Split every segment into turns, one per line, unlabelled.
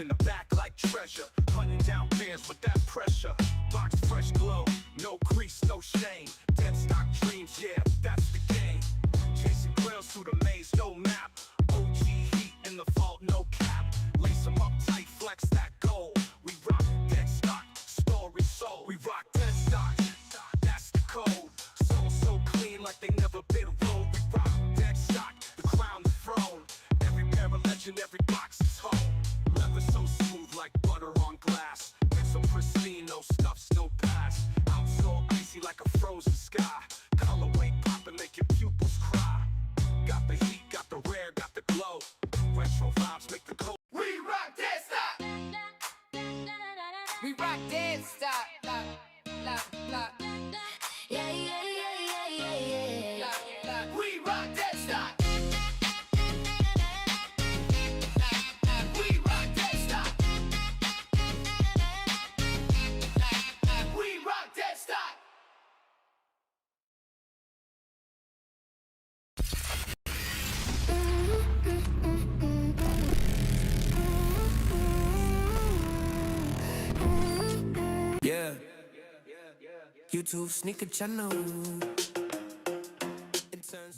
in the back like treasure. Hunting down bears with that pressure. Box fresh glow, no crease, no shame. Dead stock dreams, yeah, that's the game. Chasing quails through the maze, no map. OG heat in the vault, no cap. Lace them up tight, flex that gold. We rock dead stock, story sold. We rock dead stock, that's the code. Soul so clean like they never been rolled. We rock dead stock, the crown, the throne. Every pair of legend, every box is home. Leather so smooth like butter on glass. It's so pristine, no scuffs, no pass. I'm so icy like a frozen sky. Colorway poppin', make your pupils cry. Got the heat, got the rare, got the glow. Retro vibes make the cold.
We rock dead stop. We rock dead stop.
Yeah, yeah, yeah, yeah, yeah, yeah.
We rock dead stop. We rock dead stop. We rock dead stop.
Yeah. YouTube sneaker channel.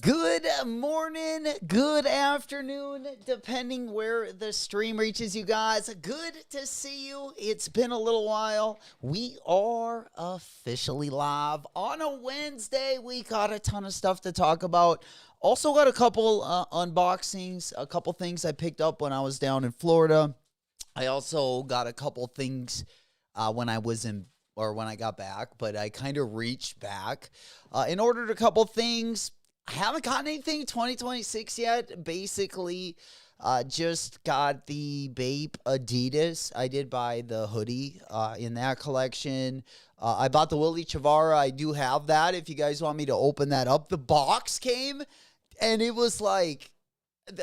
Good morning, good afternoon, depending where the stream reaches you guys. Good to see you. It's been a little while. We are officially live on a Wednesday. We got a ton of stuff to talk about. Also got a couple unboxings, a couple things I picked up when I was down in Florida. I also got a couple things when I was in, or when I got back, but I kind of reached back and ordered a couple things. I haven't gotten anything 2026 yet. Basically, just got the Bape Adidas. I did buy the hoodie in that collection. I bought the Willie Chavara. I do have that if you guys want me to open that up. The box came, and it was like,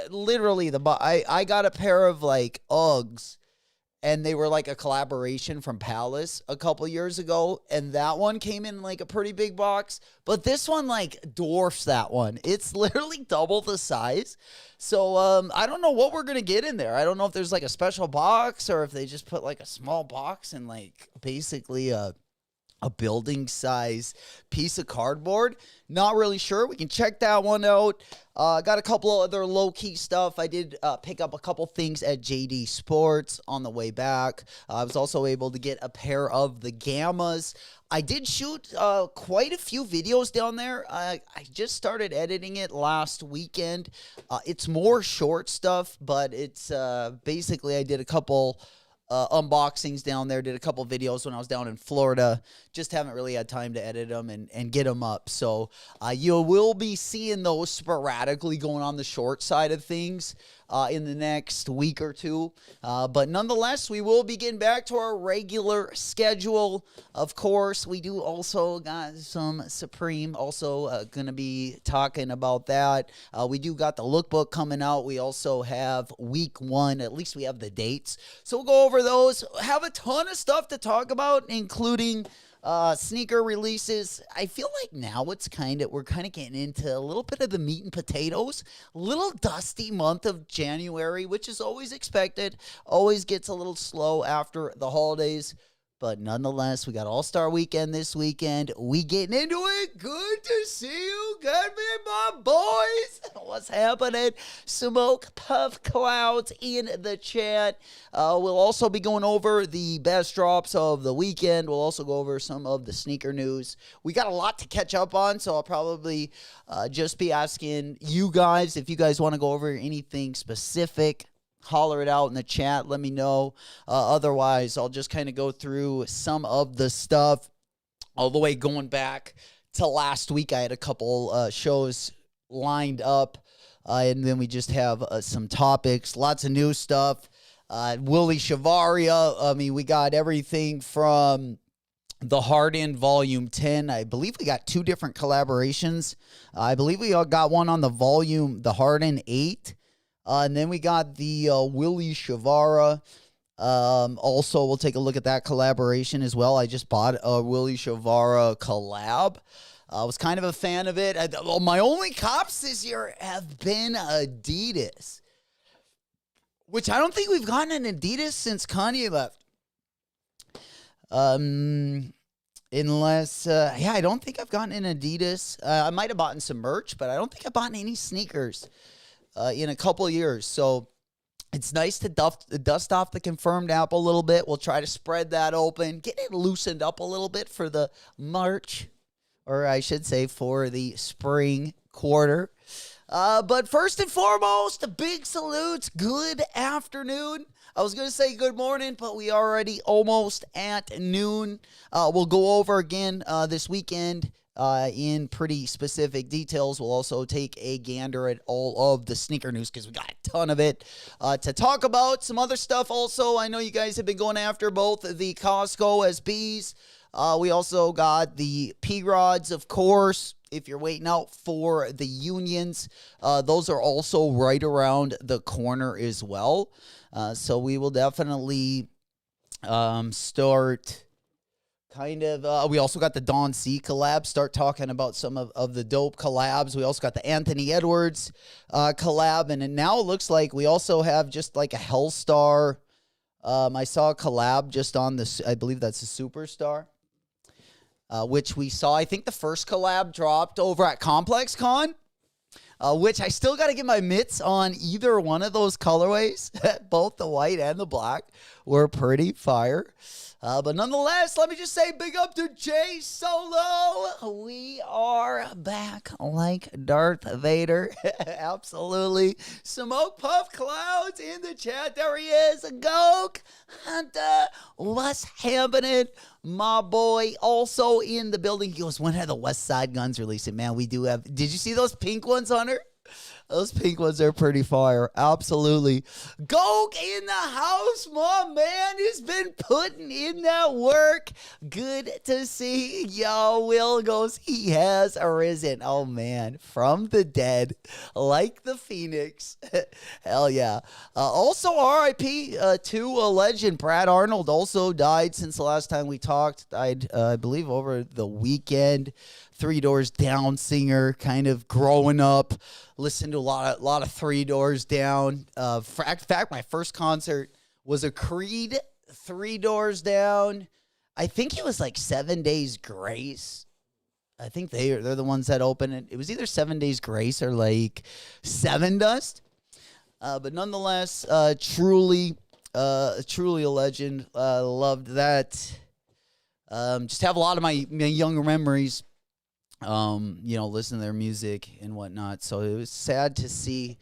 literally, I got a pair of, like, Uggs. And they were like a collaboration from Palace a couple years ago. And that one came in like a pretty big box. But this one like dwarfs that one. It's literally double the size. So I don't know what we're going to get in there. I don't know if there's like a special box or if they just put like a small box and like basically a building size piece of cardboard. Not really sure. We can check that one out. Got a couple of other low-key stuff. I did pick up a couple things at JD Sports on the way back. I was also able to get a pair of the Gammas. I did shoot quite a few videos down there. I just started editing it last weekend. It's more short stuff, but it's basically I did a couple unboxings down there, did a couple videos when I was down in Florida. Just haven't really had time to edit them and get them up. So you will be seeing those sporadically going on the short side of things in the next week or two. But nonetheless, we will be getting back to our regular schedule. Of course, we do also got some Supreme. Also going to be talking about that. We do got the lookbook coming out. We also have week 1. At least we have the dates. So we'll go over those. Have a ton of stuff to talk about, including sneaker releases. I feel like now we're kind of getting into a little bit of the meat and potatoes. Little dusty month of January, which is always expected. Always gets a little slow after the holidays. But nonetheless, we got All-Star Weekend this weekend. We getting into it. Good to see you. Good me, my boys. What's happening? Smoke Puff Clouds in the chat. We'll also be going over the best drops of the weekend. We'll also go over some of the sneaker news. We got a lot to catch up on, so I'll probably just be asking you guys if you guys want to go over anything specific. Holler it out in the chat. Let me know. Otherwise, I'll just kind of go through some of the stuff all the way going back to last week. I had a couple shows lined up, and then we just have some topics. Lots of new stuff. Willie Chavaria. I mean, we got everything from the Harden Volume 10. I believe we got 2 different collaborations. I believe we all got one on the Harden 8. And then we got the Willie Chavara. Also, we'll take a look at that collaboration as well. I just bought a Willie Chavara collab. I was kind of a fan of it. My only cops this year have been Adidas. which I don't think we've gotten an Adidas since Kanye left. Unless, I don't think I've gotten an Adidas. I might have bought some merch, but I don't think I've bought any sneakers in a couple years. So it's nice to dust off the Confirmed app a little bit. We'll try to spread that open, get it loosened up a little bit for the March, or I should say for the spring quarter. But first and foremost, a big salutes. Good afternoon. I was going to say good morning, but we already almost at noon. We'll go over again this weekend in pretty specific details. We'll also take a gander at all of the sneaker news because we got a ton of it to talk about. Some other stuff also. I know you guys have been going after both the Costco SBs. We also got the P-Rods, of course. If you're waiting out for the Unions, those are also right around the corner as well. So we will definitely start kind of, we also got the Don C collab, start talking about some of the dope collabs. We also got the Anthony Edwards collab, and now it looks like we also have just like a Hellstar. I saw a collab just on this, I believe that's a Superstar, which we saw. I think the first collab dropped over at Complex Con. Which I still got to get my mitts on either one of those colorways. Both the white and the black were pretty fire. But nonetheless, let me just say big up to Jay Solo. We are back like Darth Vader. Absolutely. Smoke Puff Clouds in the chat. There he is. Goke Hunter. What's happening? My boy also in the building. He goes, when are the West Side Guns releasing? Man, we do have. Did you see those pink ones, Hunter? Those pink ones are pretty fire. Absolutely. Goke in the house. My man has been putting in that work. Good to see. Yo, Will goes, he has arisen. Oh, man. From the dead. Like the Phoenix. Hell yeah. Also, RIP to a legend. Brad Arnold also died since the last time we talked. Died, I believe, over the weekend. Three Doors Down singer, kind of growing up, listened to a lot of Three Doors Down. In fact, my first concert was a Creed Three Doors Down. I think it was like 7 Days Grace. I think they're the ones that opened it. It was either 7 Days Grace or like Seven Dust. But nonetheless, truly a legend. Loved that. Just have a lot of my younger memories. Listen to their music and whatnot. So it was sad to see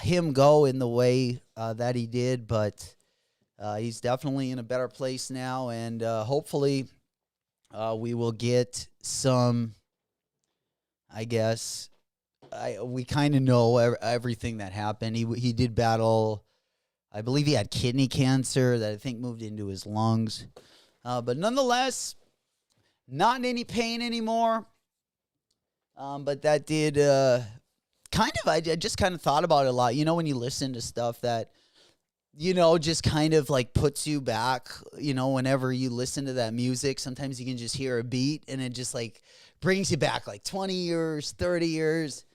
him go in the way that he did, but he's definitely in a better place now, and hopefully we will get some, I guess, we kind of know everything that happened. He did battle, I believe he had kidney cancer that I think moved into his lungs, but nonetheless, not in any pain anymore. But that did I just kind of thought about it a lot. You know, when you listen to stuff that, just kind of like puts you back, whenever you listen to that music, sometimes you can just hear a beat and it just like brings you back like 20 years, 30 years.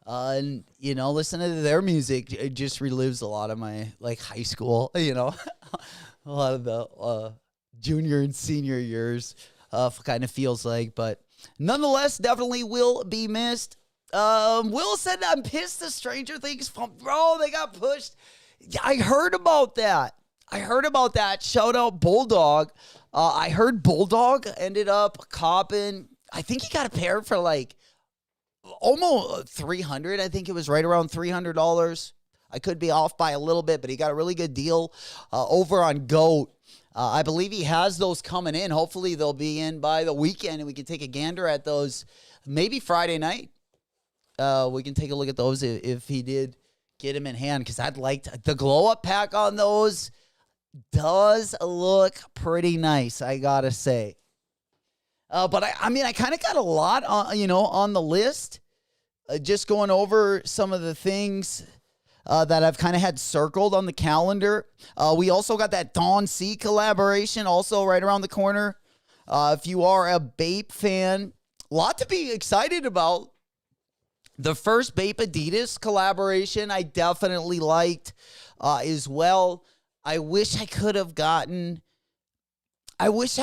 And, listening to their music, it just relives a lot of my like high school, a lot of the junior and senior years kind of feels like, but nonetheless, definitely will be missed. Will said, I'm pissed the Stranger Things bro, they got pushed. Yeah, I heard about that. Shout out Bulldog. I heard Bulldog ended up copping. I think he got a pair for like almost $300. I think it was right around $300. I could be off by a little bit, but he got a really good deal over on GOAT. I believe he has those coming in. Hopefully they'll be in by the weekend and we can take a gander at those. Maybe Friday night. We can take a look at those if he did get him in hand, because I'd like the glow up pack on those does look pretty nice, I gotta say. But I kind of got a lot on the list. Just going over some of the things that I've kind of had circled on the calendar. We also got that Dawn C collaboration also right around the corner. If you are a Bape fan, a lot to be excited about. The first Bape Adidas collaboration I definitely liked as well. I wish I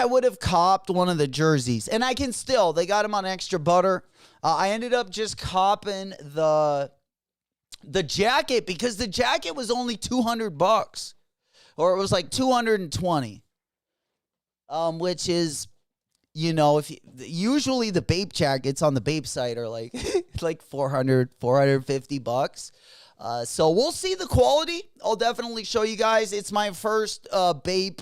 would have copped one of the jerseys. And I can still. They got them on extra butter. I ended up just copping the jacket because the jacket was only $200. Or it was like 220. Which is, if usually the Bape jackets on the Bape site are like like $450. So we'll see the quality. I'll definitely show you guys. It's my first Bape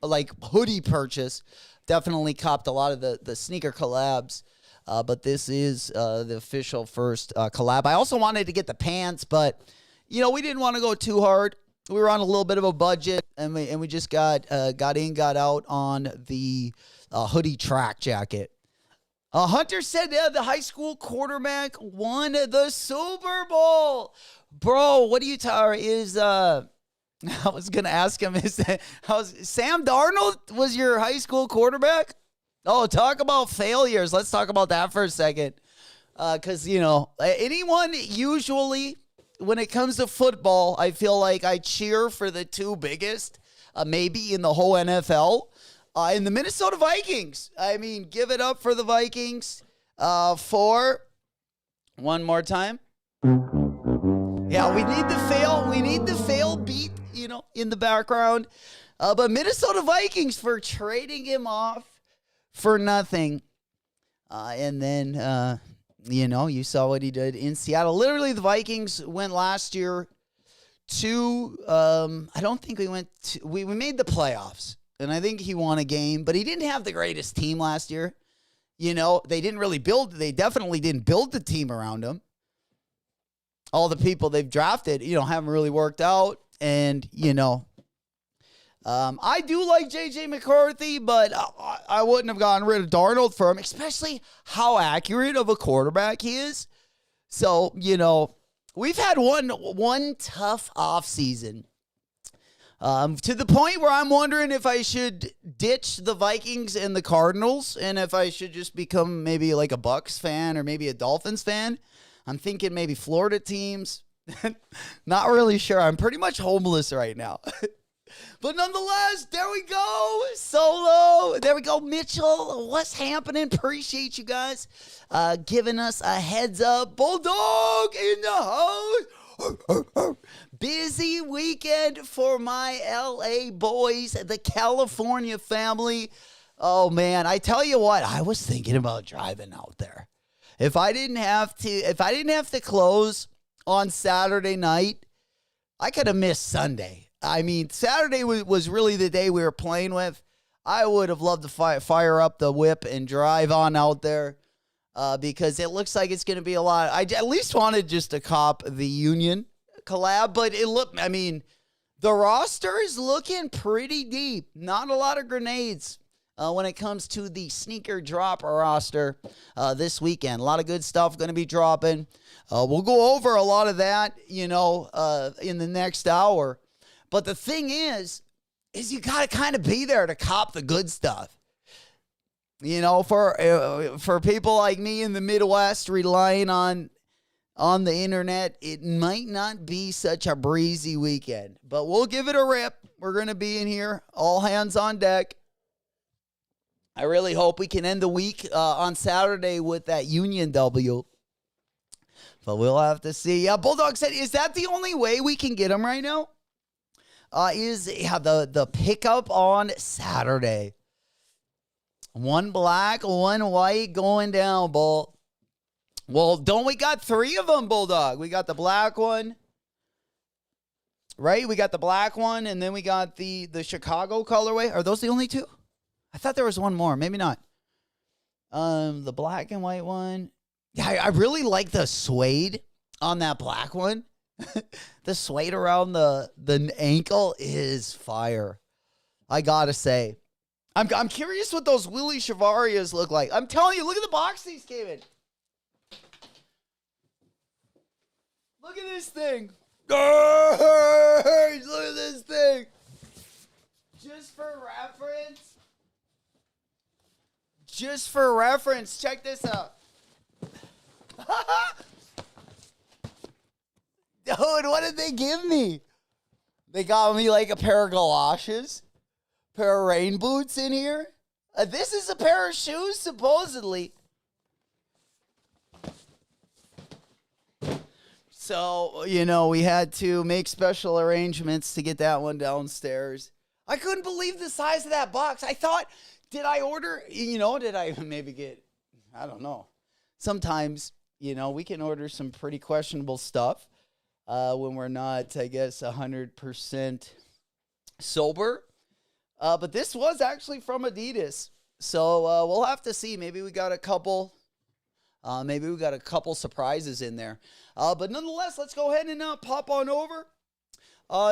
like hoodie purchase. Definitely copped a lot of the sneaker collabs. But this is the official first collab. I also wanted to get the pants, but we didn't want to go too hard. We were on a little bit of a budget, and we just got out on the hoodie track jacket. Hunter said the high school quarterback won the Super Bowl. Bro, what do you I was going to ask him, Sam Darnold was your high school quarterback? Oh, talk about failures. Let's talk about that for a second. Because, anyone usually, when it comes to football, I feel like I cheer for the two biggest, maybe in the whole NFL. In the Minnesota Vikings. I mean, give it up for the Vikings for one more time. Yeah, we need the fail. We need the fail beat, in the background. But Minnesota Vikings for trading him off for nothing. And then, you saw what he did in Seattle. Literally, the Vikings went last year to, I don't think we went to, we made the playoffs. And I think he won a game, but he didn't have the greatest team last year. They definitely didn't build the team around him. All the people they've drafted, haven't really worked out. And, I do like J.J. McCarthy, but I wouldn't have gotten rid of Darnold for him, especially how accurate of a quarterback he is. So, we've had one tough offseason. To the point where I'm wondering if I should ditch the Vikings and the Cardinals and if I should just become maybe like a Bucks fan or maybe a Dolphins fan. I'm thinking maybe Florida teams. Not really sure. I'm pretty much homeless right now. But nonetheless, there we go. Solo. There we go. Mitchell, what's happening? Appreciate you guys giving us a heads up. Bulldog in the house. Busy weekend for my LA boys, the California family. Oh man, I tell you what, I was thinking about driving out there. If I didn't have to close on Saturday night, I could have missed Sunday. I mean, Saturday was really the day we were playing with. I would have loved to fire up the whip and drive on out there. Because it looks like it's going to be a lot. I at least wanted just to cop the Union collab, but the roster is looking pretty deep. Not a lot of grenades when it comes to the sneaker drop roster this weekend. A lot of good stuff going to be dropping. We'll go over a lot of that, in the next hour. But the thing is you got to kind of be there to cop the good stuff. For people like me in the Midwest relying on the internet, it might not be such a breezy weekend. But we'll give it a rip. We're going to be in here, all hands on deck. I really hope we can end the week on Saturday with that Union W. But we'll have to see. Yeah, Bulldog said, is that the only way we can get them right now? The pickup on Saturday. One black, one white going down, Bull. Well, don't we got three of them, Bulldog? We got the black one, right? We got the black one, and then we got the Chicago colorway. Are those the only two? I thought there was one more. Maybe not. The black and white one. Yeah, I really like the suede on that black one. The suede around the ankle is fire. I gotta say. I'm curious what those Willie Chavarias look like. I'm telling you, look at the box these came in. Look at this thing. Look at this thing. Just for reference, check this out. Dude, what did they give me? They got me like a pair of galoshes, pair of rain boots in here. This is a pair of shoes, supposedly. So, you know, we had to make special arrangements to get that one downstairs. I couldn't believe the size of that box. I thought, did I order, did I maybe get, I don't know. Sometimes, we can order some pretty questionable stuff. When we're not, I guess, 100% sober. But this was actually from Adidas. So we'll have to see. Maybe we got a couple surprises in there. But nonetheless, let's go ahead and pop on over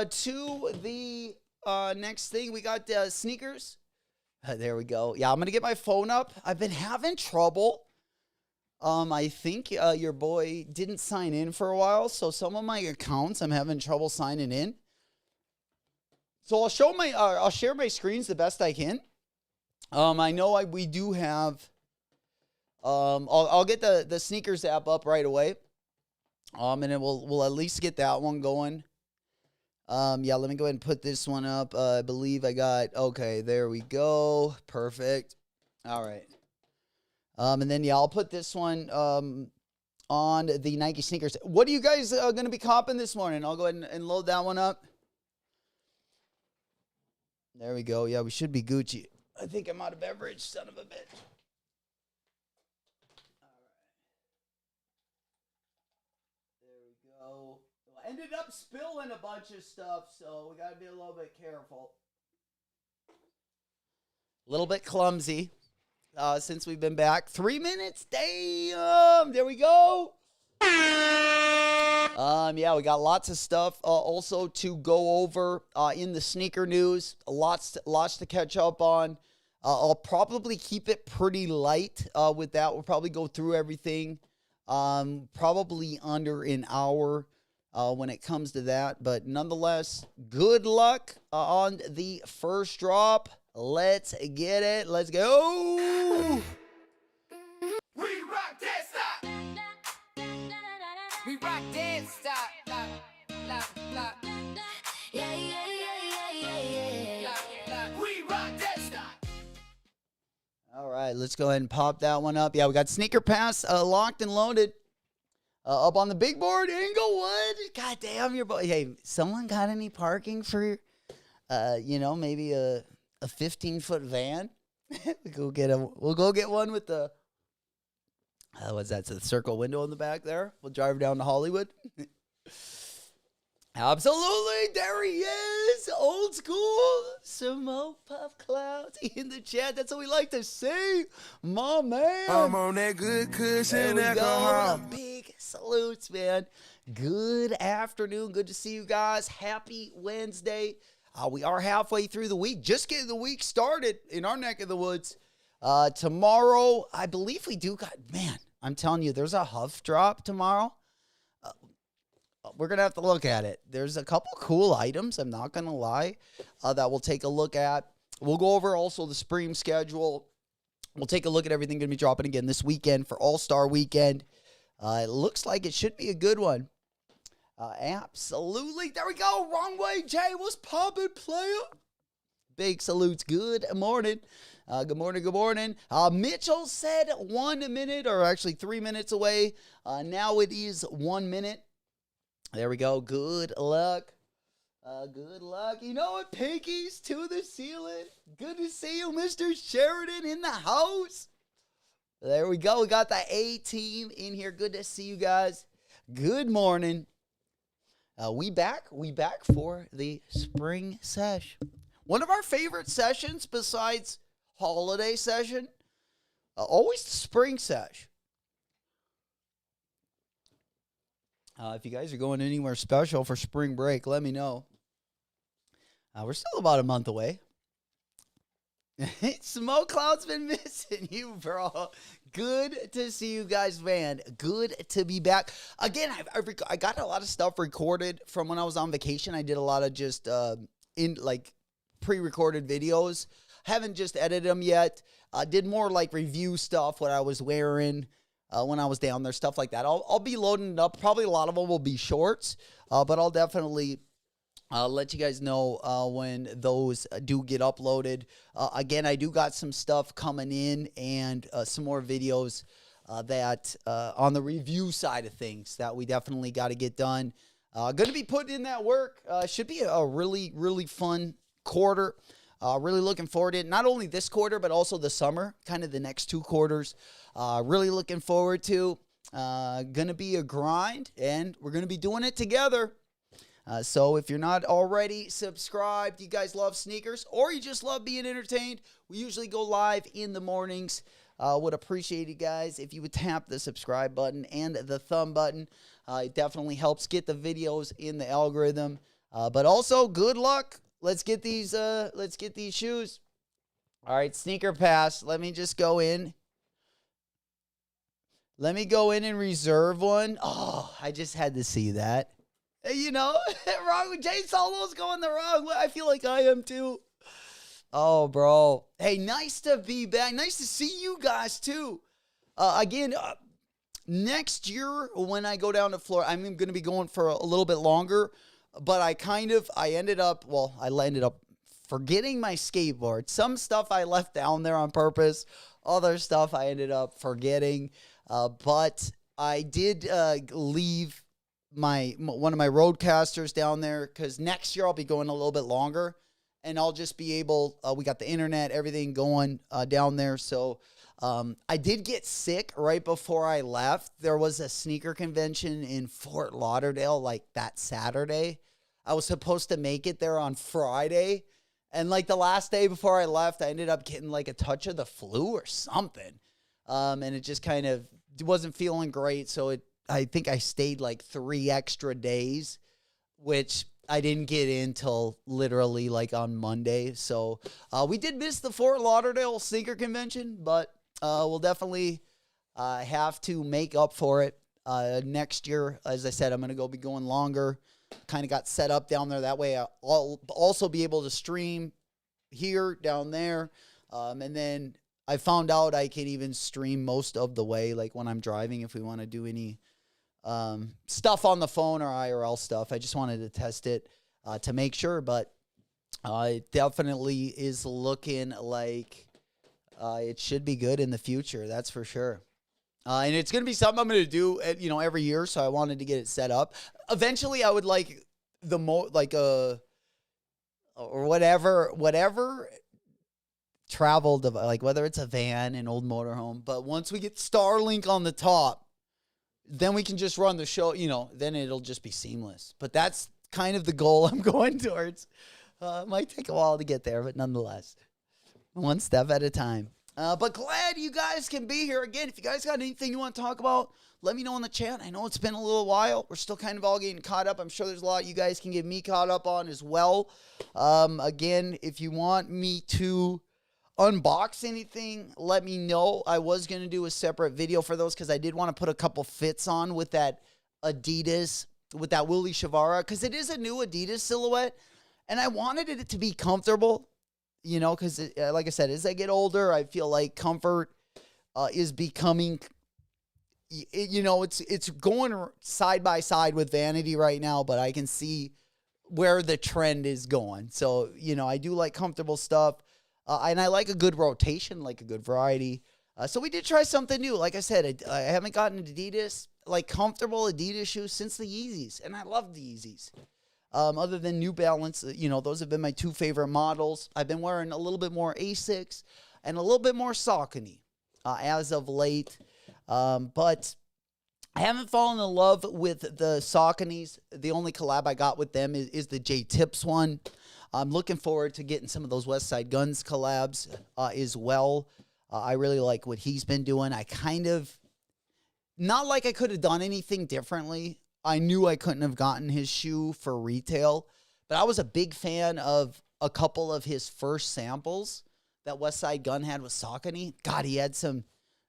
to the next thing. We got sneakers. There we go. Yeah, I'm going to get my phone up. I've been having trouble. I think your boy didn't sign in for a while, so some of my accounts I'm having trouble signing in. So I'll share my screens the best I can. I know we do have. I'll get the sneakers app up right away. And then we'll at least get that one going. Yeah, let me go ahead and put this one up. I believe I got. Okay, there we go. Perfect. All right. And then, yeah, I'll put this one on the Nike sneakers. What are you guys going to be copping this morning? I'll go ahead and load that one up. There we go. Yeah, we should be Gucci. I think I'm out of beverage, son of a bitch. All right. There we go. I ended up spilling a bunch of stuff, so we got to be a little bit careful. A little bit clumsy. Since we've been back. 3 minutes. Damn. There we go. Yeah, we got lots of stuff also to go over in the sneaker news. Lots to catch up on. I'll probably keep it pretty light with that. We'll probably go through everything. Probably under an hour when it comes to that. But nonetheless, good luck on the first drop. Let's get it. Let's go.
We rock that stop. We rock that stop.
Yeah, yeah, yeah, yeah, yeah.
We rock that stop.
All right, let's go ahead and pop that one up. Yeah, we got Sneaker Pass locked and loaded. Up on the big board, Inglewood. God damn, your boy. Hey, someone got any parking for, maybe a 15-foot van? We'll go get one with the, what's that? The circle window in the back there. We'll drive down to Hollywood. Absolutely, there he is, old school. Smoke puff clouds in the chat. That's what we like to see, my man.
I'm on that good cushion alcohol.
Big salutes, man. Good afternoon. Good to see you guys. Happy Wednesday. We are halfway through the week. Just getting the week started in our neck of the woods. Tomorrow, I believe we do got, man, I'm telling you, there's a Huff drop tomorrow. We're going to have to look at it. There's a couple cool items, I'm not going to lie, that we'll take a look at. We'll go over also the spring schedule. We'll take a look at everything going to be dropping again this weekend for All-Star Weekend. It looks like it should be a good one. Absolutely. There we go. Wrong way, Jay. What's poppin', player? Big salutes. Good morning. Good morning. Good morning. Mitchell said 1 minute, or actually 3 minutes away. Now it is 1 minute. There we go. Good luck. Good luck. You know what? Pinkies to the ceiling. Good to see you, Mr. Sheridan, in the house. There we go. We got the A team in here. Good to see you guys. Good morning. We back for the spring sesh. One of our favorite sessions besides holiday session, always the spring sesh. If you guys are going anywhere special for spring break, let me know. We're still about a month away. Smoke Cloud's been missing you, bro. Good to see you guys, man. Good to be back. Again, I got a lot of stuff recorded from when I was on vacation. I did a lot of just pre-recorded videos. Haven't just edited them yet. Did more like review stuff, what I was wearing. when I was down there, stuff like that. I'll be loading it up. Probably a lot of them will be shorts, but I'll definitely let you guys know when those do get uploaded. Again, I do got some stuff coming in and some more videos that on the review side of things that we definitely got to get done. Going to be putting in that work. Should be a really, really fun quarter. Really looking forward to it. Not only this quarter, but also the summer, kind of the next 2 quarters. Really looking forward to. Going to be a grind, and we're going to be doing it together. So if you're not already subscribed, you guys love sneakers, or you just love being entertained, we usually go live in the mornings. Would appreciate you guys if you would tap the subscribe button and the thumb button. It definitely helps get the videos in the algorithm. But also, good luck. Let's get these shoes. All right, sneaker pass. Let me just go in. Let me go in and reserve one. Oh, I just had to see that. You know, wrong. Jay Solo's going the wrong way. I feel like I am too. Oh, bro. Hey, nice to be back. Nice to see you guys too. Again, next year when I go down to Florida, I'm going to be going for a little bit longer. But I ended up forgetting my skateboard. Some stuff I left down there on purpose. Other stuff I ended up forgetting. But I did leave one of my roadcasters down there because next year I'll be going a little bit longer, and I'll just be able. We got the internet, everything going down there. So I did get sick right before I left. There was a sneaker convention in Fort Lauderdale like that Saturday. I was supposed to make it there on Friday. And like the last day before I left, I ended up getting like a touch of the flu or something. And it just kind of wasn't feeling great. So I think I stayed like 3 extra days, which I didn't get in till literally like on Monday. So we did miss the Fort Lauderdale sneaker convention, but we'll definitely have to make up for it next year. As I said, I'm going to be going longer. Kind of got set up down there. That way I'll also be able to stream here, down there. And then I found out I can even stream most of the way, like when I'm driving, if we want to do any stuff on the phone or IRL stuff. I just wanted to test it to make sure, but it definitely is looking like it should be good in the future. That's for sure. And it's going to be something I'm going to do, every year. So I wanted to get it set up. Eventually, I would like or whatever travel device, like whether it's a van, an old motorhome. But once we get Starlink on the top, then we can just run the show. Then it'll just be seamless. But that's kind of the goal I'm going towards. It might take a while to get there, but nonetheless, one step at a time. But glad you guys can be here again. If you guys got anything you want to talk about, let me know in the chat. I know it's been a little while. We're still kind of all getting caught up. I'm sure there's a lot you guys can get me caught up on as well. Again, if you want me to unbox anything, let me know. I was going to do a separate video for those because I did want to put a couple fits on with that Adidas, with that Willie Shavara, because it is a new Adidas silhouette, and I wanted it to be comfortable. Because like I said, as I get older, I feel like comfort is becoming, it's going side by side with vanity right now, but I can see where the trend is going. So, I do like comfortable stuff, and I like a good rotation, like a good variety. So we did try something new. Like I said, I haven't gotten Adidas, like comfortable Adidas shoes since the Yeezys, and I love the Yeezys. Other than New Balance, those have been my 2 favorite models. I've been wearing a little bit more Asics and a little bit more Saucony as of late. But I haven't fallen in love with the Sauconys. The only collab I got with them is the J-Tips one. I'm looking forward to getting some of those West Side Guns collabs as well. I really like what he's been doing. I kind of, not like I could have done anything differently. I knew I couldn't have gotten his shoe for retail, but I was a big fan of a couple of his first samples that West Side Gun had with Saucony. God, he had some,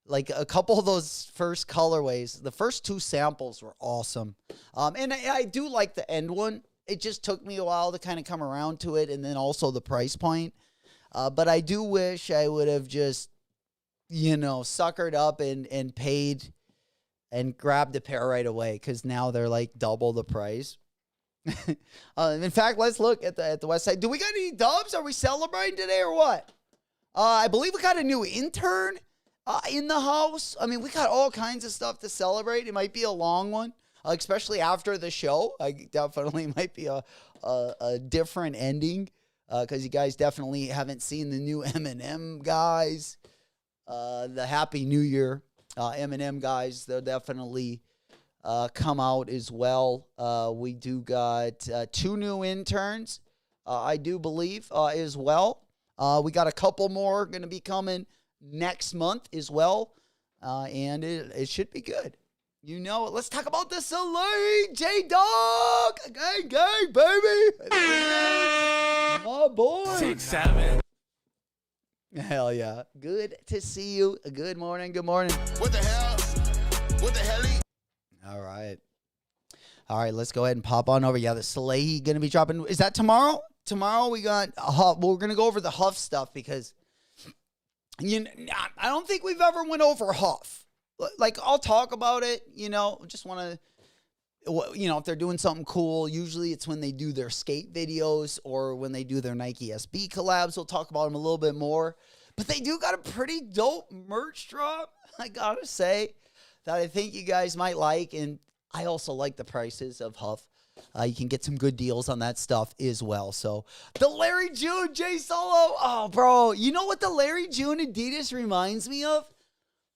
like a couple of those first colorways. The first 2 samples were awesome. And I do like the end one. It just took me a while to kind of come around to it, and then also the price point. But I do wish I would have just, suckered up and paid and grabbed a pair right away because now they're like double the price. In fact, let's look at the website. Do we got any dubs? Are we celebrating today or what? I believe we got a new intern in the house. I mean, we got all kinds of stuff to celebrate. It might be a long one, especially after the show. I definitely might be a different ending because you guys definitely haven't seen the new Eminem guys. The Happy New Year Eminem guys, they'll definitely come out as well. We do got 2 new interns, I do believe, as well. We got a couple more going to be coming next month as well, and it should be good. You know, let's talk about the Soleil J-Dog. Gang, baby. My boy.
6-7.
Hell yeah. Good to see you. Good morning.
What the hell? What the hell?
All right, let's go ahead and pop on over. Yeah, the Soleil going to be dropping. Is that tomorrow? Tomorrow we got Huff. Well, we're going to go over the Huff stuff because I don't think we've ever went over Huff. Like, I'll talk about it, just want to, if they're doing something cool, usually it's when they do their skate videos or when they do their Nike SB collabs. We'll talk about them a little bit more. But they do got a pretty dope merch drop, I got to say, that I think you guys might like. And I also like the prices of Huff. You can get some good deals on that stuff as well. So the Larry June J Solo. Oh, bro. You know what the Larry June Adidas reminds me of?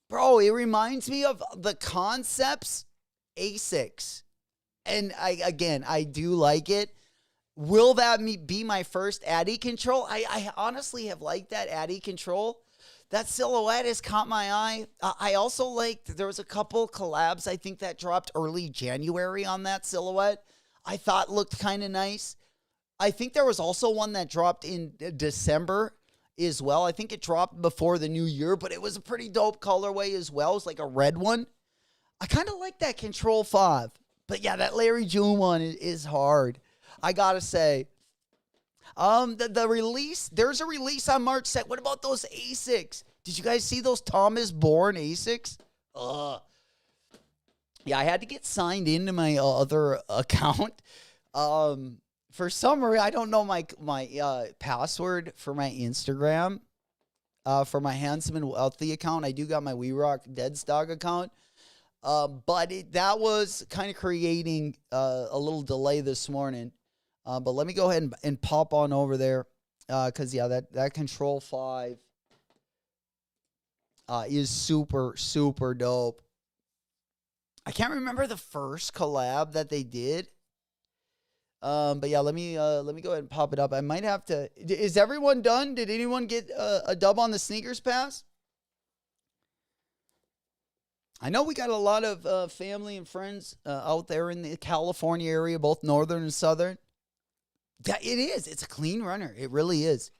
Bro, it reminds me of the Concepts Asics. And I do like it. Will that be my first Addy control? I honestly have liked that Addy control. That silhouette has caught my eye. I also liked, there was a couple collabs I think that dropped early January on that silhouette. I thought looked kind of nice. I think there was also one that dropped in December as well. I think it dropped before the new year, but it was a pretty dope colorway as well. It's like a red one. I kind of like that Control 5. But yeah, that Larry June one is hard. I gotta say. The release, there's a release on March 2nd. What about those Asics? Did you guys see those Thomas Bourne Asics? Yeah, I had to get signed into my other account. For some reason, I don't know my password for my Instagram. For my Handsome and Wealthy account, I do got my We Rock Deadstock account. But that was kind of creating a little delay this morning. But let me go ahead and pop on over there. Because, yeah, that Control 5 is super, super dope. I can't remember the first collab that they did. But, yeah, let me go ahead and pop it up. I might have to. Is everyone done? Did anyone get a dub on the Sneakers Pass? I know we got a lot of family and friends out there in the California area, both northern and southern. Yeah, it is. It's a clean runner. It really is.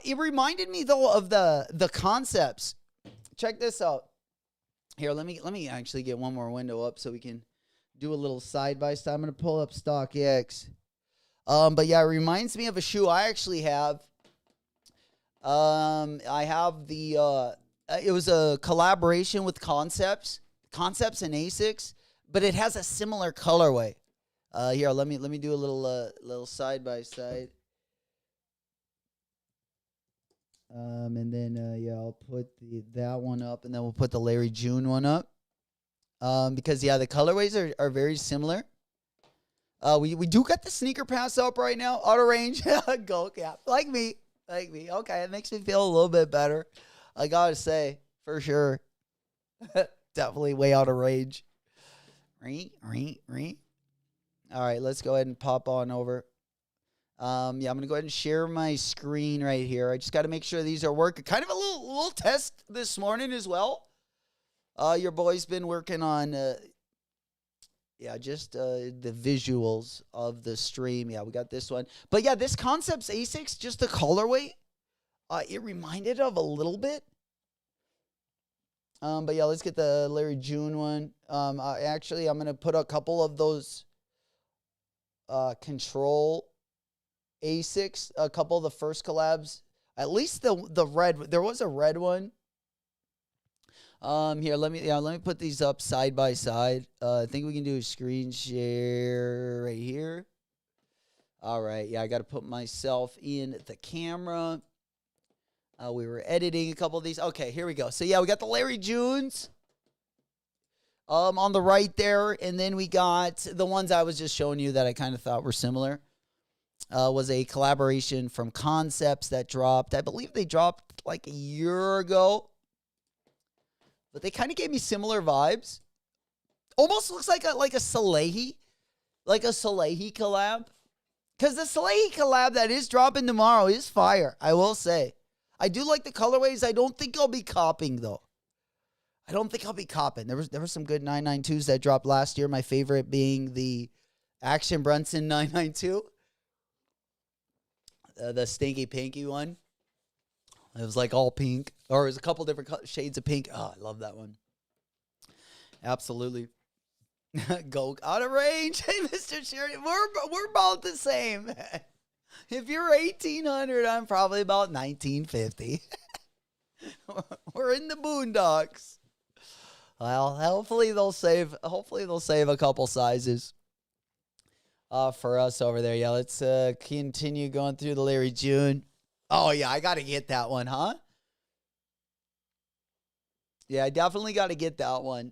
It reminded me though of the Concepts. Check this out. Here, let me actually get one more window up so we can do a little side by side. I'm gonna pull up StockX. But yeah, it reminds me of a shoe I actually have. I have the. It was a collaboration with Concepts and Asics, but it has a similar colorway. Here, let me do a little side by side. And then yeah, I'll put that one up, and then we'll put the Larry June one up. Because yeah, the colorways are very similar. We do got the sneaker pass up right now. Auto range, go yeah, like me. Okay, it makes me feel a little bit better. I gotta say, for sure. Definitely way out of range. Ring. All right, let's go ahead and pop on over. Yeah, I'm going to go ahead and share my screen right here. I just got to make sure these are working. Kind of a little test this morning as well. Your boy's been working on, just the visuals of the stream. Yeah, we got this one. But yeah, this Concepts Asics, just the colorway, it reminded of a little bit. But yeah, let's get the Larry June one. Actually, I'm going to put a couple of those Control Asics, a couple of the first collabs. At least the red, there was a red one. Here, let me put these up side by side. I think we can do a screen share right here. All right, yeah, I got to put myself in the camera. We were editing a couple of these. Okay, here we go. So yeah, we got the Larry Junes on the right there, and then we got the ones I was just showing you that I kind of thought were similar. Was a collaboration from Concepts that dropped. I believe they dropped like a year ago. But they kind of gave me similar vibes. Almost looks like a Salehi. Like a Salehi collab. Because the Salehi collab that is dropping tomorrow is fire, I will say. I do like the colorways. I don't think I'll be copping, though. I don't think I'll be copping. There were some good 992s that dropped last year. My favorite being the Action Brunson 992. The Stinky Pinky one. It was like all pink. Or it was a couple different shades of pink. Oh, I love that one. Absolutely. Go out of range. Hey, Mr. Sheridan. We're about the same. If you're 1800, I'm probably about 1950. We're in the boondocks. Well, hopefully they'll save a couple sizes for us over there. Yeah, let's continue going through the Larry June. Oh yeah, I got to get that one, huh? Yeah, I definitely got to get that one.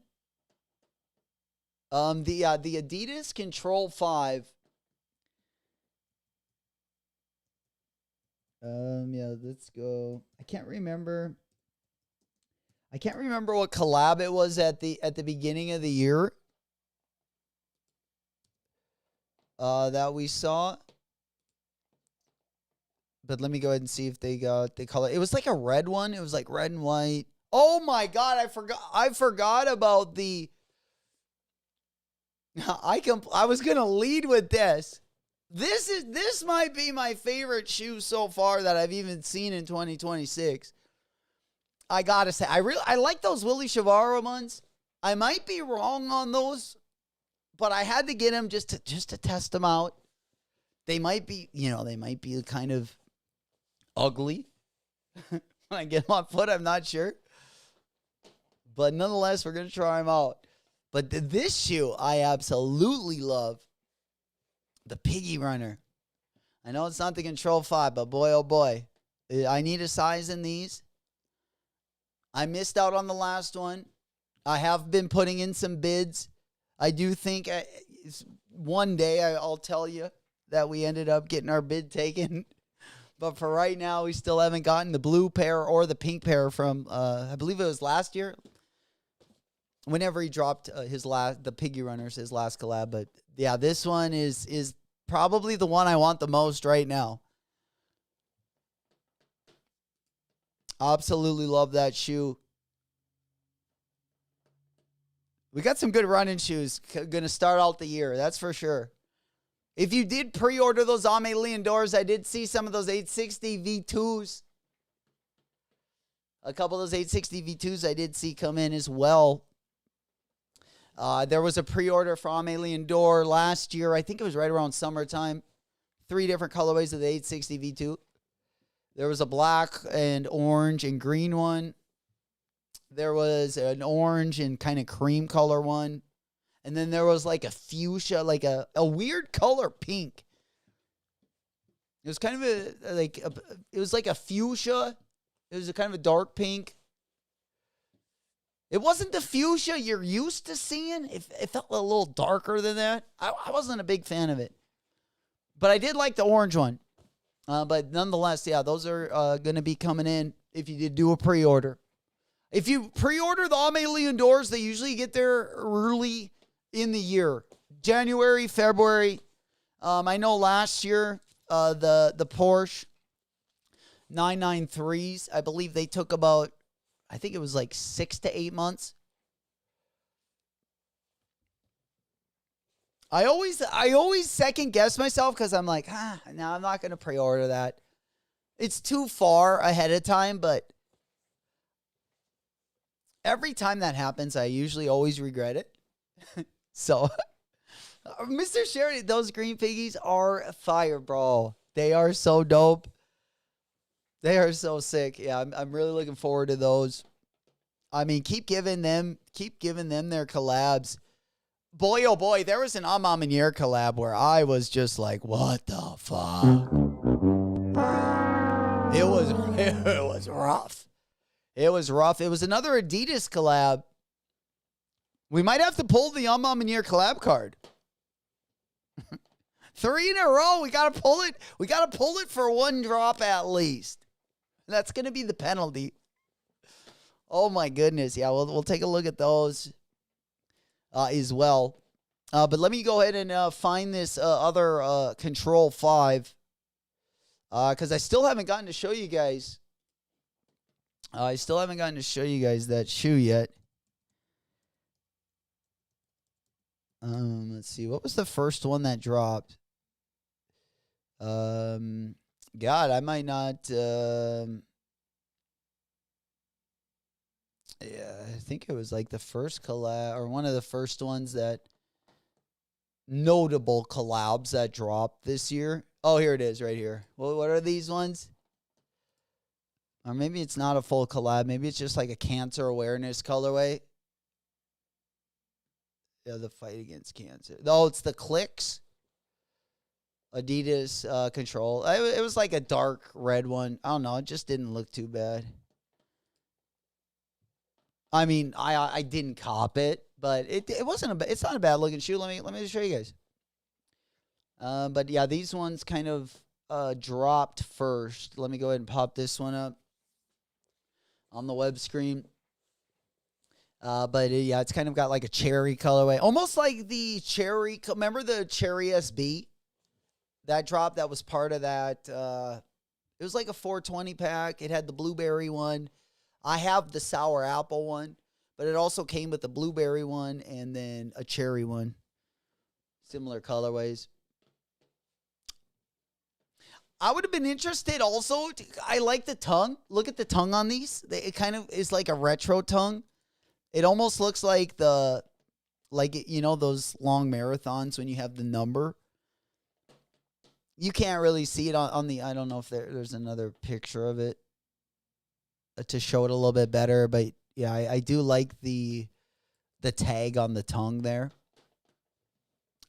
The Adidas Control 5. Yeah, let's go. I can't remember what collab it was at the beginning of the year. That we saw. But let me go ahead and see if they got the color. It was like a red one. It was like red and white. Oh my God, I forgot about the I was gonna lead with this. This might be my favorite shoe so far that I've even seen in 2026. I gotta say, I like those Willie Chavara ones. I might be wrong on those, but I had to get them just to test them out. They might be kind of ugly when I get them on foot. I'm not sure, but nonetheless, we're gonna try them out. But this shoe, I absolutely love. The Piggy Runner. I know it's not the Control 5, but boy, oh boy. I need a size in these. I missed out on the last one. I have been putting in some bids. I do think one day I'll tell you that we ended up getting our bid taken. But for right now, we still haven't gotten the blue pair or the pink pair from, I believe it was last year. Whenever he dropped the Piggy Runners, his last collab. But yeah, this one is probably the one I want the most right now. Absolutely love that shoe. We got some good running shoes going to start out the year. That's for sure. If you did pre-order those Ame Leondors, I did see some of those 860 V2s. A couple of those 860 V2s I did see come in as well. There was a pre-order for Ame Leondor last year. I think it was right around summertime. 3 different colorways of the 860 V2. There was a black and orange and green one. There was an orange and kind of cream color one. And then there was like a fuchsia, like a weird color pink. It was kind of it was like a fuchsia. It was a kind of a dark pink. It wasn't the fuchsia you're used to seeing. It felt a little darker than that. I wasn't a big fan of it. But I did like the orange one. But nonetheless, yeah, those are going to be coming in if you did do a pre-order. If you pre-order the Ame Leondors, they usually get there early in the year. January, February. I know last year, the Porsche 993s, I believe they took about, I think it was like 6 to 8 months. I always second guess myself because I'm like, no, I'm not going to pre-order that. It's too far ahead of time, but every time that happens, I usually always regret it. So, Mr. Sheridan, those green piggies are fire, bro. They are so dope. They are so sick. Yeah, I'm really looking forward to those. I mean, keep giving them their collabs. Boy, oh boy, there was an Amamanier collab where I was just like, what the fuck? It was rough. It was rough. It was another Adidas collab. We might have to pull the Amamanier collab card. 3 in a row. We got to pull it. We got to pull it for one drop at least. That's going to be the penalty. Oh my goodness. Yeah, we'll take a look at those as well. But let me go ahead and find this other Control 5. Because I still haven't gotten to show you guys. I still haven't gotten to show you guys that shoe yet. Let's see. What was the first one that dropped? God, I might not. Yeah, I think it was like the first collab or one of the first ones that notable collabs that dropped this year. Oh, here it is right here. What are these ones? Or maybe it's not a full collab. Maybe it's just like a cancer awareness colorway. Yeah, the fight against cancer. Oh, it's the Clicks. Adidas Control. It was like a dark red one. I don't know. It just didn't look too bad. I mean, I didn't cop it, but it wasn't it's not a bad looking shoe. Let me show you guys. But yeah, these ones kind of dropped first. Let me go ahead and pop this one up on the web screen. But yeah, it's kind of got like a cherry colorway, almost like the cherry. Remember the cherry SB that dropped? That was part of that. It was like a 420 pack. It had the blueberry one. I have the sour apple one, but it also came with the blueberry one and then a cherry one. Similar colorways. I would have been interested also. I like the tongue. Look at the tongue on these. It kind of is like a retro tongue. It almost looks like those long marathons when you have the number. You can't really see it on the, I don't know if there's another picture of it to show it a little bit better, but yeah, I do like the tag on the tongue there.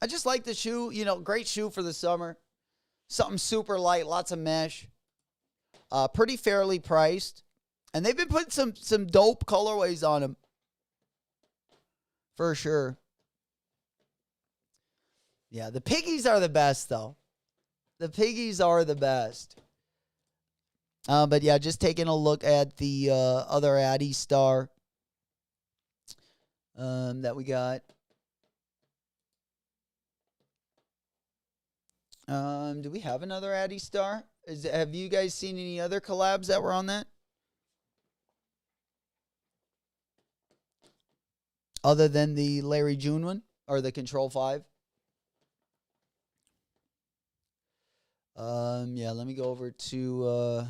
I just like the shoe, great shoe for the summer. Something super light, lots of mesh. Pretty fairly priced. And they've been putting some dope colorways on them. For sure. Yeah, the piggies are the best, though. The piggies are the best. But yeah, just taking a look at the other Addy Star that we got. Do we have another Addy Star? Have you guys seen any other collabs that were on that? Other than the Larry June one or the Control 5? Yeah, let me go over to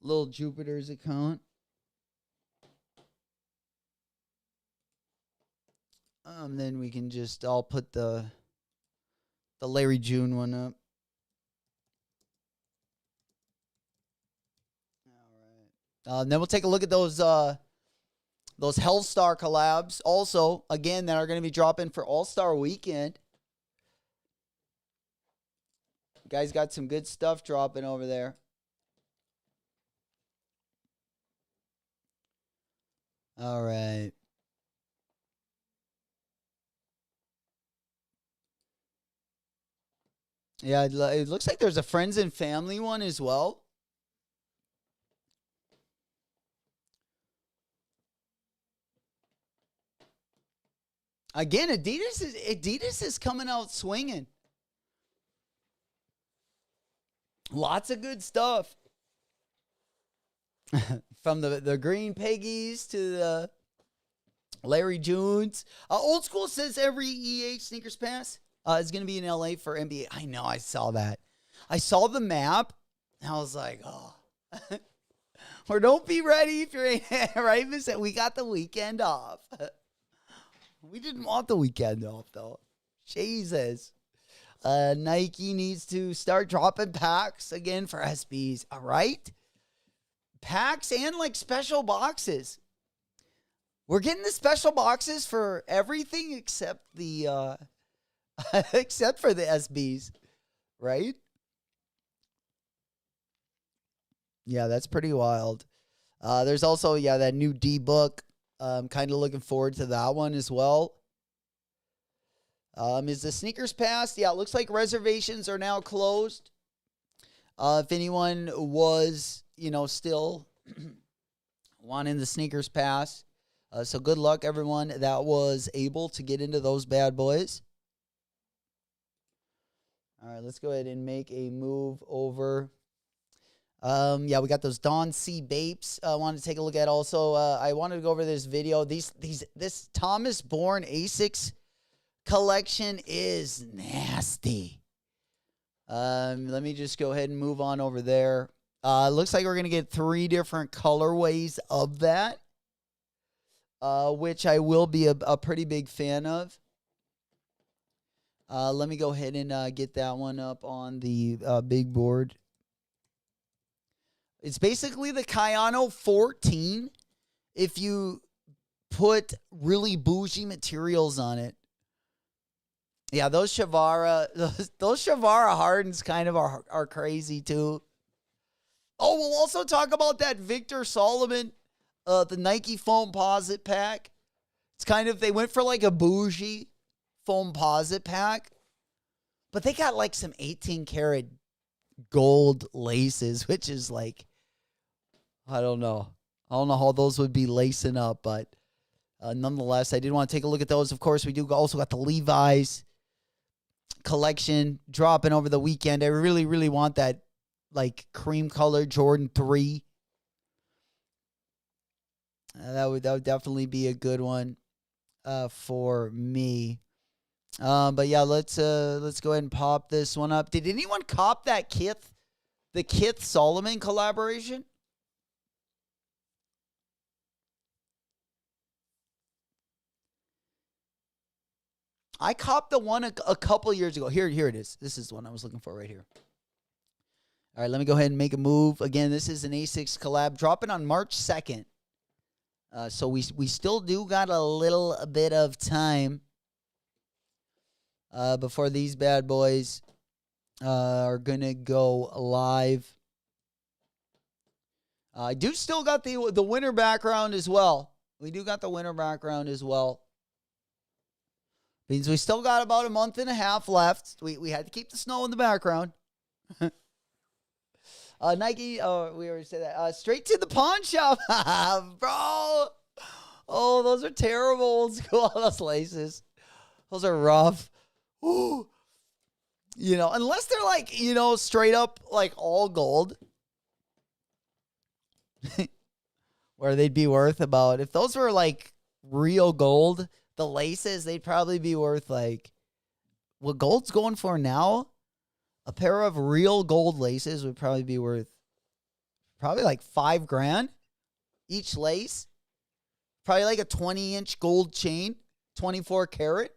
Lil Jupiter's account. Then we can I'll put the Larry June one up. All right. Then we'll take a look at those Hellstar collabs also, again, that are going to be dropping for All-Star Weekend. You guys got some good stuff dropping over there. All right. Yeah, it looks like there's a friends and family one as well. Again, Adidas is coming out swinging. Lots of good stuff. From the green piggies to the Larry Junes. Old School says every EA Sneakers Pass is going to be in LA for NBA. I know, I saw that. I saw the map, and I was like, oh. Or don't be ready if you're right, Miss. We got the weekend off. We didn't want the weekend off, though. Jesus. Nike needs to start dropping packs again for SBs. All right? packs and like special boxes. We're getting the special boxes for everything except the except for the SBs, right? Yeah, that's pretty wild. There's also, that new D book. I'm kind of looking forward to that one as well. Is the sneakers passed? Yeah, it looks like reservations are now closed. If anyone was, still wanting the sneakers pass. So good luck, everyone that was able to get into those bad boys. All right, let's go ahead and make a move over. We got those Dawn C Bapes. I wanted to take a look at also. I wanted to go over this video. This Thomas Bourne Asics collection is nasty. Let me just go ahead and move on over there. Looks like we're going to get 3 different colorways of that, which I will be a pretty big fan of. Let me go ahead and get that one up on the big board. It's basically the Kayano 14 if you put really bougie materials on it. Yeah, those Shavara Hardens kind of are crazy too. Oh, we'll also talk about that Victor Solomon, the Nike Foamposite pack. It's kind of, they went for like a bougie Foamposite pack, but they got like some 18 karat gold laces, which is like, I don't know how those would be lacing up, but nonetheless, I did want to take a look at those. Of course, we do also got the Levi's collection dropping over the weekend. I really, really want that like cream color Jordan 3. That would definitely be a good one for me. But yeah, let's go ahead and pop this one up. Did anyone cop that the Kith Solomon collaboration? I copped the one a couple years ago. Here it is. This is the one I was looking for right here. All right, let me go ahead and make a move. Again, this is an A6 collab dropping on March 2nd. So we still do got a little bit of time before these bad boys are going to go live. I do still got the winter background as well. We do got the winter background as well. Means we still got about a month and a half left. We had to keep the snow in the background. Nike, we already said that. Straight to the pawn shop, bro. Oh, those are terrible old school. Those laces. Those are rough. Ooh. Unless they're like, straight up like all gold. Where they'd be worth about, if those were like real gold, the laces, they'd probably be worth like, what gold's going for now? A pair of real gold laces would probably be worth like $5,000 each lace. Probably like a 20-inch gold chain, 24 karat.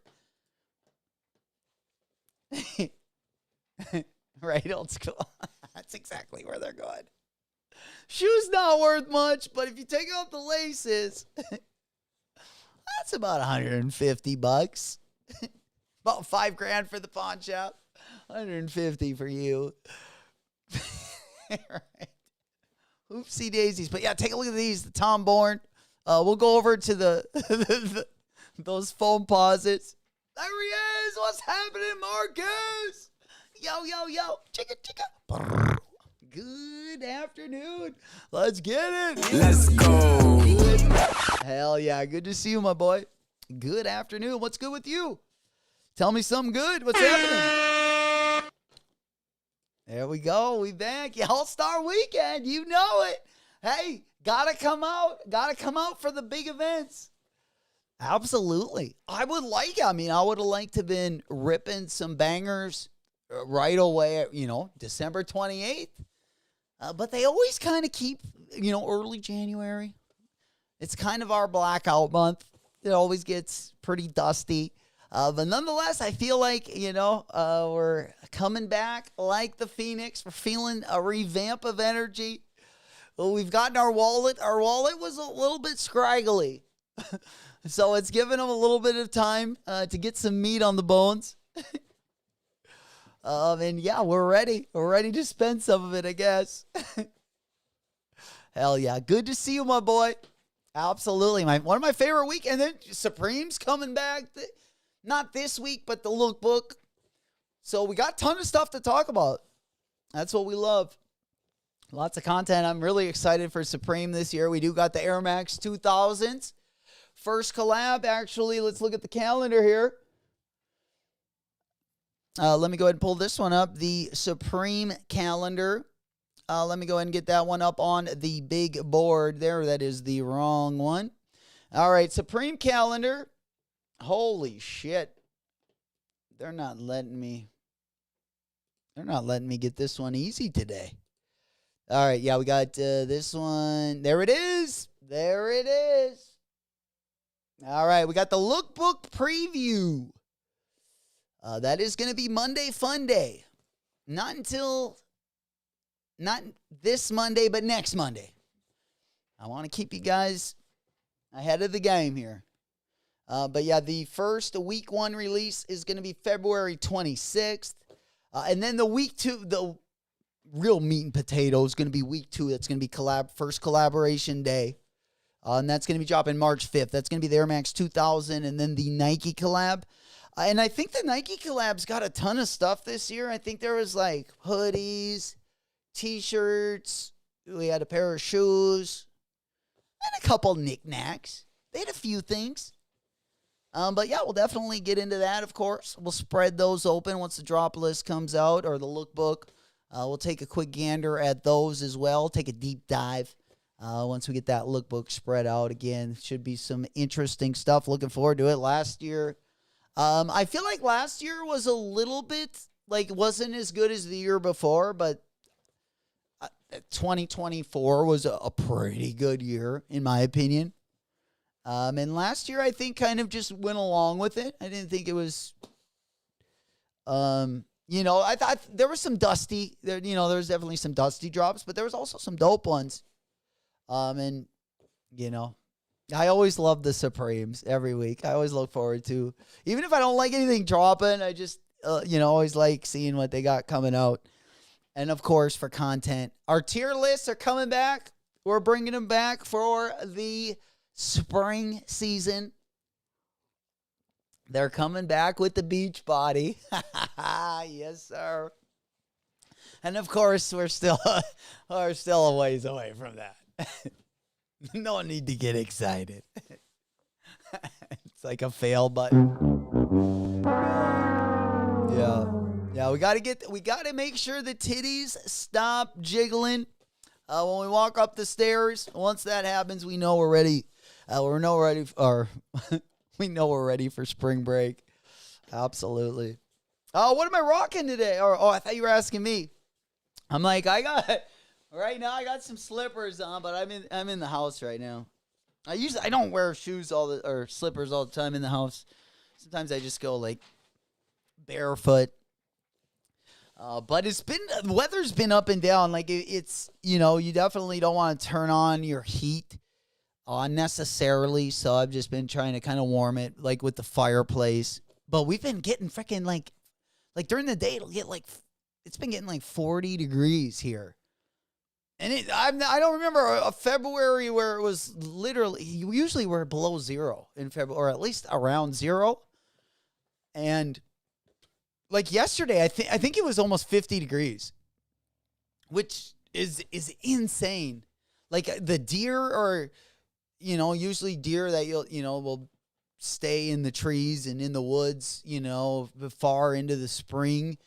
Right, old school. That's exactly where they're going. Shoes not worth much, but if you take out the laces, that's about $150. About $5,000 for the pawn shop. 150 for you. Right. Oopsie daisies. But yeah, take a look at these. The Tom Bourne. We'll go over to those Foamposites. There he is. What's happening, Marcus? Yo. Chicka. Good afternoon. Let's get it.
Let's go.
Hell yeah. Good to see you, my boy. Good afternoon. What's good with you? Tell me something good. What's happening? There we go. We back. Yeah, All-Star Weekend. You know it. Hey, gotta come out. Gotta come out for the big events. Absolutely. I would have liked to have been ripping some bangers right away, December 28th. But they always kind of keep, early January. It's kind of our blackout month. It always gets pretty dusty. But nonetheless, I feel like, we're coming back like the Phoenix. We're feeling a revamp of energy. Well, we've gotten our wallet. Our wallet was a little bit scraggly. So it's given them a little bit of time to get some meat on the bones. And yeah, we're ready. We're ready to spend some of it, I guess. Hell yeah. Good to see you, my boy. Absolutely. One of my favorite week. And then Supreme's coming back. Not this week, but the lookbook. So we got a ton of stuff to talk about. That's what we love. Lots of content. I'm really excited for Supreme this year. We do got the Air Max 2000s. First collab, actually. Let's look at the calendar here. Let me go ahead and pull this one up. The Supreme calendar. Let me go ahead and get that one up on the big board there. That is the wrong one. All right, Supreme calendar. Holy shit. They're not letting me get this one easy today. All right, yeah, we got this one. There it is. There it is. All right, we got the lookbook preview. That is going to be Monday Fun Day. Not this Monday, but next Monday. I want to keep you guys ahead of the game here. But yeah, the first week 1 release is going to be February 26th. And then the week 2, the real meat and potatoes, is going to be week 2. That's going to be first collaboration day. And that's going to be dropping March 5th. That's going to be the Air Max 2000 and then the Nike collab. And I think the Nike collab's got a ton of stuff this year. I think there was like hoodies, T-shirts. We had a pair of shoes and a couple knickknacks. They had a few things. But yeah, we'll definitely get into that, of course. We'll spread those open once the drop list comes out or the lookbook. We'll take a quick gander at those as well. Take a deep dive once we get that lookbook spread out. Again, should be some interesting stuff. Looking forward to it. Last year, I feel like last year was a little bit, wasn't as good as the year before, but 2024 was a pretty good year, in my opinion. And last year, I think, kind of just went along with it. I didn't think it was, I thought there was some dusty, there was definitely some dusty drops, but there was also some dope ones. And, I always love the Supremes every week. I always look forward to, even if I don't like anything dropping, I just, always like seeing what they got coming out. And of course, for content, our tier lists are coming back. We're bringing them back for the spring season. They're coming back with the beach body. Yes, sir. And of course, we're still a ways away from that. No need to get excited. It's like a fail button. Yeah, we gotta make sure the titties stop jiggling when we walk up the stairs. Once that happens, we know we're ready. We know we're ready for spring break. Absolutely. Oh, what am I rocking today? I thought you were asking me. I'm like, right now I got some slippers on, but I'm in the house right now. I don't wear shoes or slippers all the time in the house. Sometimes I just go barefoot. But the weather's been up and down. It's you definitely don't want to turn on your heat unnecessarily. So I've just been trying to kind of warm it with the fireplace. But we've been getting freaking like during the day it's been getting 40 degrees here. And I don't remember a February where it was literally, usually we're below 0 in February, or at least around 0. And yesterday, I think it was almost 50 degrees, which is insane. The deer are, usually deer that will stay in the trees and in the woods, far into the spring.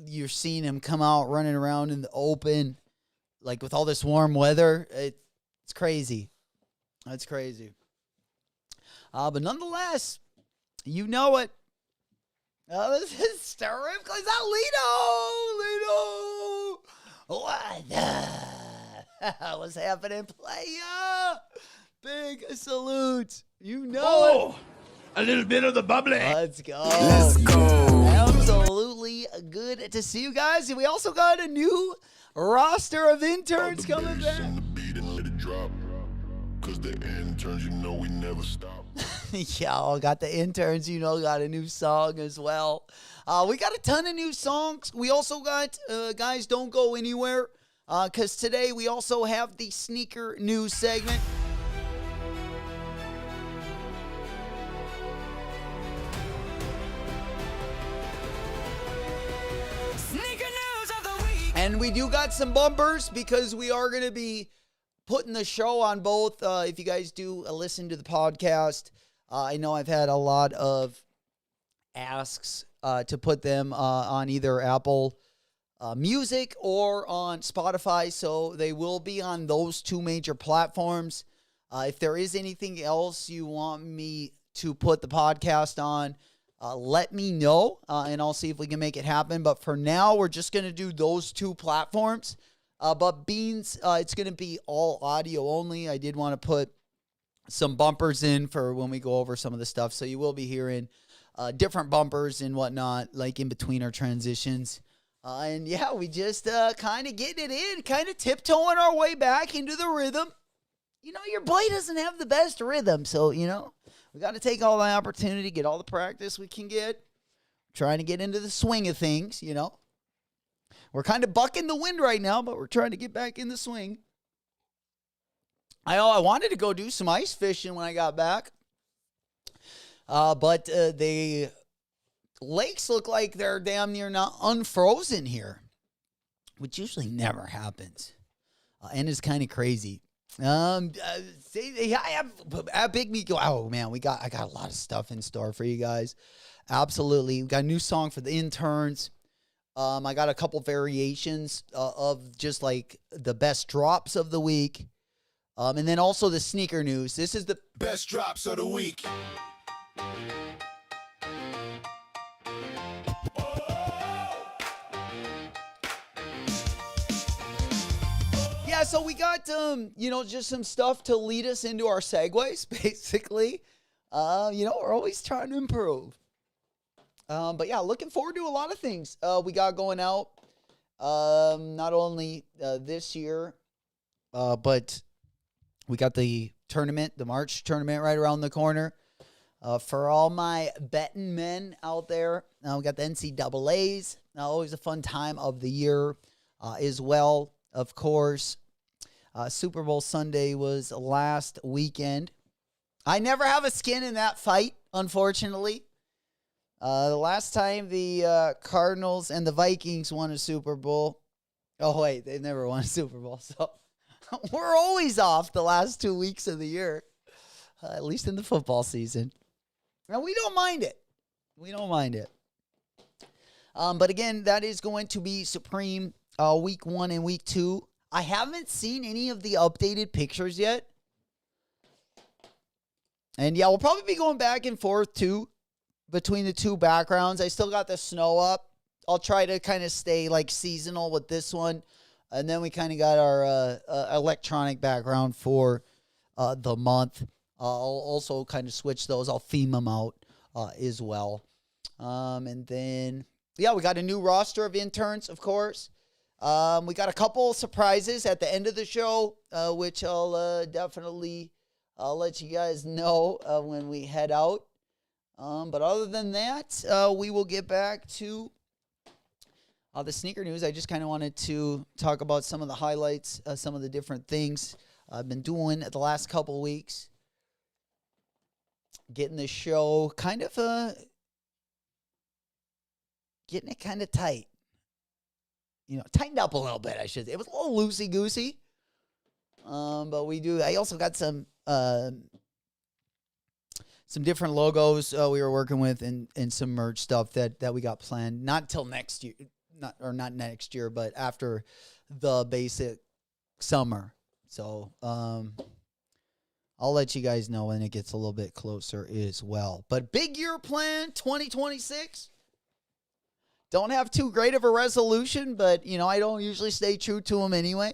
You're seeing them come out running around in the open. With all this warm weather, it's crazy. It's crazy. But nonetheless, you know it. This is Strip Club. Is that Lito? What's happening, playa? Big salute. You know it.
A little bit of the bubbly.
Let's go.
Let's go.
Absolutely good to see you guys. And we also got a new Roster of interns
the
coming
bass
back.
and the beat and let it drop. Cause the interns, you know we never stop.
Y'all got the interns, got a new song as well. We got a ton of new songs. We also got, guys, don't go anywhere. Because today we also have the sneaker news segment.
Sneaker news of the week.
And we do got some bumpers because we are going to be putting the show on both. If you guys do listen to the podcast, I know I've had a lot of asks to put them on either Apple Music or on Spotify, so they will be on those two major platforms. If there is anything else you want me to put the podcast on, let me know, and I'll see if we can make it happen. But for now, we're just going to do those two platforms. But Beans, it's going to be all audio only. I did want to put some bumpers in for when we go over some of the stuff, so you will be hearing different bumpers and whatnot, like in between our transitions. And yeah, we just kind of getting it in, kind of tiptoeing our way back into the rhythm. Your boy doesn't have the best rhythm, so, we got to take all the opportunity, get all the practice we can get, trying to get into the swing of things, We're kind of bucking the wind right now, but we're trying to get back in the swing. I wanted to go do some ice fishing when I got back, but the lakes look like they're damn near not unfrozen here, which usually never happens, and is kind of crazy. I have Big Meat go. Oh man, I got a lot of stuff in store for you guys. Absolutely, we got a new song for the interns. I got a couple variations of just like the best drops of the week, and then also the sneaker news. This is the
Best drops of the week.
Yeah, so we got, just some stuff to lead us into our segues, basically. We're always trying to improve. But yeah, looking forward to a lot of things we got going out. Not only this year, but we got the tournament, the March tournament right around the corner. For all my betting men out there, we got the NCAAs. Always a fun time of the year as well, of course. Super Bowl Sunday was last weekend. I never have a skin in that fight, unfortunately. The last time the Cardinals and the Vikings won a Super Bowl. Oh, wait, they've never won a Super Bowl. So we're always off the last 2 weeks of the year, at least in the football season. And we don't mind it. We don't mind it. But again, that is going to be Supreme week 1 and week 2. I haven't seen any of the updated pictures yet. And yeah, we'll probably be going back and forth too between the two backgrounds. I still got the snow up. I'll try to kind of stay like seasonal with this one. And then we kind of got our electronic background for the month. I'll also kind of switch those. I'll theme them out as well. And then, yeah, we got a new roster of interns, of course. We got a couple surprises at the end of the show, which I'll definitely let you guys know when we head out. But other than that, we will get back to the sneaker news. I just kind of wanted to talk about some of the highlights, some of the different things I've been doing the last couple weeks. Getting the show kind of getting it kind of tight. Tightened up a little bit, I should say. It was a little loosey-goosey. But I also got some different logos we were working with and some merch stuff that we got planned. Not till next year. Not next year, but after the basic summer. So, I'll let you guys know when it gets a little bit closer as well. But big year plan, 2026. Don't have too great of a resolution, but, I don't usually stay true to them anyway.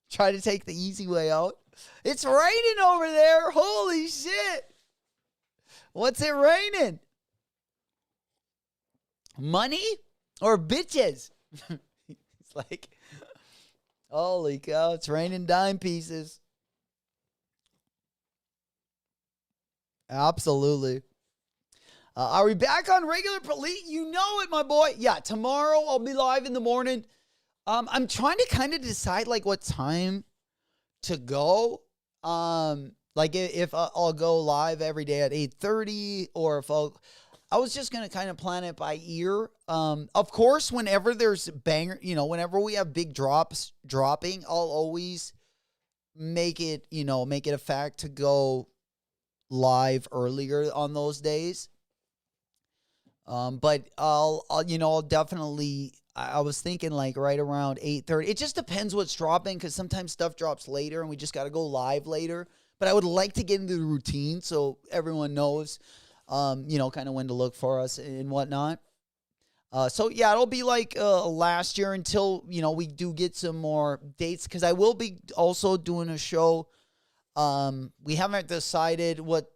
Try to take the easy way out. It's raining over there. Holy shit. What's it raining? Money or bitches? It's like, Holy cow, it's raining dime pieces. Absolutely. Are we back on regular police? You know it, my boy. Yeah, tomorrow I'll be live in the morning. I'm trying to kind of decide like what time to go. Like if I'll go live every day at 8:30 or if I was just going to kind of plan it by ear. Of course, whenever there's banger, whenever we have big drops dropping, I'll always make it a fact to go live earlier on those days. But I'll definitely, I was thinking like right around 8:30. It just depends what's dropping because sometimes stuff drops later and we just got to go live later. But I would like to get into the routine so everyone knows, kind of when to look for us and whatnot. So yeah, it'll be like last year until, we do get some more dates because I will be also doing a show. We haven't decided what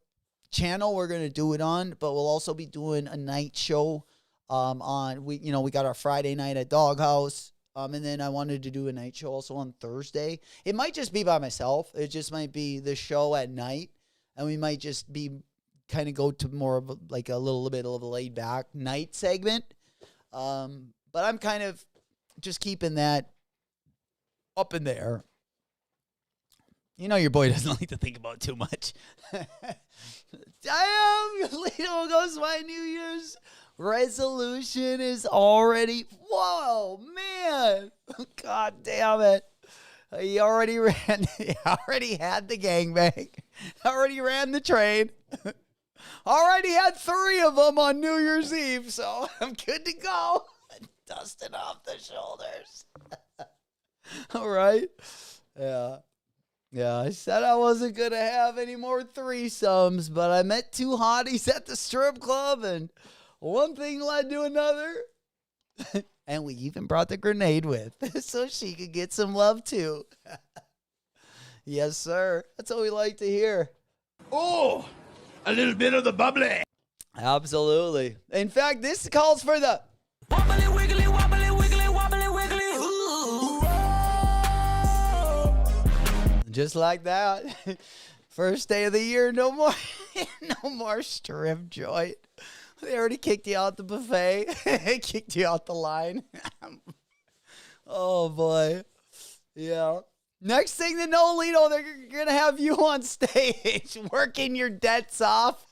channel we're going to do it on, but we'll also be doing a night show we got our Friday night at Doghouse. And then I wanted to do a night show also on Thursday. It might just be by myself. It just might be the show at night. And we might just be kind of go to more of a little bit of a laid back night segment. But I'm kind of just keeping that up in the air. Your boy doesn't like to think about too much. Damn, Lito goes, my New Year's resolution is already, whoa, man. God damn it. He already had the gangbang. Already ran the train. Already had 3 of them on New Year's Eve, so I'm good to go. Dusting off the shoulders. All right. Yeah. Yeah, I said I wasn't going to have any more threesomes, but I met 2 hotties at the strip club, and one thing led to another. And we even brought the grenade with, so she could get some love too. Yes, sir. That's what we like to hear.
Oh, a little bit of the bubbly.
Absolutely. In fact, this calls for the
Wobbly wiggly, wobbly wiggly, wobbly wiggly.
just like that. First day of the year, no more strip joint. They already kicked you out the buffet. Kicked you out the line. Oh, boy. Yeah. Next thing to know, Lito, they're going to have you on stage working your debts off.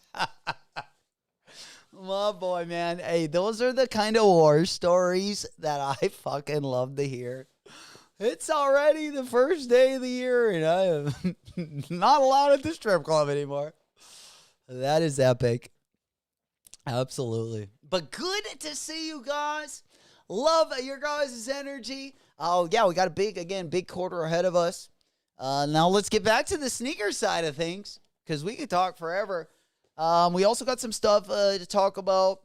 My boy, man. Hey, those are the kind of war stories that I fucking love to hear. It's already the first day of the year, and I am not allowed at the strip club anymore. That is epic. Absolutely. But good to see you guys. Love your guys' energy. Oh, yeah, we got a big quarter ahead of us. Now let's get back to the sneaker side of things, because we could talk forever. We also got some stuff to talk about.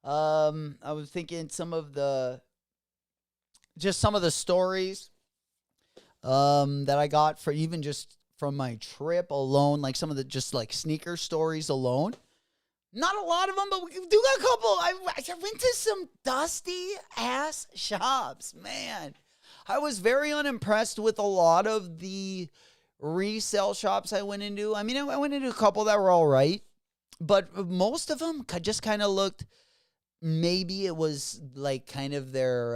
I was thinking some of the stories that I got for even just from my trip alone, like some of the just like sneaker stories alone. Not a lot of them, but we do got a couple. I went to some dusty ass shops, man. I was very unimpressed with a lot of the resale shops I went into. I mean, I went into a couple that were all right, but most of them just kind of looked, maybe it was like kind of their,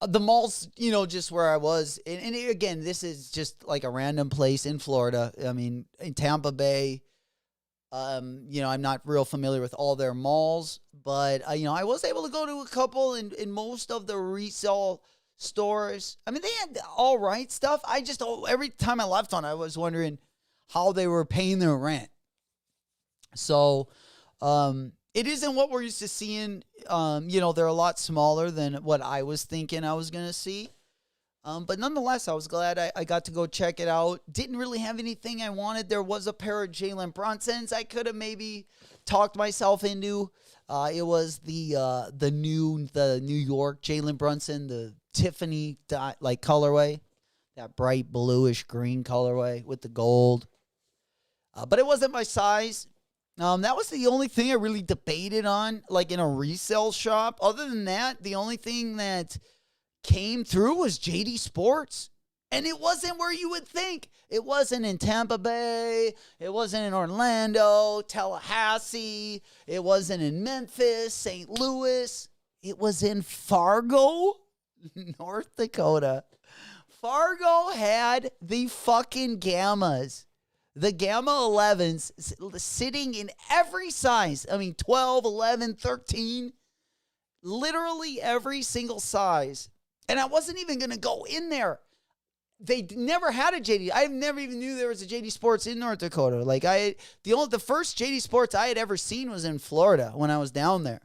the malls, just where I was. And again, this is just like a random place in Florida. I mean, in Tampa Bay. I'm not real familiar with all their malls, but, I was able to go to a couple in most of the resale stores. I mean, they had all right stuff. Every time I left one, I was wondering how they were paying their rent. So, it isn't what we're used to seeing. They're a lot smaller than what I was thinking I was going to see. But nonetheless, I was glad I got to go check it out. Didn't really have anything I wanted. There was a pair of Jalen Brunsons I could have maybe talked myself into. It was the New York Jalen Brunson, the Tiffany colorway, that bright bluish green colorway with the gold. But it wasn't my size. That was the only thing I really debated on, like in a resale shop. Other than that, the only thing that came through was JD Sports. And it wasn't where you would think. It wasn't in Tampa Bay. It wasn't in Orlando, Tallahassee. It wasn't in Memphis, St. Louis. It was in Fargo, North Dakota. Fargo had the fucking Gammas. The Gamma 11s sitting in every size. I mean, 12, 11, 13. Literally every single size. And I wasn't even going to go in there. They never had a JD. I never even knew there was a JD Sports in North Dakota. Like the first JD Sports I had ever seen was in Florida when I was down there.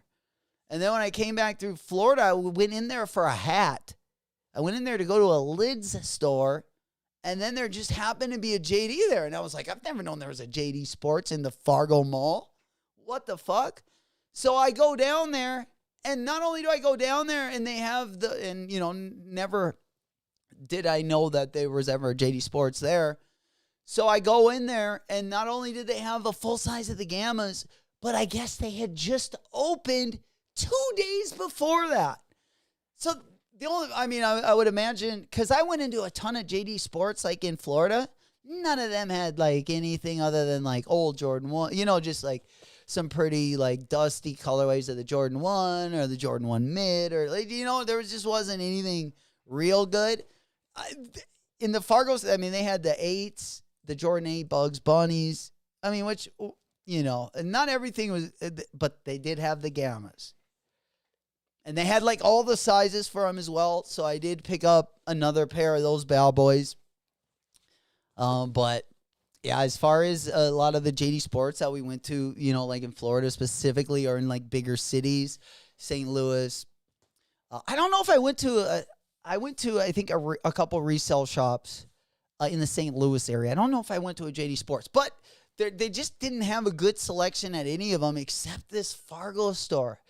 And then when I came back through Florida, I went in there for a hat. I went in there to go to a lids store, and then there just happened to be a JD there. And I was like, I've never known there was a JD Sports in the Fargo Mall. What the fuck? So I go down there, and not only do I go down there and they have never did I know that there was ever a JD Sports there. So I go in there, and not only did they have a full size of the Gammas, but I guess they had just opened 2 days before that. So I would imagine, because I went into a ton of JD Sports, like in Florida, none of them had like anything other than like old Jordan 1, just like some pretty like dusty colorways of the Jordan 1 or the Jordan 1 mid, or like, there just wasn't anything real good. In the Fargos, they had the 8s, the Jordan 8 Bugs Bunnies. Which, not everything was, but they did have the Gammas. And they had like all the sizes for them as well. So I did pick up another pair of those bad boys. But yeah, as far as a lot of the JD Sports that we went to, like in Florida specifically, or in like bigger cities, St. Louis. I don't know if I went to I think a couple resale shops in the St. Louis area. I don't know if I went to a JD Sports, but they just didn't have a good selection at any of them except this Fargo store.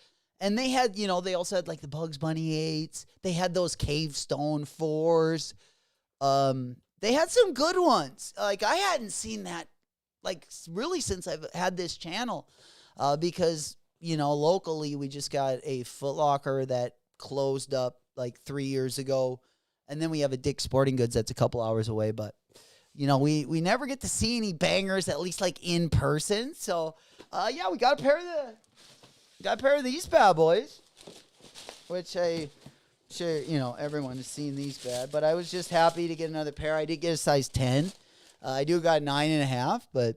And they had, they also had like the Bugs Bunny 8s. They had those Cave Stone 4s. They had some good ones. Like I hadn't seen that like really since I've had this channel, because, locally we just got a Foot Locker that closed up like 3 years ago. And then we have a Dick's Sporting Goods that's a couple hours away. But, we never get to see any bangers, at least like in person. So, yeah, we got a pair of these bad boys, which I sure, everyone has seen these bad. But I was just happy to get another pair. I did get a size 10. I do got 9.5, but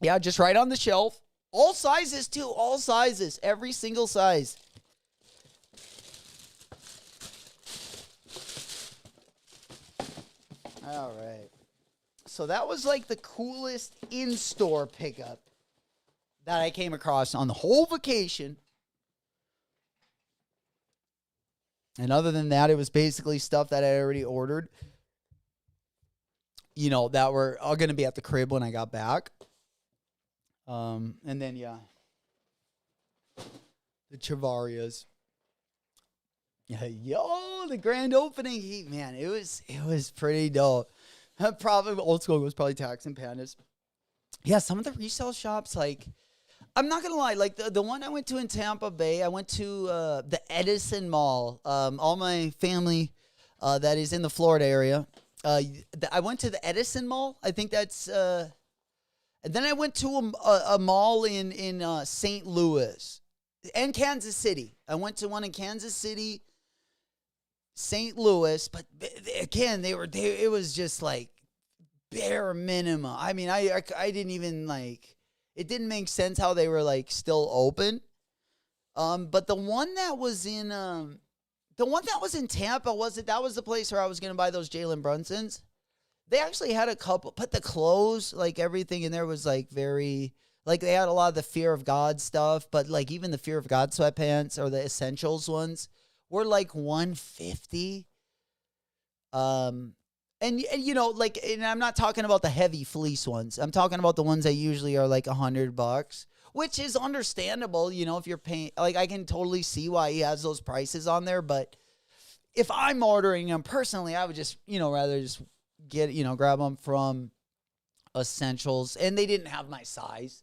yeah, just right on the shelf. All sizes too, all sizes, every single size. All right. So that was like the coolest in-store pickup that I came across on the whole vacation. And other than that, it was basically stuff that I already ordered, that were all going to be at the crib when I got back. And then, yeah, the Chavarias. Yeah, the grand opening. Man, it was pretty dope. Probably old school was probably Tax and Pandas. Yeah, some of the resale shops, like, I'm not going to lie, like the one I went to in Tampa Bay, I went to the Edison Mall. All my family that is in the Florida area. I went to the Edison Mall. I think that's... and then I went to a mall in St. Louis and Kansas City. I went to one in Kansas City, St. Louis, but again, it was just like bare minimum. I didn't even like... It didn't make sense how they were like still open. But the one that was in Tampa, that was the place where I was going to buy those Jalen Brunsons. They actually had a couple, but the clothes, like everything in there was like very, like they had a lot of the Fear of God stuff, but like even the Fear of God sweatpants or the Essentials ones were like $150. And I'm not talking about the heavy fleece ones. I'm talking about the ones that usually are like $100, which is understandable. If you're paying, like, I can totally see why he has those prices on there. But if I'm ordering them personally, I would just, rather just grab them from Essentials. And they didn't have my size.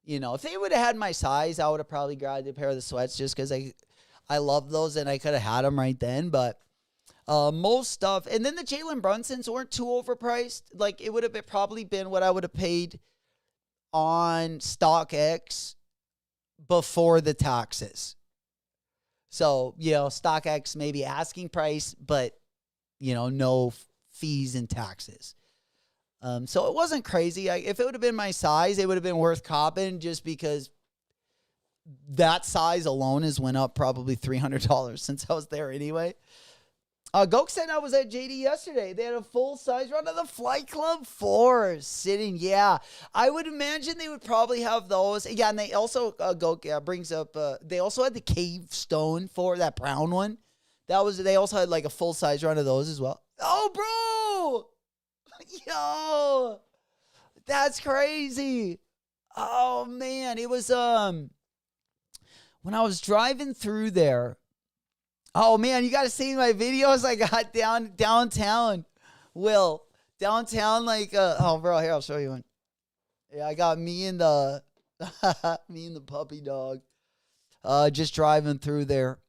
If they would have had my size, I would have probably grabbed a pair of the sweats just because I love those and I could have had them right then. But Most stuff, and then the Jalen Brunsons weren't too overpriced. Like, it would have probably been what I would have paid on StockX before the taxes. So, StockX maybe asking price, but, no fees and taxes. So it wasn't crazy. If it would have been my size, it would have been worth copping just because that size alone has went up probably $300 since I was there anyway. Goke said I was at JD yesterday. They had a full-size run of the Flight Club 4 sitting. Yeah, I would imagine they would probably have those. Yeah, and they also, Goke brings up, they also had the Cave Stone 4, that brown one. They also had like a full-size run of those as well. Oh, bro! Yo! That's crazy. Oh, man. It was, when I was driving through there, oh, man, you got to see my videos I got downtown. Will, downtown, oh, bro, here, I'll show you one. Yeah, I got me and the puppy dog just driving through there.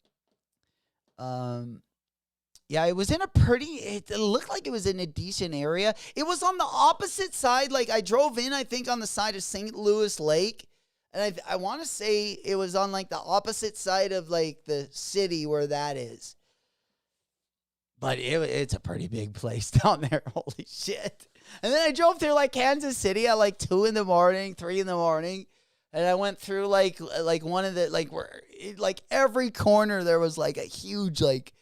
Yeah, it was in it looked like it was in a decent area. It was on the opposite side. Like, I drove in, I think, on the side of St. Louis Lake. And I want to say it was on, like, the opposite side of, like, the city where that is. But it's a pretty big place down there. Holy shit. And then I drove through, like, Kansas City at, like, 2 in the morning, 3 in the morning. And I went through, like one of the, like, where, every corner there was, like, a huge, like,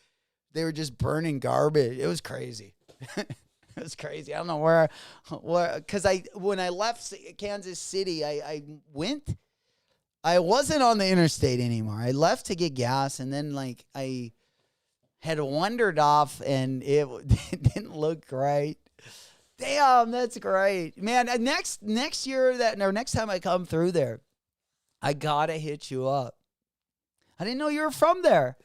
they were just burning garbage. It was crazy. It was crazy. I don't know where, because when I left Kansas City, I wasn't on the interstate anymore. I left to get gas, and then, like, I had wandered off, and it didn't look great. Damn, that's great. Man, next year, next time I come through there, I gotta hit you up. I didn't know you were from there.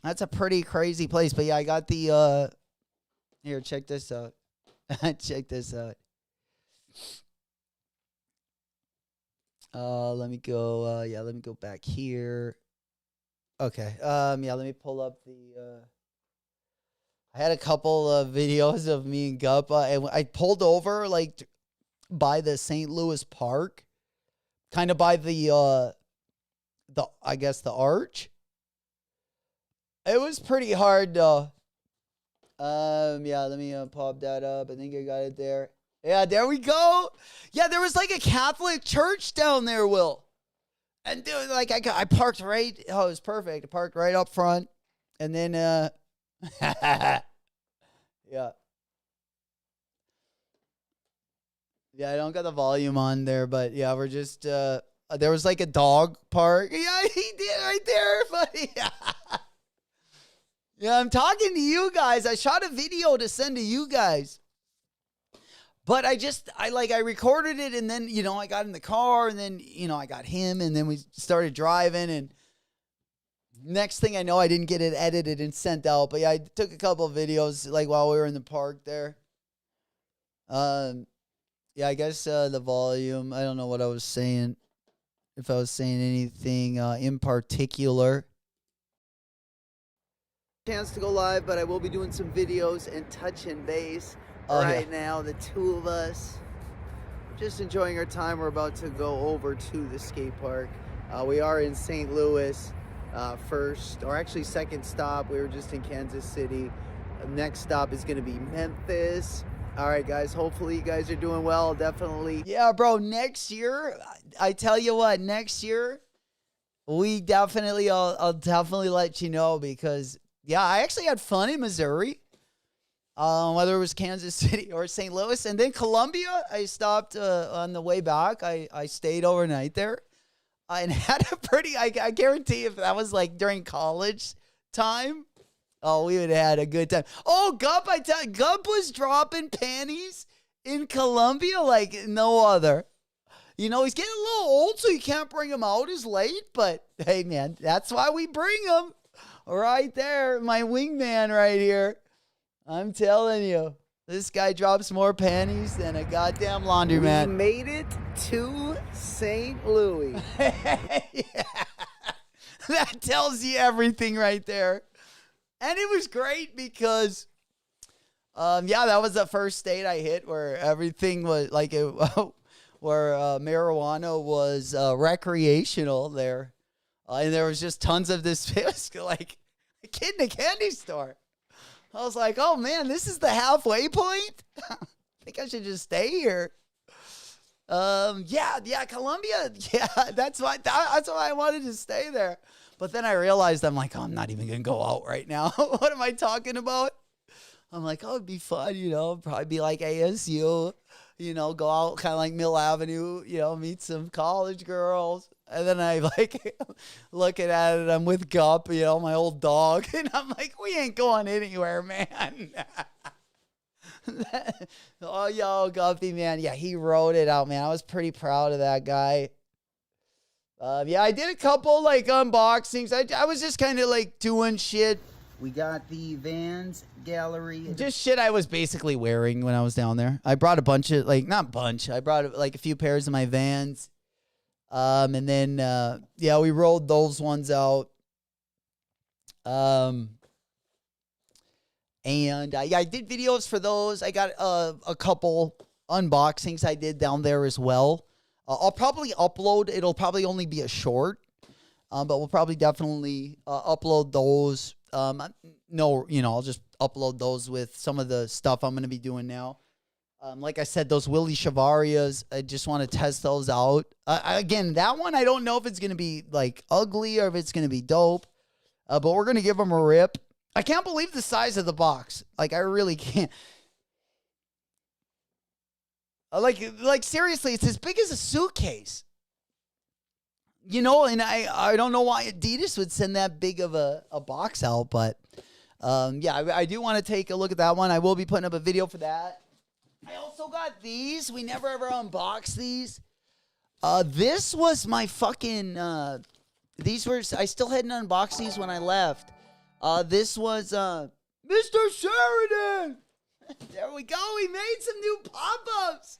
That's a pretty crazy place. But yeah, I got the here, check this out. Check this out. Let me go back here. Okay. Yeah, let me pull up the I had a couple of videos of me and Guppa, and I pulled over like by the St. Louis Park, kind of by the I guess the arch. It was pretty hard though. Yeah, let me pop that up. I think I got it there. Yeah, there we go. Yeah, there was like a Catholic church down there, Will. And dude, like I parked right. Oh, it was perfect. I parked right up front, and then yeah. Yeah, I don't got the volume on there, but yeah, we're just there was like a dog park. Yeah, he did right there, buddy. Yeah, I'm talking to you guys. I shot a video to send to you guys. But I recorded it, and then, I got in the car, and then, I got him, and then we started driving, and next thing I know, I didn't get it edited and sent out. But yeah, I took a couple of videos, like, while we were in the park there. Yeah, I guess the volume, I don't know what I was saying, if I was saying anything in particular. Chance to go live, but I will be doing some videos and touching base now, the two of us just enjoying our time. We're about to go over to the skate park. We are in St. Louis first, or actually second stop. We were just in Kansas City. Next stop is going to be Memphis. All right, guys, hopefully you guys are doing well. Definitely. Yeah, bro, next year, I tell you what, next year we definitely, I'll definitely let you know, because yeah, I actually had fun in Missouri, whether it was Kansas City or St. Louis. And then Columbia, I stopped on the way back. I stayed overnight there and had a pretty, I guarantee if that was like during college time, oh, we would have had a good time. Oh, Gup, Gup was dropping panties in Columbia like no other. He's getting a little old, so you can't bring him out as late. But, hey, man, that's why we bring him. Right there, my wingman right here. I'm telling you, this guy drops more panties than a goddamn laundromat. We made it to St. Louis. Yeah. That tells you everything right there. And it was great because, that was the first state I hit where everything was like it, where marijuana was recreational there. And there was just tons of this, it was like a kid in a candy store. I was like, oh man, this is the halfway point? I think I should just stay here. Colombia. Yeah, that's why I wanted to stay there. But then I realized I'm like, oh, I'm not even gonna go out right now. What am I talking about? I'm like, oh, it'd be fun, probably be like ASU, go out kind of like Mill Avenue, meet some college girls. And then I like looking at it, I'm with Gup, my old dog, and I'm like, we ain't going anywhere, man. Oh, yo, Guppy, man. Yeah, he wrote it out, man. I was pretty proud of that guy. I did a couple, like, unboxings. I was just kind of, like, doing shit. We got the Vans gallery. Just shit I was basically wearing when I was down there. I brought a bunch of, like, not bunch. I brought, like, a few pairs of my Vans. And then, we rolled those ones out. And I did videos for those. I got a couple unboxings I did down there as well. I'll probably upload. It'll probably only be a short, but we'll probably definitely upload those. I'll just upload those with some of the stuff I'm going to be doing now. Like I said, those Willie Chavarias, I just want to test those out. Again, that one, I don't know if it's going to be like ugly or if it's going to be dope, but we're going to give them a rip. I can't believe the size of the box. Like, I really can't. Like seriously, it's as big as a suitcase. And I don't know why Adidas would send that big of a box out, but I do want to take a look at that one. I will be putting up a video for that. I also got these. We never ever unboxed these. This was my fucking, I still hadn't unboxed these when I left. This was Mr. Sheridan. There we go. We made some new pop-ups.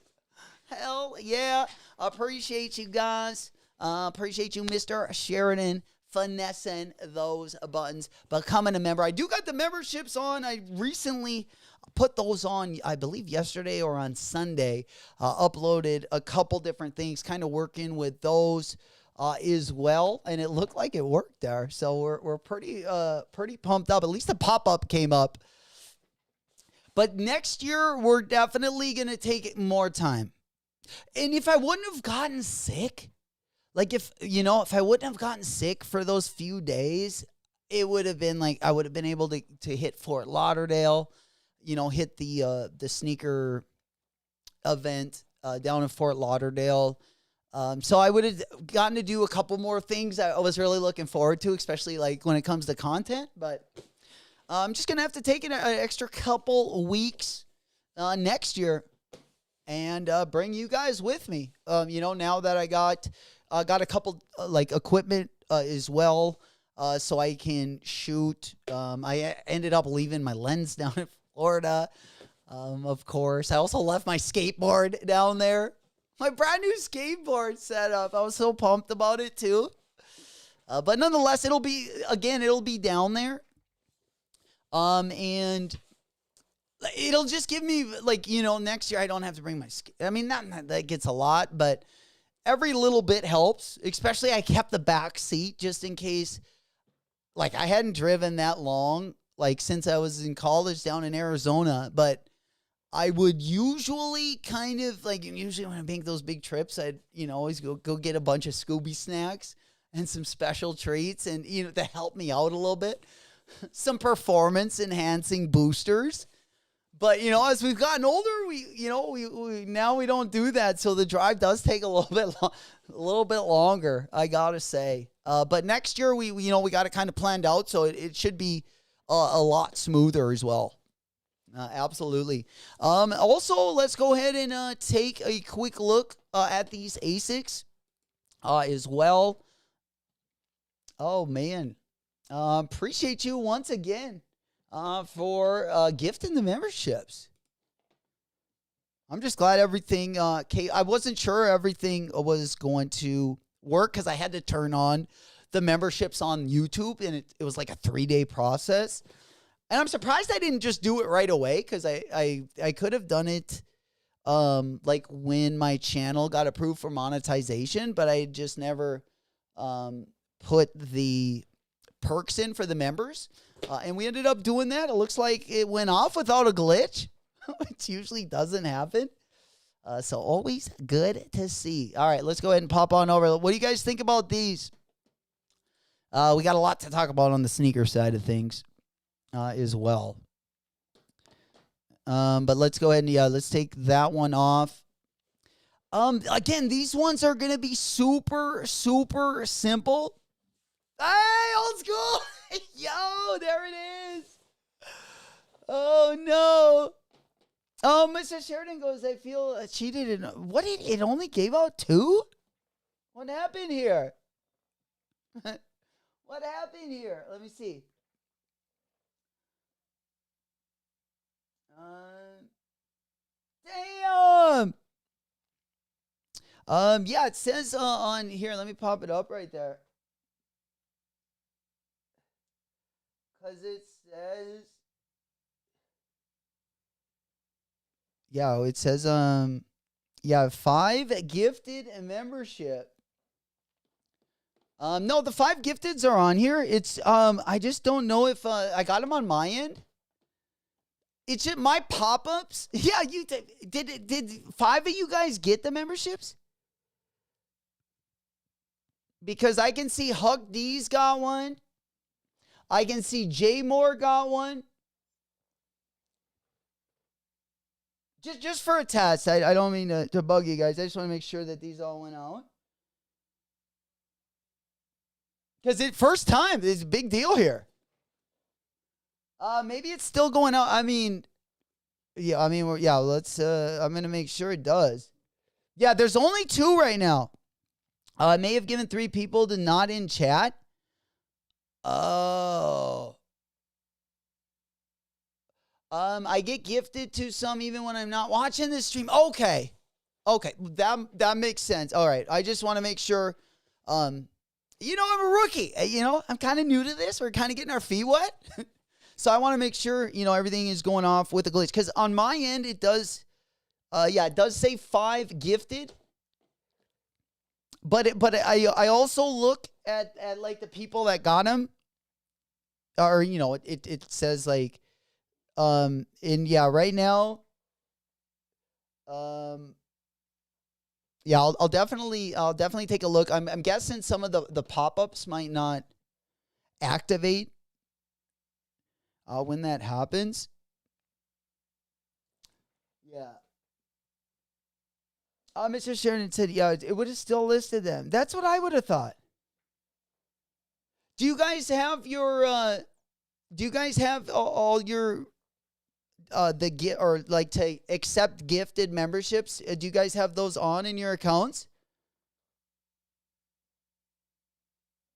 Hell yeah. Appreciate you guys. Appreciate you, Mr. Sheridan, finessing those buttons, becoming a member. I do got the memberships on. I recently put those on, I believe yesterday or on Sunday. Uploaded a couple different things, kind of working with those as well, and it looked like it worked there. So we're pretty pumped up. At least the pop-up came up. But next year, we're definitely going to take it more time. And if I wouldn't have gotten sick, like if I wouldn't have gotten sick for those few days, it would have been like I would have been able to hit Fort Lauderdale, hit the sneaker event down in Fort Lauderdale. So I would have gotten to do a couple more things I was really looking forward to, especially like when it comes to content. But I'm just going to have to take an extra couple weeks next year and bring you guys with me. Now that I got a couple like equipment as well, so I can shoot. I ended up leaving my lens down in Florida, of course. I also left my skateboard down there. My brand new skateboard setup. I was so pumped about it too. But nonetheless, it'll be down there. And it'll just give me next year I don't have to bring my I mean, not that gets a lot, but every little bit helps. Especially I kept the back seat just in case, like I hadn't driven that long, like since I was in college down in Arizona, but I would usually usually when I make those big trips, I'd, always go get a bunch of Scooby snacks and some special treats and, to help me out a little bit. Some performance enhancing boosters. But, as we've gotten older, we now we don't do that. So the drive does take a little bit longer, I got to say. But next year we got it kind of planned out. So it should be a lot smoother as well. Absolutely. Also, let's go ahead and take a quick look at these ASICs as well. Oh, man. Appreciate you once again for gifting the memberships. I'm just glad everything came. I wasn't sure everything was going to work because I had to turn on the memberships on YouTube, and it was like a 3-day process. And I'm surprised I didn't just do it right away, because I could have done it like when my channel got approved for monetization, but I just never put the perks in for the members. And we ended up doing that. It looks like it went off without a glitch, which usually doesn't happen. So always good to see. All right, let's go ahead and pop on over. What do you guys think about these? We got a lot to talk about on the sneaker side of things as well. But let's go ahead and let's take that one off. Again, these ones are gonna be super, super simple. Hey, old school! Yo, there it is. Oh no. Oh, Mr. Sheridan goes, I feel cheated. What did it only gave out 2? What happened here? What happened here? Let me see. Damn. Yeah, it says on here. Let me pop it up right there. Because it says, yeah, it says, 5 gifted membership. No, the 5 gifteds are on here. It's, I just don't know if, I got them on my end. It's just my pop-ups. Yeah, you did 5 of you guys get the memberships? Because I can see Huck D's got one. I can see Jay Moore got one. Just for a test. I don't mean to bug you guys. I just want to make sure that these all went out. Because it's first time. It's a big deal here. Maybe it's still going out. I mean, let's, I'm going to make sure it does. Yeah, there's only 2 right now. I may have given 3 people to not in chat. Oh. I get gifted to some even when I'm not watching the stream. Okay. That makes sense. All right. I just want to make sure, I'm a rookie. I'm kind of new to this. We're kind of getting our feet wet. So I want to make sure, everything is going off with a glitch. Because on my end, it does, it does say 5 gifted. But I also look at like the people that got them. Or, it says like, right now, I'll definitely take a look. I'm guessing some of the pop-ups might not activate when that happens. Yeah. Mr. Sheridan said, yeah, it would have still listed them. That's what I would have thought. Do you guys have your, all your, to accept gifted memberships? Do you guys have those on in your accounts?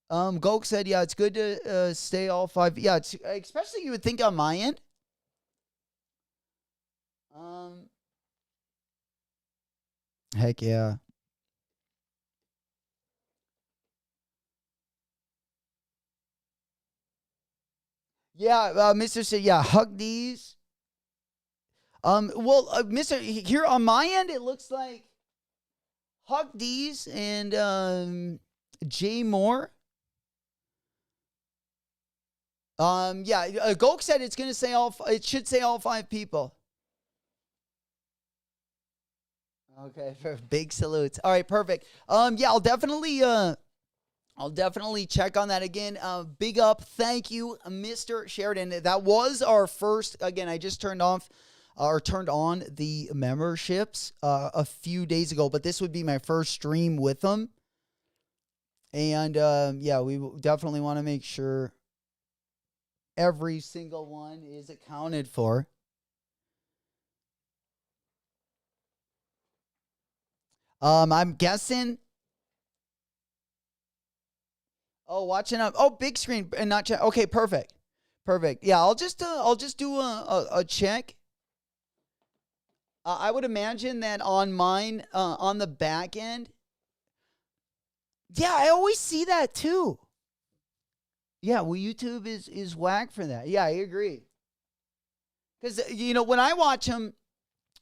Gok said, yeah, it's good to stay all 5. Yeah, it's, especially you would think on my end. Heck yeah. Yeah, Mr. said, yeah, hug these. Mr. Here on my end, it looks like Hug D's and Jay Moore. Gok said it's gonna say it should say all 5 people. Okay, for big salutes. All right, perfect. I'll definitely check on that again. Big up, thank you, Mr. Sheridan. That was our first. Again, I just turned on the memberships a few days ago, but this would be my first stream with them. And we definitely want to make sure every single one is accounted for. I'm guessing. Oh, watching up. Oh, big screen and not chat. Okay, perfect. Yeah, I'll just do a check. I would imagine that on mine, on the back end. Yeah, I always see that too. Yeah, well, YouTube is whack for that. Yeah, I agree. Because, when I watch them,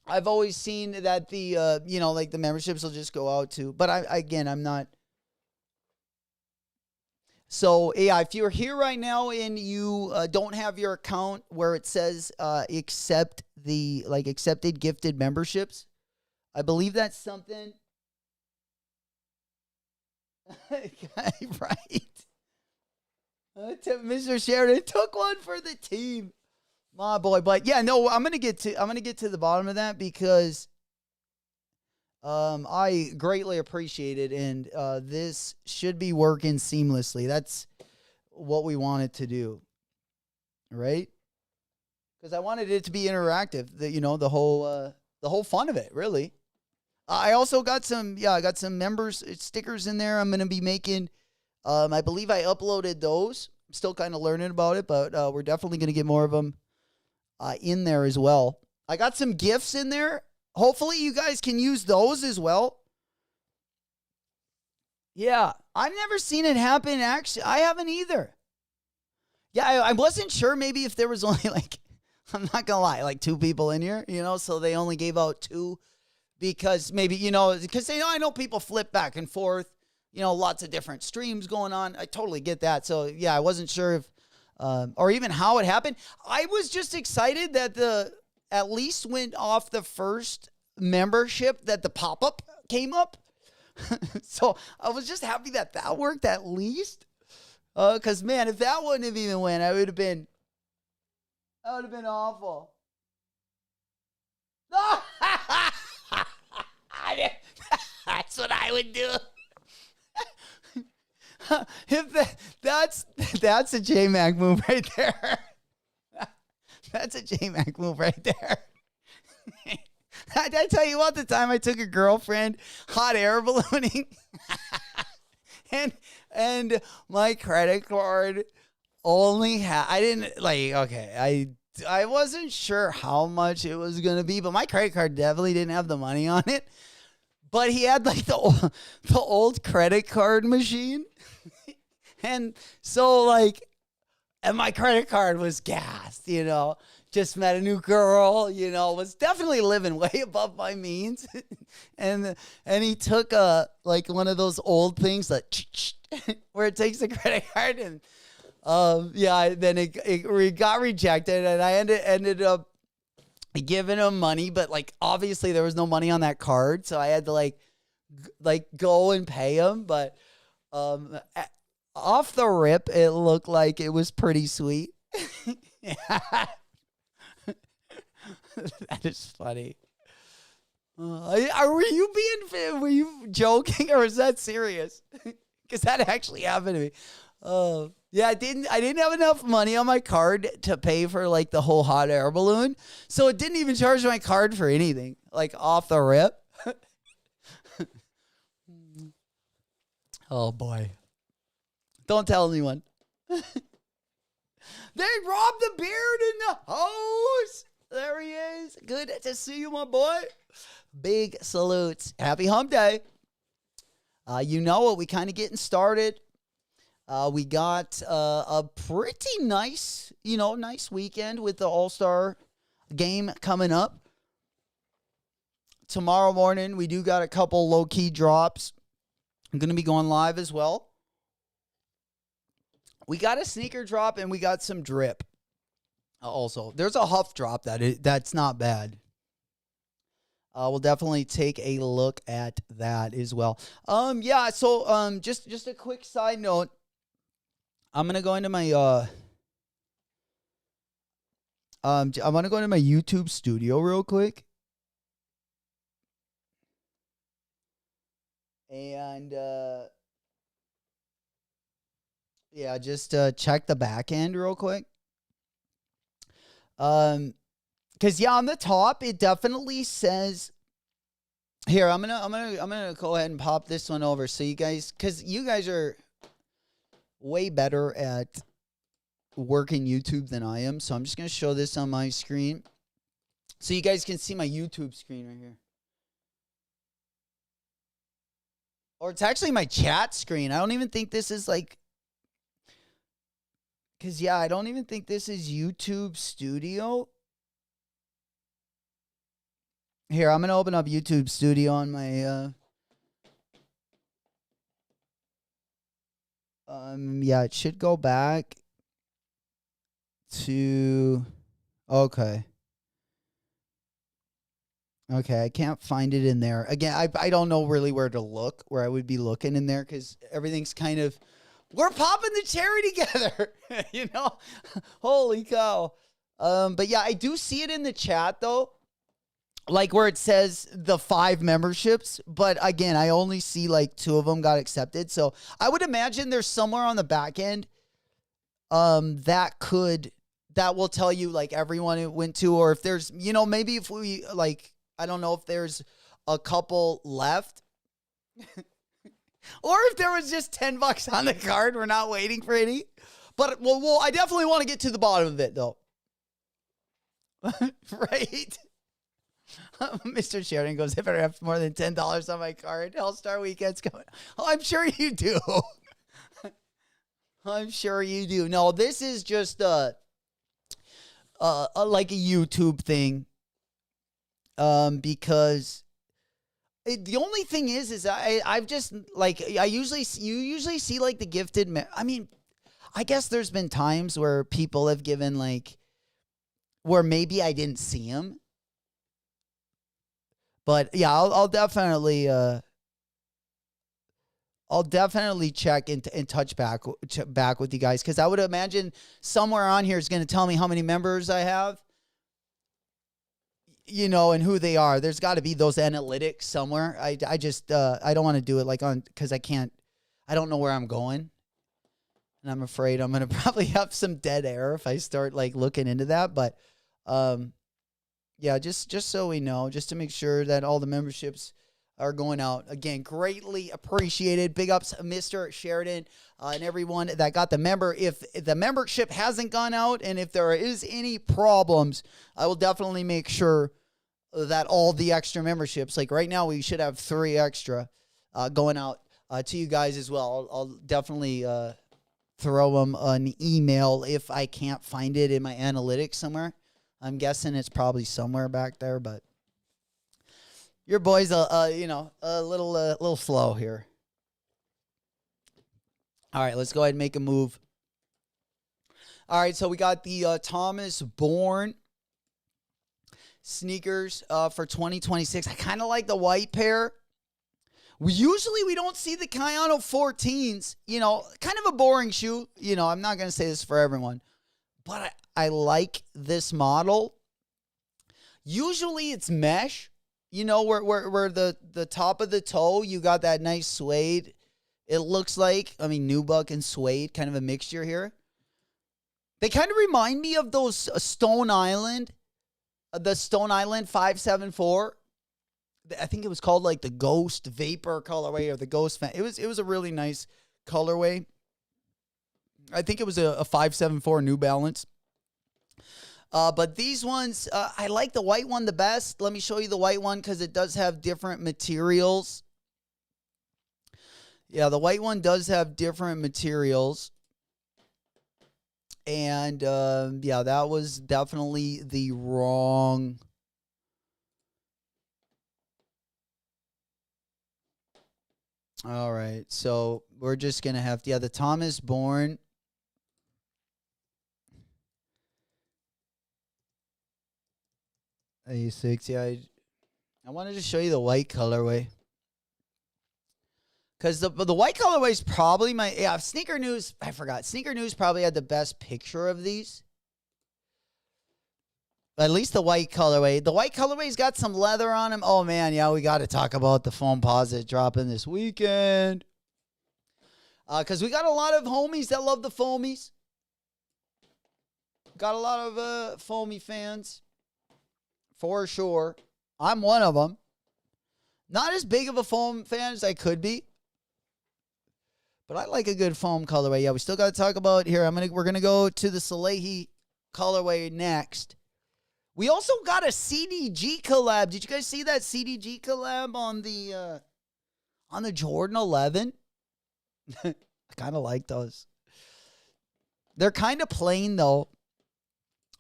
I've always seen that the, like the memberships will just go out to. But I'm not. So, yeah, if you're here right now and you don't have your account where it says accepted gifted memberships, I believe that's something. Right. Mr. Sheridan took one for the team. My boy. But yeah, no, I'm gonna get to the bottom of that because I greatly appreciate it, and this should be working seamlessly. That's what we wanted to do, right? Because I wanted it to be interactive. The whole fun of it, really. I also got some members stickers in there. I'm gonna be making. I believe I uploaded those. I'm still kind of learning about it, but we're definitely gonna get more of them in there as well. I got some gifts in there. Hopefully you guys can use those as well. Yeah, I've never seen it happen. Actually, I haven't either. Yeah, I wasn't sure maybe if there was only I'm not gonna lie, 2 people in here, so they only gave out 2 because maybe, because I know people flip back and forth, lots of different streams going on. I totally get that. So yeah, I wasn't sure if, or even how it happened. I was just excited that at least went off the first membership that the pop-up came up. So I was just happy that worked at least. Because man, if that wouldn't have even went, that would have been awful. That's what I would do. That's a J-Mac move right there. That's a J-Mac move right there. I tell you what, the time I took a girlfriend hot air ballooning and my credit card only had, I wasn't sure how much it was going to be, but my credit card definitely didn't have the money on it. But he had the old credit card machine. And so and my credit card was gassed, just met a new girl, was definitely living way above my means. and he took one of those old things where it takes the credit card and then it got rejected and I ended up giving him money, but obviously there was no money on that card, so I had to go and pay him. But off the rip, it looked like it was pretty sweet. That is funny. Were you joking or was that serious? Because that actually happened to me. Yeah, I didn't have enough money on my card to pay for the whole hot air balloon. So it didn't even charge my card for anything, off the rip. Oh boy. Don't tell anyone. They robbed the beard in the house. There he is. Good to see you, my boy. Big salutes. Happy hump day. You know it. We kind of getting started. We got a pretty nice, nice weekend with the All-Star game coming up. Tomorrow morning, we do got a couple low-key drops. I'm going to be going live as well. We got a sneaker drop and we got some drip. Also, there's a huff drop that's not bad. We'll definitely take a look at that as well. Yeah. So, just a quick side note. I'm gonna go into my I'm gonna go into my YouTube studio real quick. And yeah, just check the back end real quick. Because on the top it definitely says here. I'm gonna go ahead and pop this one over so you guys, because you guys are way better at working YouTube than I am. So I'm just gonna show this on my screen so you guys can see my YouTube screen right here. Or it's actually my chat screen. I don't even think this is because, I don't even think this is YouTube Studio. Here, I'm gonna open up YouTube Studio on my. Yeah, it should go back to. Okay. Okay, I can't find it in there. Again, I don't know really where to look, where I would be looking in there, because everything's kind of, we're popping the cherry together, you know? Holy cow. But yeah, I do see it in the chat, though, like where it says the 5 memberships. But again, I only see like 2 of them got accepted. So I would imagine there's somewhere on the back end that will tell you like everyone it went to, or if there's, you know, maybe if we like, I don't know if there's a couple left or if there was just $10 on the card. We're not waiting for any, but well, I definitely want to get to the bottom of it though. Right. Mr. Sheridan goes, if I have more than $10 on my card, Hellstar Weekend's coming. Oh, I'm sure you do. I'm sure you do. No, this is just like a YouTube thing. Because the only thing is I've just like, you usually see like the gifted. I mean, I guess there's been times where people have given like, where maybe I didn't see them. But yeah, I'll definitely check and touch back with you guys, because I would imagine somewhere on here is going to tell me how many members I have, you know, and who they are. There's got to be those analytics somewhere. I just I don't want to do it like on, because I don't know where I'm going, and I'm afraid I'm going to probably have some dead air if I start like looking into that. But yeah, just so we know, just to make sure that all the memberships are going out. Again, greatly appreciated. Big ups, Mr. Sheridan, and everyone that got the member. If the membership hasn't gone out, and if there is any problems, I will definitely make sure that all the extra memberships, like right now, we should have 3 extra going out to you guys as well. I'll definitely throw them an email if I can't find it in my analytics somewhere. I'm guessing it's probably somewhere back there, but your boy's you know, a little slow here. All right, let's go ahead and make a move. All right, so we got the Thomas Bourne sneakers for 2026. I kind of like the white pair. Usually we don't see the Kayano 14s. You know, kind of a boring shoe. You know, I'm not going to say this for everyone, but I like this model. Usually it's mesh, you know, where the top of the toe, you got that nice suede. It looks like, I mean, nubuck and suede, kind of a mixture here. They kind of remind me of those Stone Island, the Stone Island 574. I think it was called like the Ghost Vapor colorway, or the Ghost. It was a really nice colorway. I think it was a 574 New Balance. But these ones, I like the white one the best. Let me show you the white one, because it does have different materials. Yeah, the white one does have different materials. And, yeah, that was definitely the wrong. All right, so we're just going to have to, yeah, the Thomas Bourne. A6, yeah. I wanted to show you the white colorway, because the white colorway is probably my, yeah, Sneaker News, I forgot. Sneaker News probably had the best picture of these. At least the white colorway. The white colorway's got some leather on them. Oh, man, yeah, we got to talk about the foam posit dropping this weekend. Because we got a lot of homies that love the foamies. Got a lot of foamy fans. For sure. I'm one of them. Not as big of a foam fan as I could be, but I like a good foam colorway. Yeah, we still got to talk about here. We're gonna go to the Salehi colorway next. We also got a CDG collab. Did you guys see that CDG collab on the Jordan 11? I kind of like those. They're kind of plain though.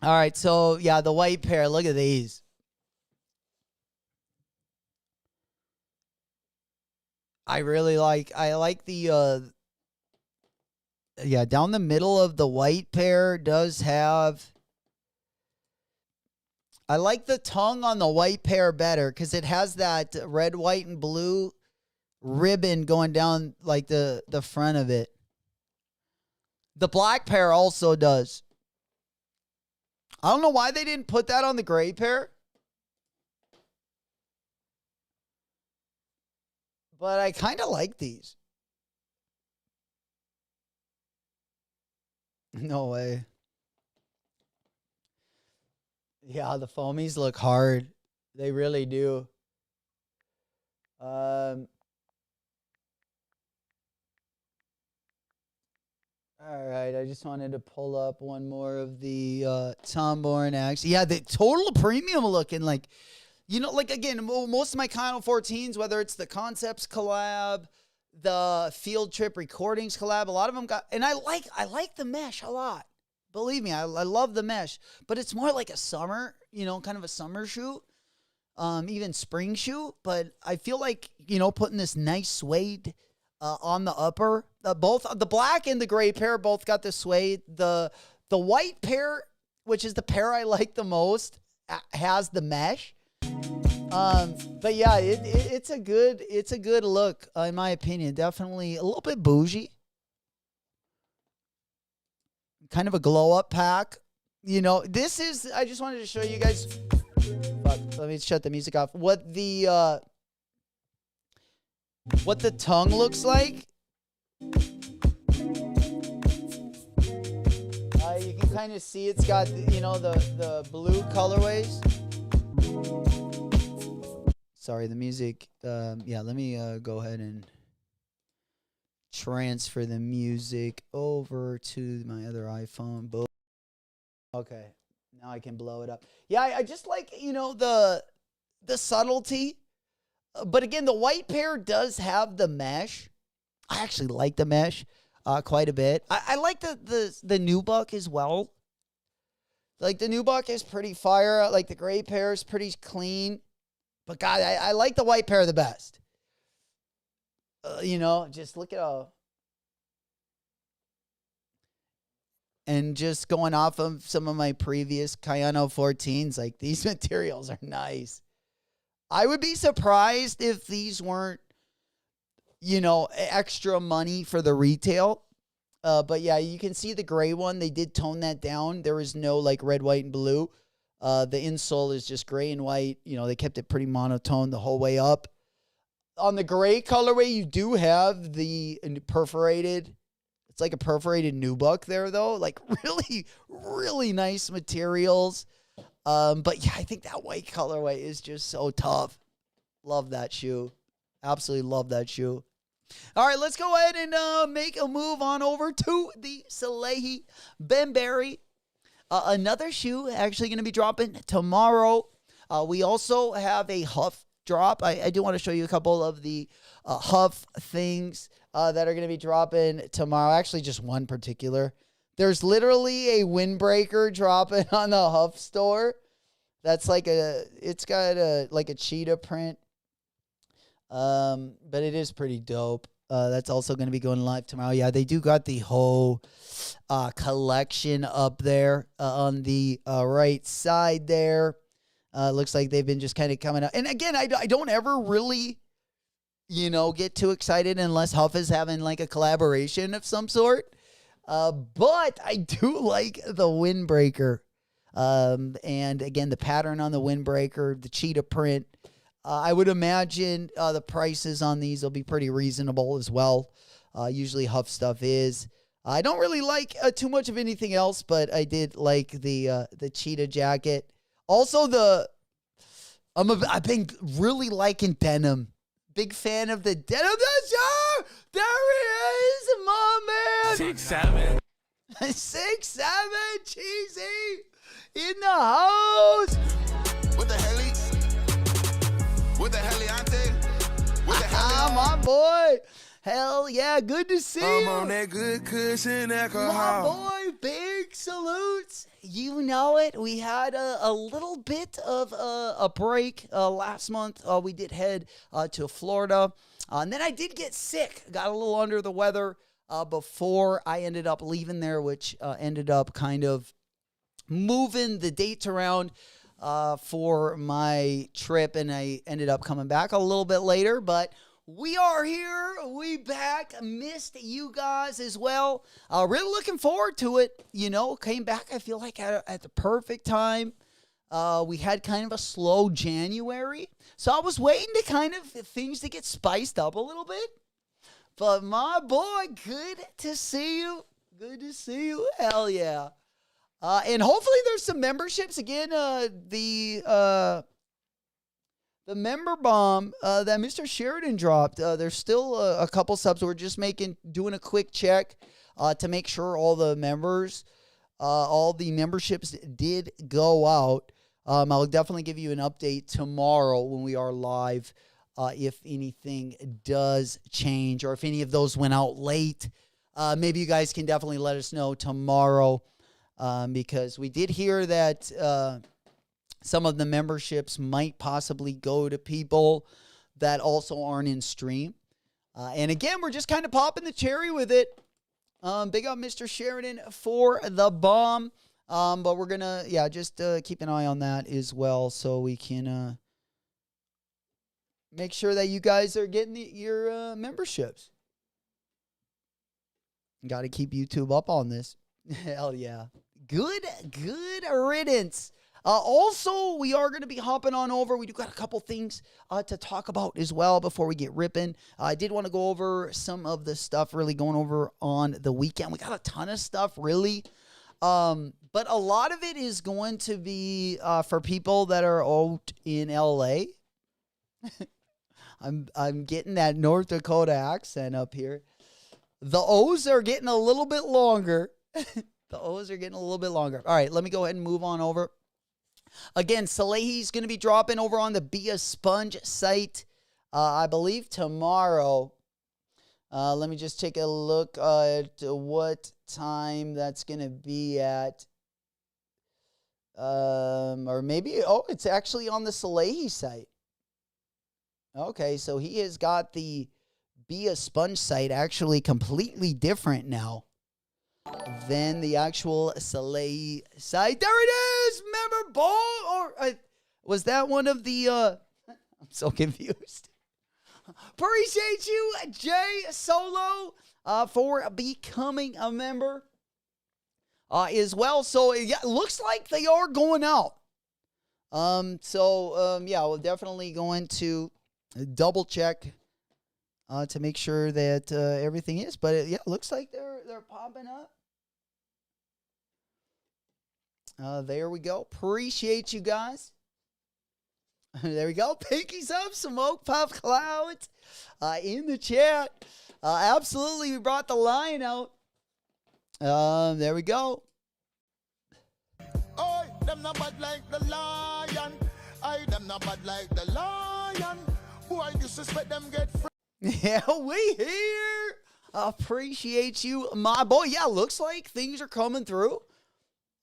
All right, so yeah, the white pair. Look at these. I like the yeah, down the middle of the white pair does have. I like the tongue on the white pair better because it has that red, white, and blue ribbon going down like the front of it. The black pair also does. I don't know why they didn't put that on the gray pair. But I kind of like these. No way. Yeah, the foamies look hard. They really do. All right, I just wanted to pull up one more of the Tom Bourne acts. Yeah, the total premium looking, like, you know, like, again, most of my Kano 14s, whether it's the Concepts collab, the Field Trip Recordings collab, a lot of them got, and I like the mesh a lot. Believe me, I love the mesh, but it's more like a summer, you know, kind of a summer shoe, even spring shoe. But I feel like, you know, putting this nice suede on the upper, both the black and the gray pair both got the suede. The white pair, which is the pair I like the most, has the mesh. But yeah, it's a good look in my opinion. Definitely a little bit bougie. Kind of a glow up pack. You know, this is, I just wanted to show you guys. Fuck, let me shut the music off. What the tongue looks like. You can kind of see it's got, you know, the blue colorways. Sorry, the music. Yeah, let me go ahead and transfer the music over to my other iPhone. Boom. Okay, now I can blow it up. Yeah, I just like, you know, the subtlety. But again, the white pair does have the mesh. I actually like the mesh quite a bit. I like the nubuck as well. Like, the nubuck is pretty fire. Like, the gray pair is pretty clean. But God, I like the white pair the best. You know, just look at how. And just going off of some of my previous Kayano 14s, like, these materials are nice. I would be surprised if these weren't, you know, extra money for the retail. But yeah, you can see the gray one. They did tone that down. There is no, like, red, white, and blue. The insole is just gray and white. You know, they kept it pretty monotone the whole way up. On the gray colorway, you do have the perforated. It's like a perforated nubuck there, though. Like, really, really nice materials. But yeah, I think that white colorway is just so tough. Love that shoe. Absolutely love that shoe. All right, let's go ahead and make a move on over to the Salehi Bembury. Another shoe actually going to be dropping tomorrow. We also have a Huff drop. I do want to show you a couple of the Huff things that are going to be dropping tomorrow. Actually, just one particular. There's literally a windbreaker dropping on the Huff store. That's like it's got like a cheetah print. But it is pretty dope. That's also going to be going live tomorrow. Yeah, they do got the whole collection up there on the right side there. Looks like they've been just kind of coming up. And again, I don't ever really, you know, get too excited unless Huff is having like a collaboration of some sort. But I do like the windbreaker. And again, the pattern on the windbreaker, the cheetah print. I would imagine the prices on these will be pretty reasonable as well. Usually Huff stuff is. I don't really like too much of anything else, but I did like the cheetah jacket. Also, I've been really liking denim. Big fan of the denim. There he is, my man.
6'7".
6'7", cheesy in the house.
What the hell? What the hell, auntie? What the hell?
My boy. Hell yeah, good to see you.
I'm on that good cushion
My
alcohol.
boy, big salutes. You know it. We had a little bit of a break last month. We did head to Florida. And then I did get sick. Got a little under the weather before I ended up leaving there, which ended up kind of moving the dates around for my trip. And I ended up coming back a little bit later. But we are here. We back. Missed you guys as well. Really looking forward to it. You know, came back, I feel like, at the perfect time. We had kind of a slow January. So I was waiting to kind of things to get spiced up a little bit. But my boy, good to see you. Good to see you. Hell yeah. And hopefully there's some memberships. Again, the member bomb that Mr. Sheridan dropped, there's still a couple subs. We're just doing a quick check to make sure all the memberships did go out. I'll definitely give you an update tomorrow when we are live if anything does change or if any of those went out late. Maybe you guys can definitely let us know tomorrow because we did hear that some of the memberships might possibly go to people that also aren't in stream. And again, we're just kind of popping the cherry with it. Big up Mr. Sheridan for the bomb. But we're going to, just keep an eye on that as well so we can make sure that you guys are getting your memberships. Got to keep YouTube up on this. Hell yeah. Good riddance. Also, we are going to be hopping on over. We do got a couple things to talk about as well before we get ripping. I did want to go over some of the stuff really going over on the weekend. We got a ton of stuff really. But a lot of it is going to be for people that are out in LA. I'm getting that North Dakota accent up here. The O's are getting a little bit longer. The O's are getting a little bit longer. All right, let me go ahead and move on over. Again, Salehi's going to be dropping over on the Be a Sponge site, I believe tomorrow. Let me just take a look at what time that's going to be at. Or maybe, it's actually on the Salehi site. Okay, so he has got the Be a Sponge site actually completely different now than the actual Salehi site. There it is! Member ball! Or was that one of the... I'm so confused. Appreciate you, Jay Solo, for becoming a member as well. So, yeah, it looks like they are going out. We're definitely going to double check to make sure that everything is. But, it looks like they're popping up. There we go. Appreciate you guys. There we go. Pinkies up. Smoke Puff Clouds in the chat. Absolutely. We brought the lion out. There we go.
Oh, them not bad like the lion. I them not bad like the lion. Boy, you suspect them get free.
Yeah, we here. Appreciate you, my boy. Yeah, looks like things are coming through.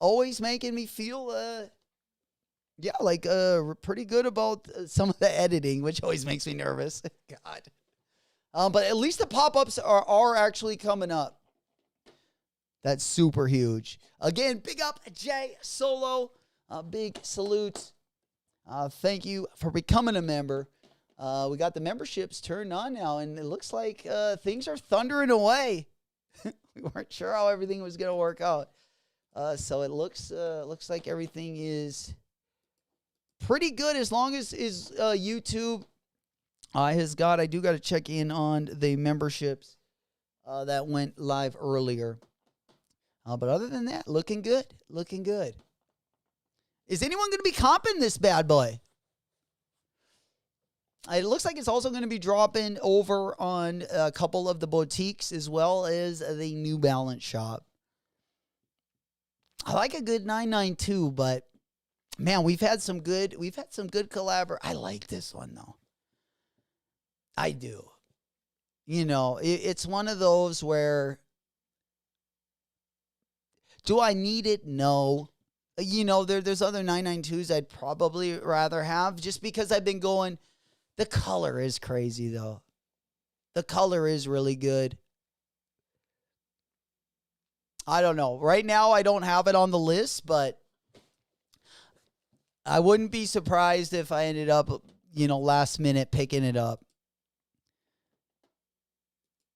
Always making me feel, pretty good about some of the editing, which always makes me nervous. God. But at least the pop-ups are actually coming up. That's super huge. Again, big up Jay Solo. Big salute. Thank you for becoming a member. We got the memberships turned on now, and it looks like things are thundering away. We weren't sure how everything was going to work out. So it looks like everything is pretty good as long as YouTube has got. I do got to check in on the memberships that went live earlier. But other than that, looking good. Looking good. Is anyone going to be comping this bad boy? It looks like it's also going to be dropping over on a couple of the boutiques as well as the New Balance shop. I like a good 992, but man, we've had some good collabor. I like this one though. I do. You know, it's one of those where Do I need it? No. There's other 992s I'd probably rather have just because I've been going. The color is crazy, though. The color is really good. I don't know. Right now, I don't have it on the list, but I wouldn't be surprised if I ended up, last minute picking it up.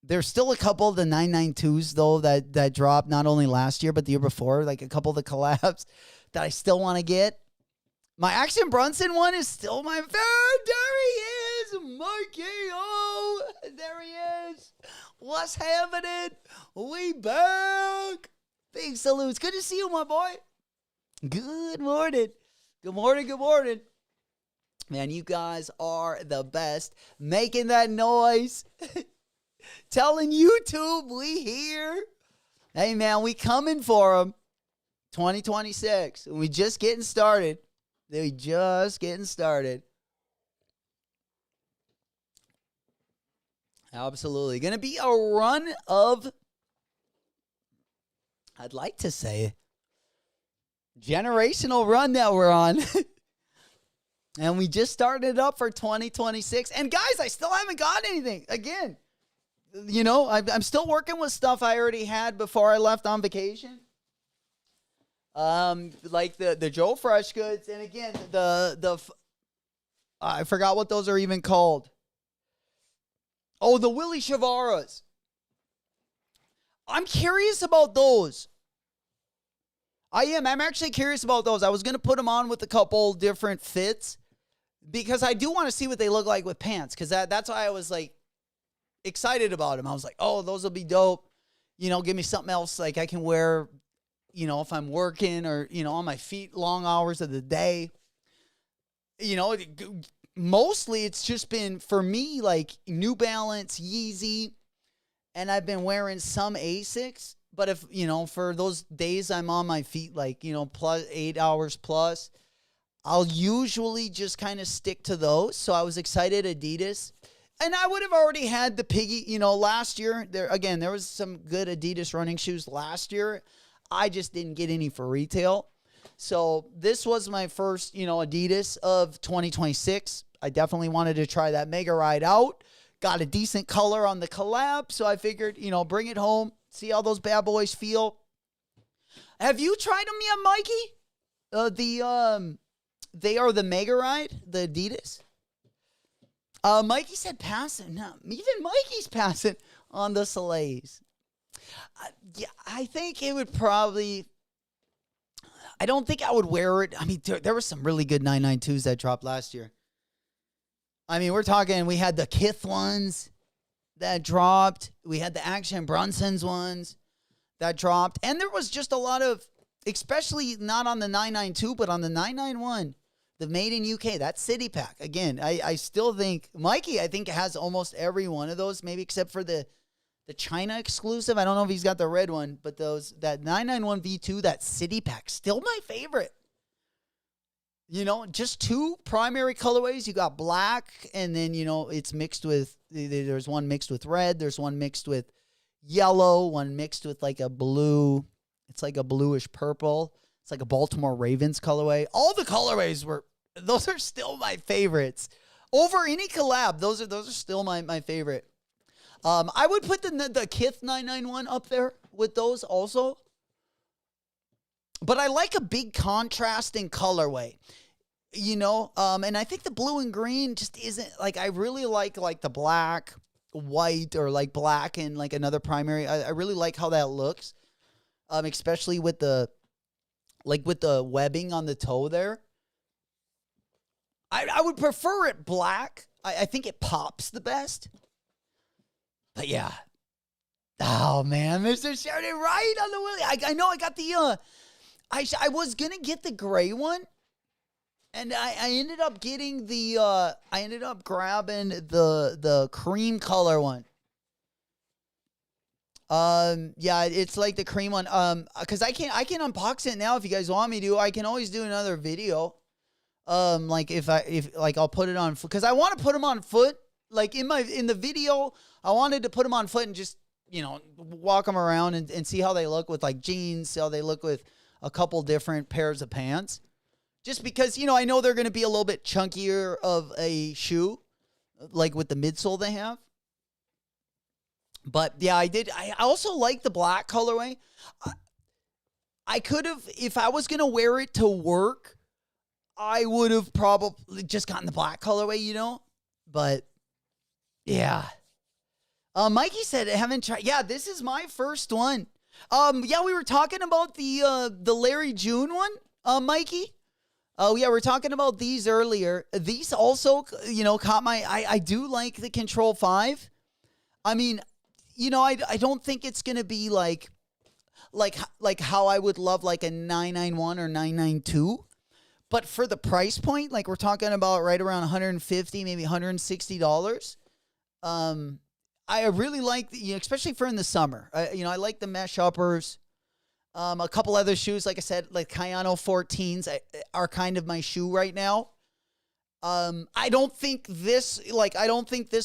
There's still a couple of the 992s, though, that dropped not only last year, but the year before. Like a couple of the collabs that I still want to get. My Action Bronson one is still my favorite. There he is, Mikey. Oh, there he is. What's happening? We back. Big salutes. Good to see you, my boy. Good morning. Good morning. Good morning. Man, you guys are the best. Making that noise. Telling YouTube we here. Hey, man, we coming for them. 2026. We just getting started. We just getting started. Absolutely. Going to be a run of, I'd like to say, generational run that we're on. And we just started up for 2026. And guys, I still haven't got anything. Again, I'm still working with stuff I already had before I left on vacation. Like the Joe Fresh goods, and again I forgot what those are even called. Oh, the Willie Chavaras. I'm curious about those. I'm actually curious about those. I was gonna put them on with a couple different fits because I do want to see what they look like with pants. Because that's why I was like excited about them. I was like, oh, those will be dope. Give me something else like I can wear. If I'm working or, on my feet long hours of the day, mostly it's just been for me, like New Balance, Yeezy, and I've been wearing some Asics. But if, for those days I'm on my feet, like, plus 8 hours plus, I'll usually just kind of stick to those. So I was excited Adidas. And I would have already had the Piggy, last year. There was some good Adidas running shoes last year. I just didn't get any for retail. So this was my first, Adidas of 2026. I definitely wanted to try that Mega Ride out. Got a decent color on the collab. So I figured, bring it home. See how those bad boys feel. Have you tried them yet, Mikey? They are the Mega Ride, the Adidas. Mikey said passing. No, even Mikey's passing on the Soleils. Yeah, I think it would probably. I don't think I would wear it. I mean, there were some really good 992s that dropped last year. I mean, we're talking. We had the Kith ones that dropped. We had the Action Brunson's ones that dropped, and there was just a lot of, especially not on the 992, but on the 991, the Made in UK. That City Pack again. I still think Mikey. I think has almost every one of those, maybe except for the China exclusive. I don't know if he's got the red one, but that 991 V2, that City Pack, still my favorite. Just two primary colorways. You got black, and then, it's mixed with, there's one mixed with red. There's one mixed with yellow, one mixed with like a blue. It's like a bluish purple. It's like a Baltimore Ravens colorway. All the colorways those are still my favorites. Over any collab, those are still my favorite. I would put the Kith 991 up there with those also. But I like a big contrasting colorway, and I think the blue and green just isn't, like, I really like the black, white, or like black and like another primary. I really like how that looks, especially with the webbing on the toe there. I would prefer it black. I think it pops the best. But yeah. Oh, man. Mr. Sheridan, right on the Willie. I know I got the, I was going to get the gray one. And I ended up getting I ended up grabbing the cream color one. Yeah, it's like the cream one. Because I can unbox it now if you guys want me to. I can always do another video. Like if I'll put it on foot, because I want to put them on foot. Like in the video, I wanted to put them on foot and just walk them around and see how they look with like jeans, see how they look with a couple different pairs of pants. Just because, I know they're going to be a little bit chunkier of a shoe, like with the midsole they have. But yeah, I also like the black colorway. I could have, if I was going to wear it to work, I would have probably just gotten the black colorway, But yeah. Mikey said I haven't tried. Yeah, this is my first one. Yeah, we were talking about the Larry June one, Mikey. Oh, yeah, we're talking about these earlier. These also, caught my... I do like the Control 5. I mean, I don't think it's going to be like how I would love like a 991 or 992. But for the price point, like we're talking about right around $150, maybe $160. I really like, especially for in the summer. I like the mesh uppers. A couple other shoes, like I said, like Kayano 14s are kind of my shoe right now. I don't think this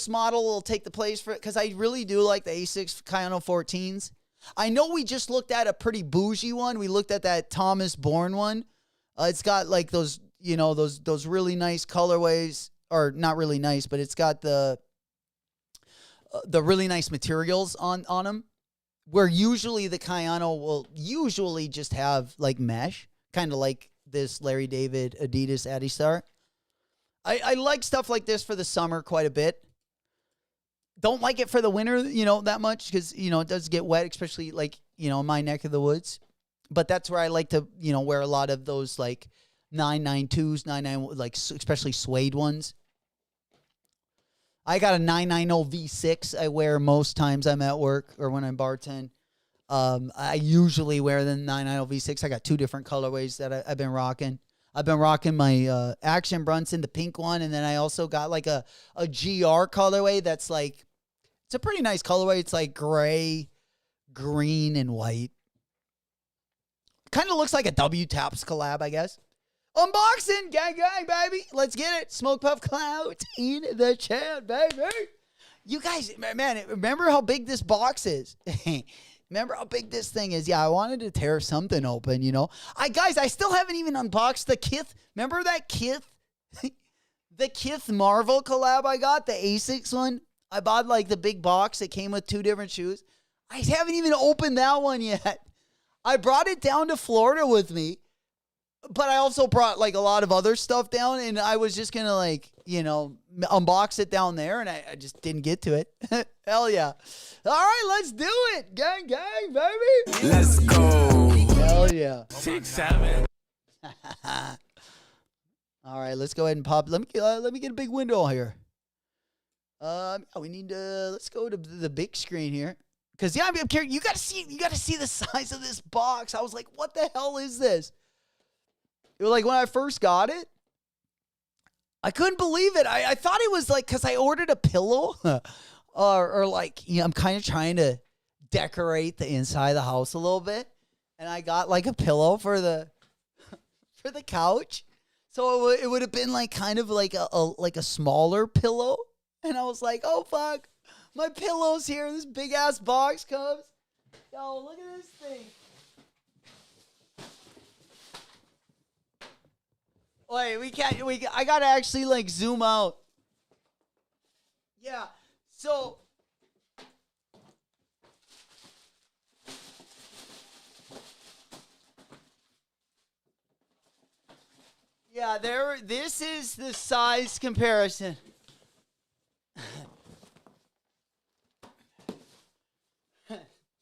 model will take the place for it because I really do like the Asics Kayano 14s. I know we just looked at a pretty bougie one. We looked at that Thomas Bourne one. It's got like those, those really nice colorways, or not really nice, but it's got the really nice materials on them. Where usually the Kayano will usually just have like mesh, kind of like this Larry David Adidas Adistar. I like stuff like this for the summer quite a bit. Don't like it for the winter, that much because, it does get wet, especially like, in my neck of the woods. But that's where I like to, wear a lot of those like 992s, 99, like especially suede ones. I got a 990 V6 I wear most times I'm at work or when I'm bartending. I usually wear the 990 V6. I got two different colorways that I've been rocking. I've been rocking my Action Bronson, the pink one, and then I also got like a GR colorway that's like, it's a pretty nice colorway. It's like gray, green, and white. Kind of looks like a W-Taps collab, I guess. Unboxing, gang, baby. Let's get it. Smoke Puff Clouds in the chat, baby. You guys, man, remember how big this box is? Remember how big this thing is? Yeah, I wanted to tear something open, I still haven't even unboxed the Kith. Remember that Kith? The Kith Marvel collab I got? The Asics one? I bought like the big box that came with two different shoes. I haven't even opened that one yet. I brought it down to Florida with me. But I also brought like a lot of other stuff down, and I was just going to unbox it down there, and I just didn't get to it. Hell yeah. All right, let's do it. Gang, baby.
Let's go.
Hell yeah.
6, 7.
All right, let's go ahead and pop. Let me get a big window here. We need to, let's go to the big screen here. Because, yeah, I'm curious. You got to see the size of this box. I was like, what the hell is this? It was like when I first got it, I couldn't believe it. I thought it was like, because I ordered a pillow or like, I'm kind of trying to decorate the inside of the house a little bit. And I got like a pillow for the couch. So it would have been like kind of like a smaller pillow. And I was like, oh, fuck, my pillow's here. This big ass box comes. Yo, look at this thing. Wait, I gotta actually like zoom out. Yeah, so. Yeah, this is the size comparison.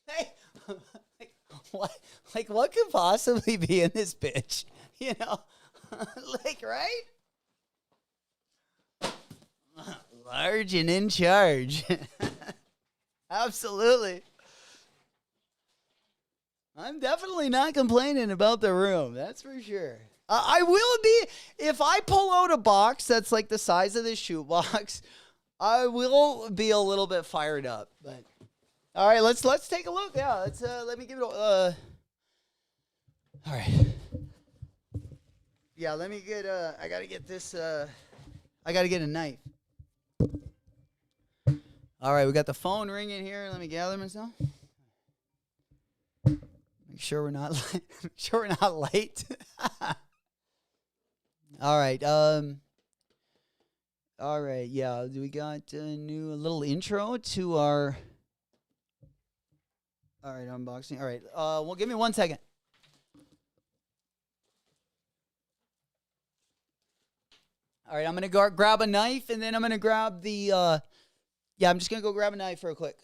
Hey, what could possibly be in this bitch? Like, right? Large and in charge. Absolutely. I'm definitely not complaining about the room. That's for sure. I will be, if I pull out a box that's like the size of this shoebox, I will be a little bit fired up. But all right, let's take a look. Yeah, let me give it all right. Yeah, let me get I gotta get this I gotta get a knife. All right, we got the phone ringing here. Let me gather myself. Make sure we're not make sure we're not late. All right. All right. Yeah, we got a little intro to our. All right, unboxing. All right. Well, give me 1 second. All right, I'm gonna go grab a knife, and then I'm gonna grab the. Yeah, I'm just gonna go grab a knife real quick.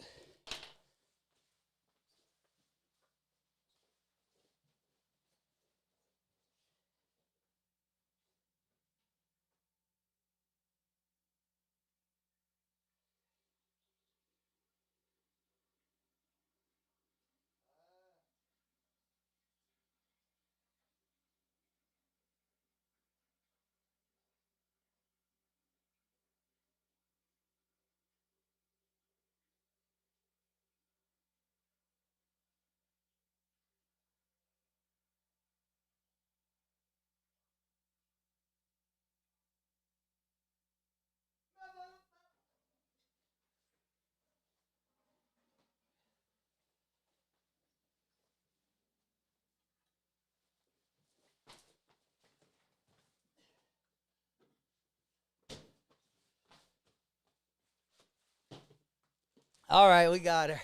All right, we got her.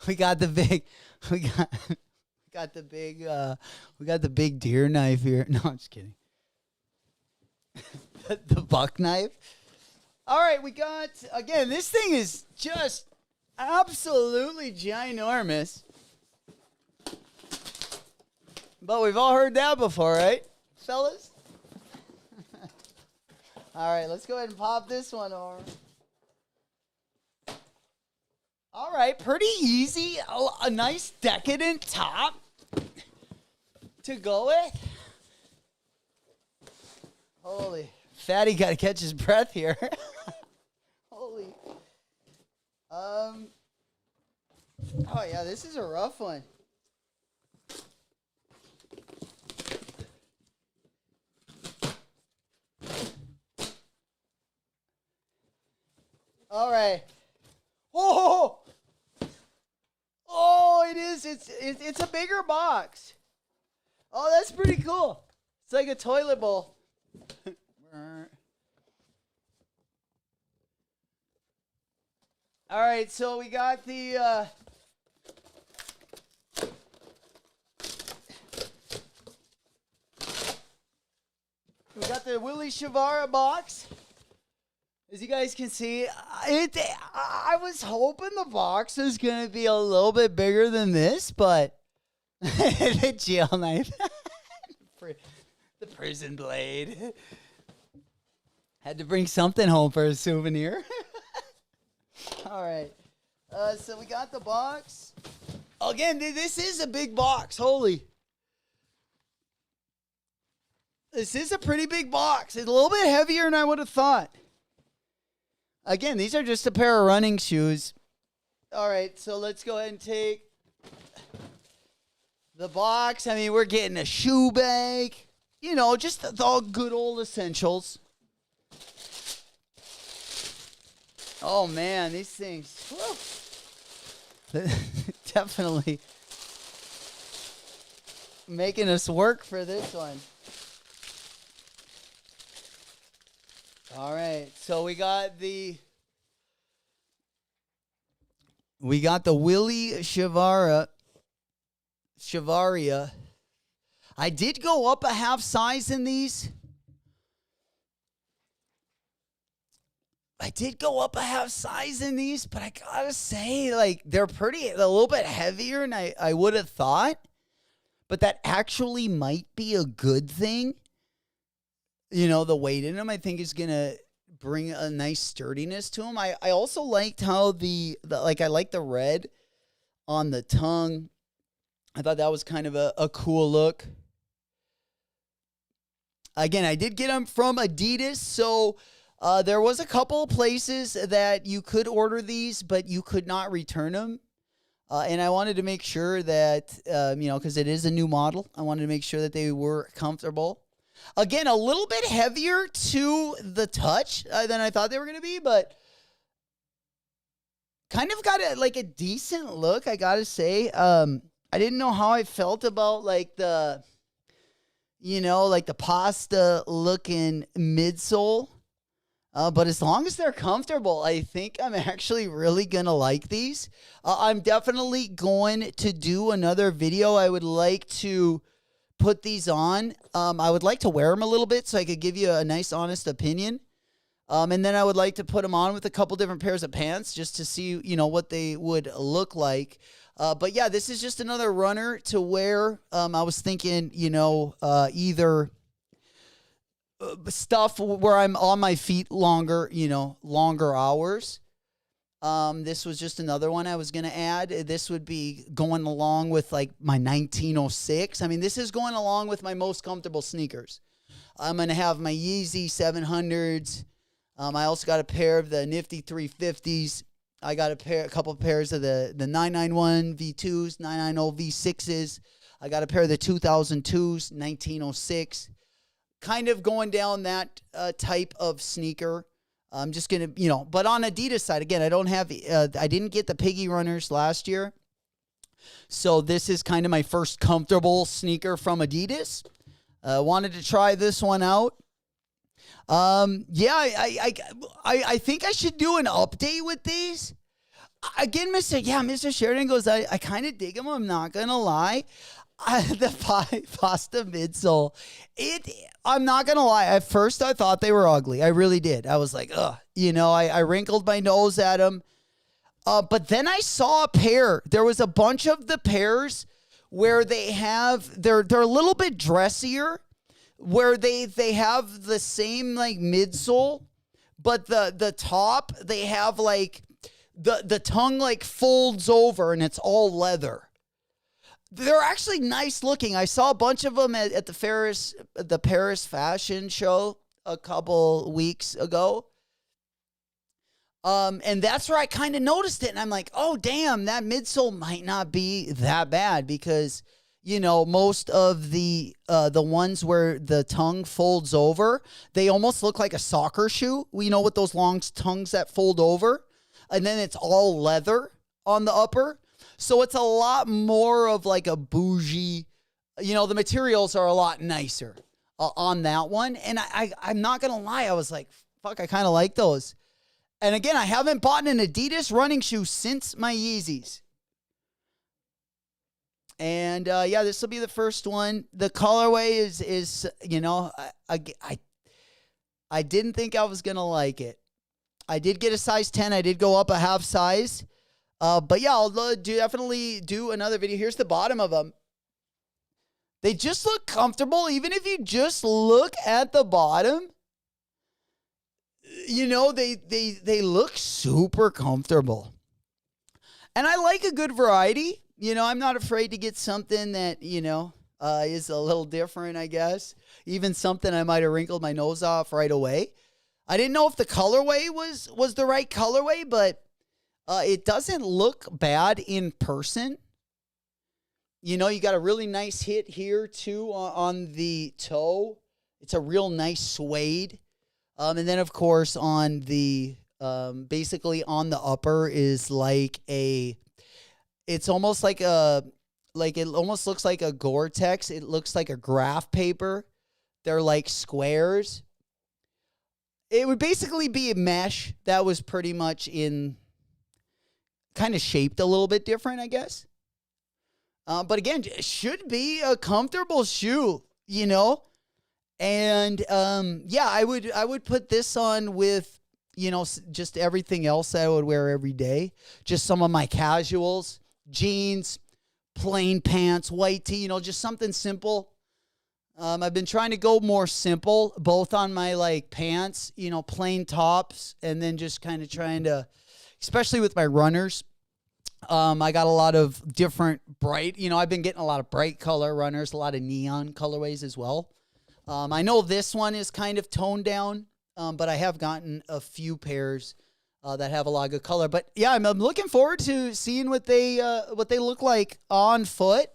We got the big. We got the big. We got the big deer knife here. No, I'm just kidding. The buck knife. All right, we got again. This thing is just absolutely ginormous. But we've all heard that before, right, fellas? All right, let's go ahead and pop this one over. All right, pretty easy. A nice decadent top to go with. Holy, fatty got to catch his breath here. Holy. Oh yeah, this is a rough one. All right. Oh, oh, it is. It's a bigger box. Oh, that's pretty cool. It's like a toilet bowl. All right, so we got the. We got the Willie Shavara box. As you guys can see, I was hoping the box was going to be a little bit bigger than this, but the jail knife, the prison blade. Had to bring something home for a souvenir. All right. So we got the box. Again, this is a big box. Holy. This is a pretty big box. It's a little bit heavier than I would have thought. Again, these are just a pair of running shoes. All right, so let's go ahead and take the box. I mean, we're getting a shoe bag. You know, just the good old essentials. Oh, man, these things. Whew, definitely making us work for this one. All right, so we got the Willie Shavaria. I did go up a half size in these. But I gotta say, like, they're a little bit heavier than I would have thought. But that actually might be a good thing. You know, the weight in them, I think, is going to bring a nice sturdiness to them. I also liked how I like the red on the tongue. I thought that was kind of a cool look. Again, I did get them from Adidas, so there was a couple places that you could order these, but you could not return them. And I wanted to make sure that, because it is a new model, I wanted to make sure that they were comfortable. Again, a little bit heavier to the touch than I thought they were going to be, but kind of got a decent look, I gotta say. I didn't know how I felt about like the pasta looking midsole. But as long as they're comfortable, I think I'm actually really going to like these. I'm definitely going to do another video. I would like to put these on. I would like to wear them a little bit so I could give you a nice, honest opinion. And then I would like to put them on with a couple different pairs of pants just to see, what they would look like. But yeah, this is just another runner to wear. I was thinking, either stuff where I'm on my feet longer hours. This was just another one I was going to add. This would be going along with like my 1906. I mean, this is going along with my most comfortable sneakers. I'm going to have my Yeezy 700s. I also got a pair of the nifty 350s. I got a couple of pairs of the 991 V2s, 990 V6s. I got a pair of the 2002s, 1906. Kind of going down that type of sneaker. I'm just going to, but on Adidas side, again, I didn't get the Piggy Runners last year. So this is kind of my first comfortable sneaker from Adidas. Wanted to try this one out. I think I should do an update with these. Again, Mr. Sheridan goes, I kind of dig them. I'm not going to lie. The pasta midsole, I'm not going to lie. At first, I thought they were ugly. I really did. I was like, ugh. I wrinkled my nose at them. But then I saw a pair. There was a bunch of the pairs where they're a little bit dressier, where they have the same like midsole, but the top, they have like the tongue like folds over and it's all leather. They're actually nice looking. I saw a bunch of them at the Paris fashion show a couple weeks ago. And that's where I kind of noticed it. And I'm like, oh, damn, that midsole might not be that bad because, most of the ones where the tongue folds over, they almost look like a soccer shoe, with those long tongues that fold over. And then it's all leather on the upper. So it's a lot more of like a bougie, the materials are a lot nicer on that one. And I'm not going to lie. I was like, fuck, I kind of like those. And again, I haven't bought an Adidas running shoe since my Yeezys. And this will be the first one. The colorway is I didn't think I was going to like it. I did get a size 10. I did go up a half size. But yeah, I'll definitely do another video. Here's the bottom of them. They just look comfortable. Even if you just look at the bottom, they look super comfortable. And I like a good variety. I'm not afraid to get something that, is a little different, I guess. Even something I might have wrinkled my nose off right away. I didn't know if the colorway was the right colorway, but it doesn't look bad in person. You got a really nice hit here, too, on the toe. It's a real nice suede. And then, of course, on the, basically on the upper is it's almost like it almost looks like a Gore-Tex. It looks like a graph paper. They're like squares. It would basically be a mesh that was pretty much kind of shaped a little bit different, I guess. But again, it should be a comfortable shoe, And I would put this on with, just everything else I would wear every day. Just some of my casuals, jeans, plain pants, white tee, just something simple. I've been trying to go more simple, both on my pants, plain tops, and then just kind of trying to, especially with my runners. I got a lot of different bright, I've been getting a lot of bright color runners, a lot of neon colorways as well. I know this one is kind of toned down, but I have gotten a few pairs that have a lot of good color. But yeah, I'm looking forward to seeing what they look like on foot.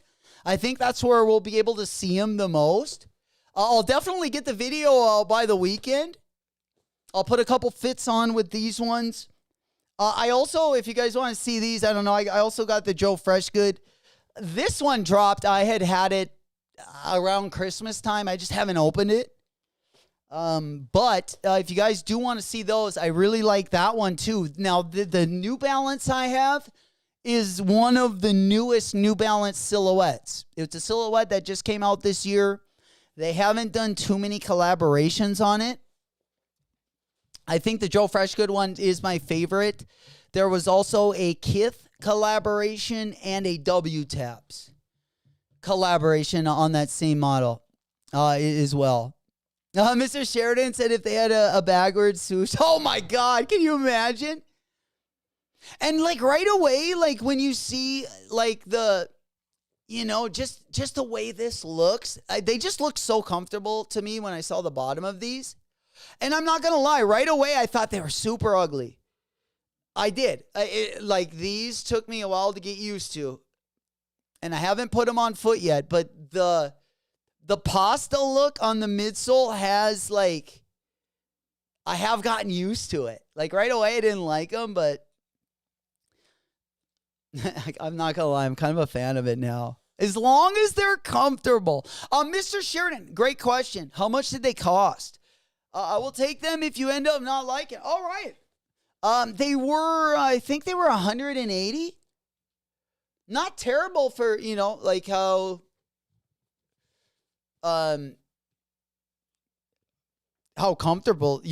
I think that's where we'll be able to see them the most. I'll definitely get the video by the weekend. I'll put a couple fits on with these ones. I also, if you guys want to see these, I don't know. I also got the Joe Freshgood. This one dropped. I had it around Christmas time. I just haven't opened it. But if you guys do want to see those, I really like that one too. Now, the New Balance I have is one of the newest New Balance silhouettes. It's a silhouette that just came out this year. They haven't done too many collaborations on it. I think the Joe Freshgood one is my favorite. There was also a Kith collaboration and a W-Taps collaboration on that same model as well. Mr. Sheridan said if they had a backwards swoosh. Oh my God, can you imagine? And like right away, like when you see like the, just the way this looks, they just look so comfortable to me when I saw the bottom of these. And I'm not going to lie, right away I thought they were super ugly. I did. Like these took me a while to get used to. And I haven't put them on foot yet, but the pasta look on the midsole has like, I have gotten used to it. Like right away I didn't like them, but I'm not going to lie, I'm kind of a fan of it now. As long as they're comfortable. Mr. Sheridan, great question. How much did they cost? I will take them if you end up not liking it. All right. I think they were 180. Not terrible for, like how comfortable,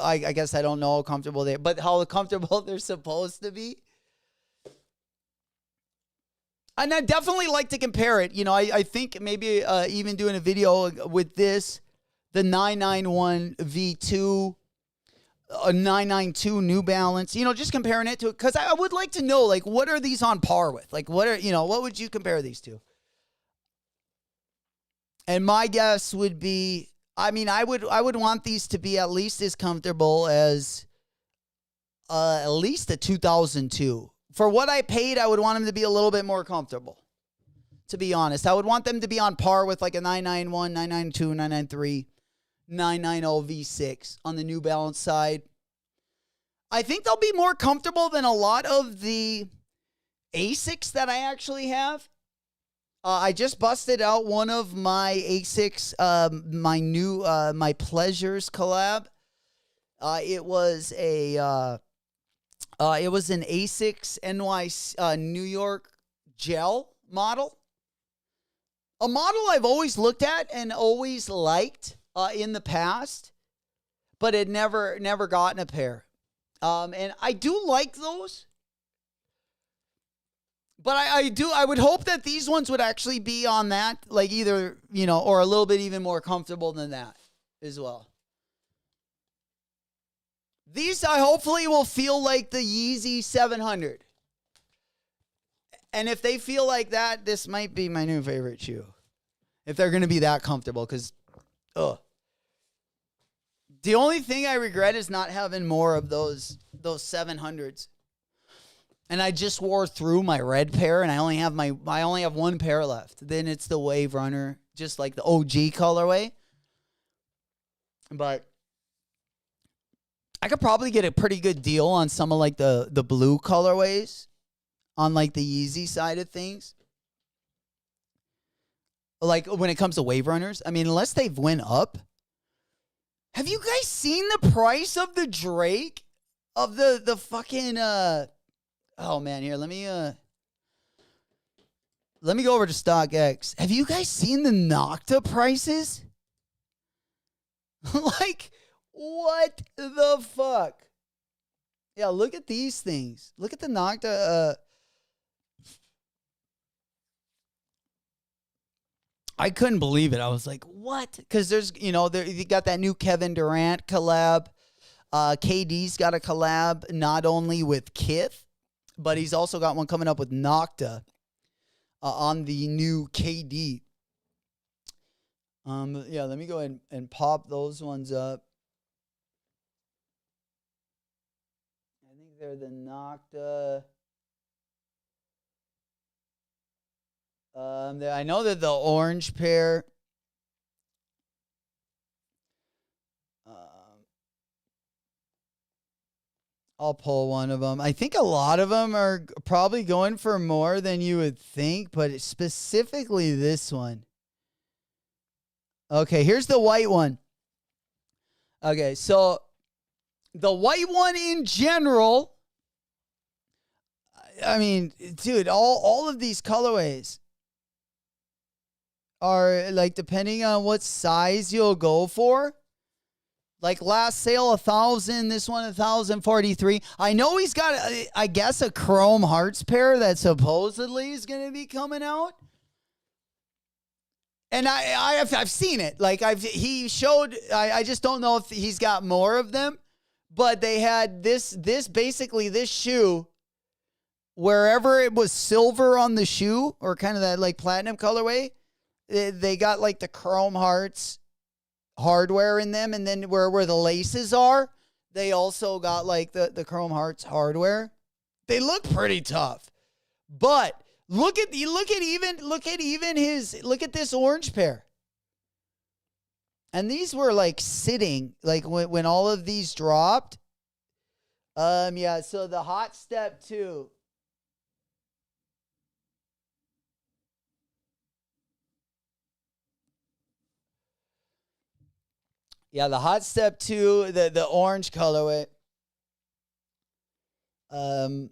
I guess I don't know how comfortable but how comfortable they're supposed to be. And I definitely like to compare it. I think maybe even doing a video with this, the 991 V2, a 992 New Balance, just comparing it to it. Because I would like to know, like, what are these on par with? Like, what would you compare these to? And my guess would be, I would want these to be at least as comfortable as at least a 2002. For what I paid, I would want them to be a little bit more comfortable, to be honest. I would want them to be on par with like a 991, 992, 993, 990 V6 on the New Balance side. I think they'll be more comfortable than a lot of the Asics that I actually have. I just busted out one of my Asics, my Pleasures collab. It was an Asics NY New York gel model. A model I've always looked at and always liked in the past, but had never gotten a pair. And I do like those. But I would hope that these ones would actually be on that, like either, or a little bit even more comfortable than that as well. These I hopefully will feel like the Yeezy 700. And if they feel like that, this might be my new favorite shoe. If they're going to be that comfortable, because, the only thing I regret is not having more of those 700s. And I just wore through my red pair, and I only have one pair left. Then it's the Wave Runner, just like the OG colorway. But I could probably get a pretty good deal on some of like the blue colorways on like the Yeezy side of things. Like when it comes to Wave Runners, unless they've went up. Have you guys seen the price of the Drake? Of the fucking oh man, here, let me go over to StockX. Have you guys seen the Nocta prices? Like, what the fuck? Yeah, look at these things. Look at the Nocta. I couldn't believe it. I was like, what? Because there's, you got that new Kevin Durant collab. KD's got a collab not only with Kith, but he's also got one coming up with Nocta on the new KD. Yeah, let me go ahead and pop those ones up. I think they're the Nocta. I know they're the orange pair. I'll pull one of them. I think a lot of them are probably going for more than you would think, but specifically this one. Okay, here's the white one. Okay, so the white one in general, I mean, dude, all of these colorways are like depending on what size you'll go for. Like last sale, 1,000. This one, 1,043. I know he's got, I guess, a chrome hearts pair that supposedly is going to be coming out. And I've seen it. Like he showed. I just don't know if he's got more of them. But they had this basically this shoe. Wherever it was silver on the shoe or kind of that like platinum colorway, they got like the chrome hearts hardware in them, and then where the laces are, they also got like the chrome hearts hardware. They look pretty tough, but look at this orange pair, and these were like sitting like when all of these dropped. Yeah. So the Hot Step 2. Yeah, the Hot Step 2, the orange colorway. And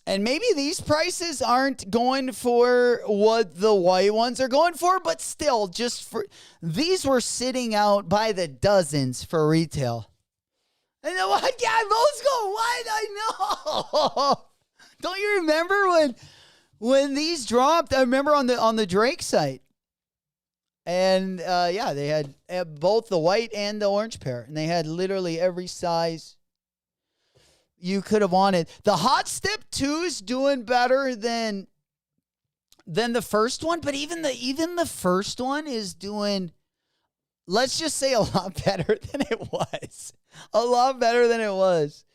maybe these prices aren't going for what the white ones are going for, but still, just for these were sitting out by the dozens for retail. And then what? Yeah, those go what? I know. Don't you remember when these dropped? I remember on the Drake site. And, yeah, they had both the white and the orange pair. And they had literally every size you could have wanted. The Hot Step 2 is doing better than the first one. But even the first one is doing, let's just say, a lot better than it was. A lot better than it was.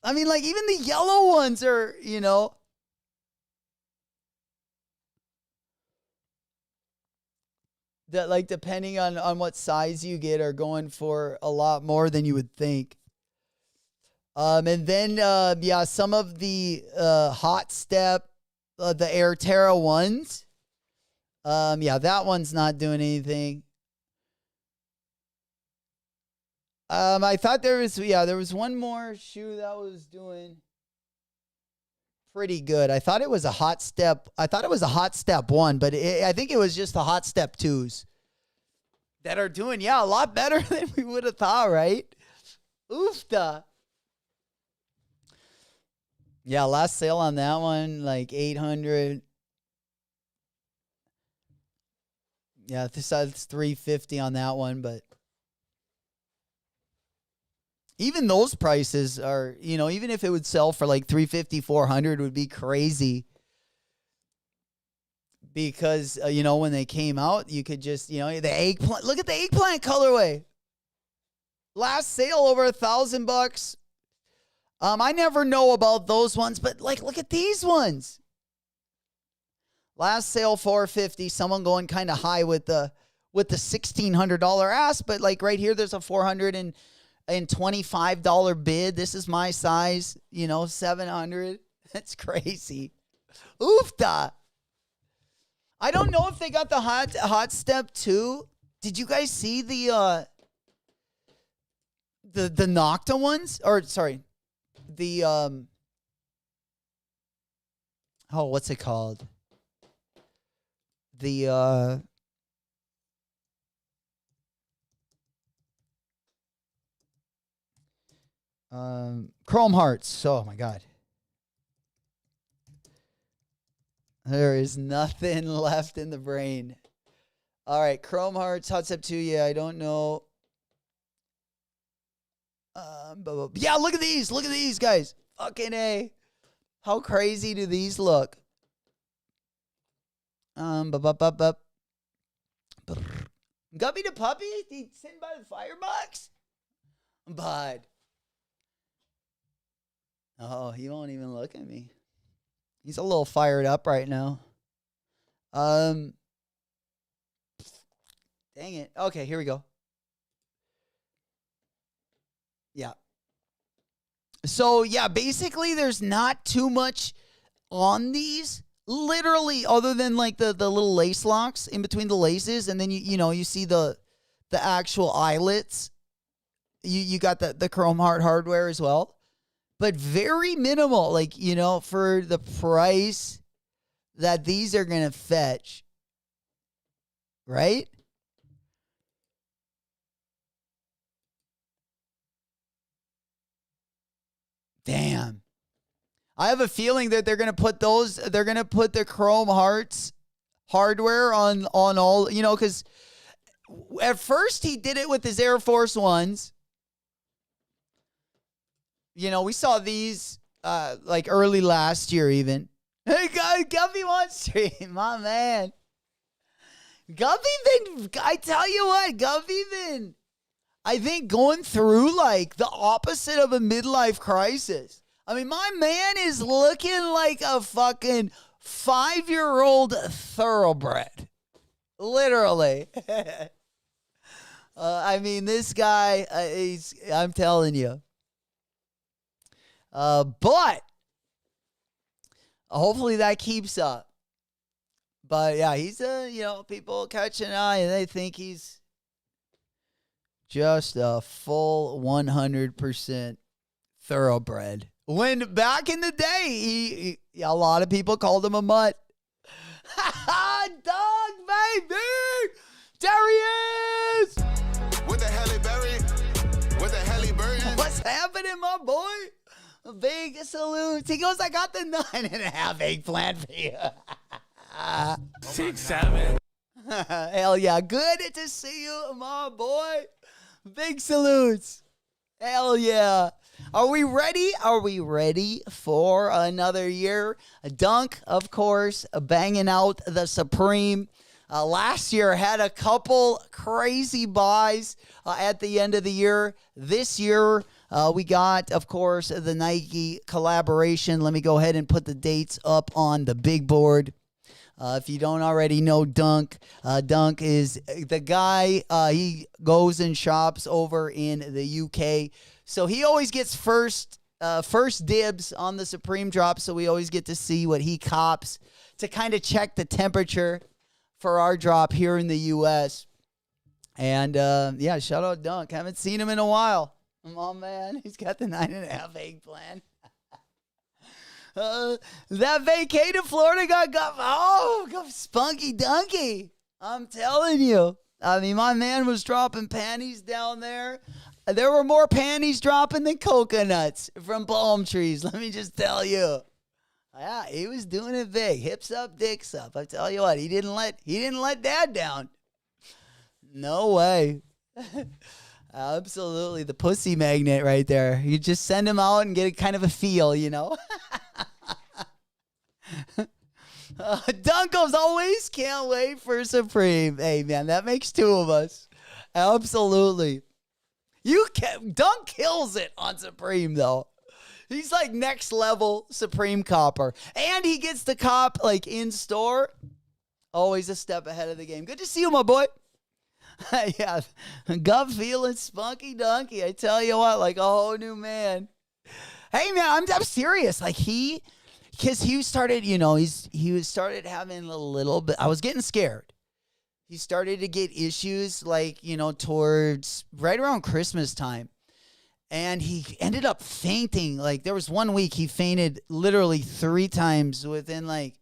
I mean, like, even the yellow ones are, you know. That, like, depending on what size you get, are going for a lot more than you would think. And then, yeah, some of the Hot Step, the Air Terra ones. Yeah, that one's not doing anything. I thought there was one more shoe that was doing pretty good. I thought it was a Hot Step. I thought it was a Hot Step 1, but I think it was just the Hot Step 2s that are doing, yeah, a lot better than we would have thought, right? Oofta. Yeah, last sale on that one, like 800. Yeah, this side's 350 on that one, but even those prices are, you know, even if it would sell for like 350, 400 would be crazy. Because, you know, when they came out, you could just, you know, the eggplant. Look at the eggplant colorway. Last sale over $1,000. I never know about those ones, but like, look at these ones. Last sale $450. Someone going kind of high with the $1,600 ask, but like right here, there's a $425 bid. This is my size, you know, 700. That's crazy. Oofta. I don't know if they got the Hot Step 2. Did you guys see the Nocta ones? Or sorry, the what's it called? The Chrome Hearts. Oh my God. There is nothing left in the brain. All right, Chrome Hearts, Hot Step 2. Yeah, I don't know. Yeah, look at these. Look at these, guys. Fucking A. How crazy do these look? Guppy the puppy? He's sitting by the firebox? Bud. Oh, he won't even look at me. He's a little fired up right now. Dang it. Okay, here we go. Yeah. So yeah, basically there's not too much on these, literally, other than like the little lace locks in between the laces, and then you see the actual eyelets. You got the chrome heart hardware as well, but very minimal, like, for the price that these are gonna fetch, right? Damn. I have a feeling that they're going to put the Chrome Hearts hardware on all, because at first he did it with his Air Force Ones. We saw these like early last year even. Hey, guys, Guppy wants stream, my man. I tell you what, Guppy been, I think, going through like the opposite of a midlife crisis. I mean, my man is looking like a fucking 5-year-old thoroughbred. Literally. I mean, this guy, I'm telling you. But hopefully that keeps up. But yeah, he's people catch an eye and they think he's just a full 100% thoroughbred. When back in the day, a lot of people called him a mutt. Dog, baby! There he is!
With the Halle Berry, with the Halle Berry.
What's happening, my boy? A big salute. He goes, I got the 9.5 eggplant for you.
6, 7.
Hell yeah. Good to see you, my boy. Big salutes. Hell yeah. Are we ready? Are we ready for another year? Dunk, of course, banging out the Supreme. Last year had a couple crazy buys at the end of the year. This year, we got, of course, the Nike collaboration. Let me go ahead and put the dates up on the big board. If you don't already know Dunk, Dunk is the guy. He goes and shops over in the UK. So he always gets first dibs on the Supreme drop. So we always get to see what he cops to kind of check the temperature for our drop here in the U.S. And yeah, shout out Dunk. Haven't seen him in a while. Come on, man. He's got the 9.5 eggplant. That vacay to Florida got spunky dunky. I'm telling you. I mean, my man was dropping panties down there. There were more panties dropping than coconuts from palm trees. Let me just tell you. Yeah, he was doing it big. Hips up, dicks up. I tell you what, he didn't let dad down. No way. Absolutely. The pussy magnet right there. You just send him out and get kind of a feel, Dunkos always can't wait for Supreme. Hey, man, that makes two of us. Absolutely. Dunk kills it on Supreme, though. He's like next level Supreme copper. And he gets the cop like in store. Always a step ahead of the game. Good to see you, my boy. Yeah, gut feeling spunky dunky. I tell you what, like a whole new man. Hey, man, I'm serious. Like because he started, he started having a little bit. I was getting scared. He started to get issues like, towards right around Christmas time. And he ended up fainting. Like there was 1 week he fainted literally 3 times within like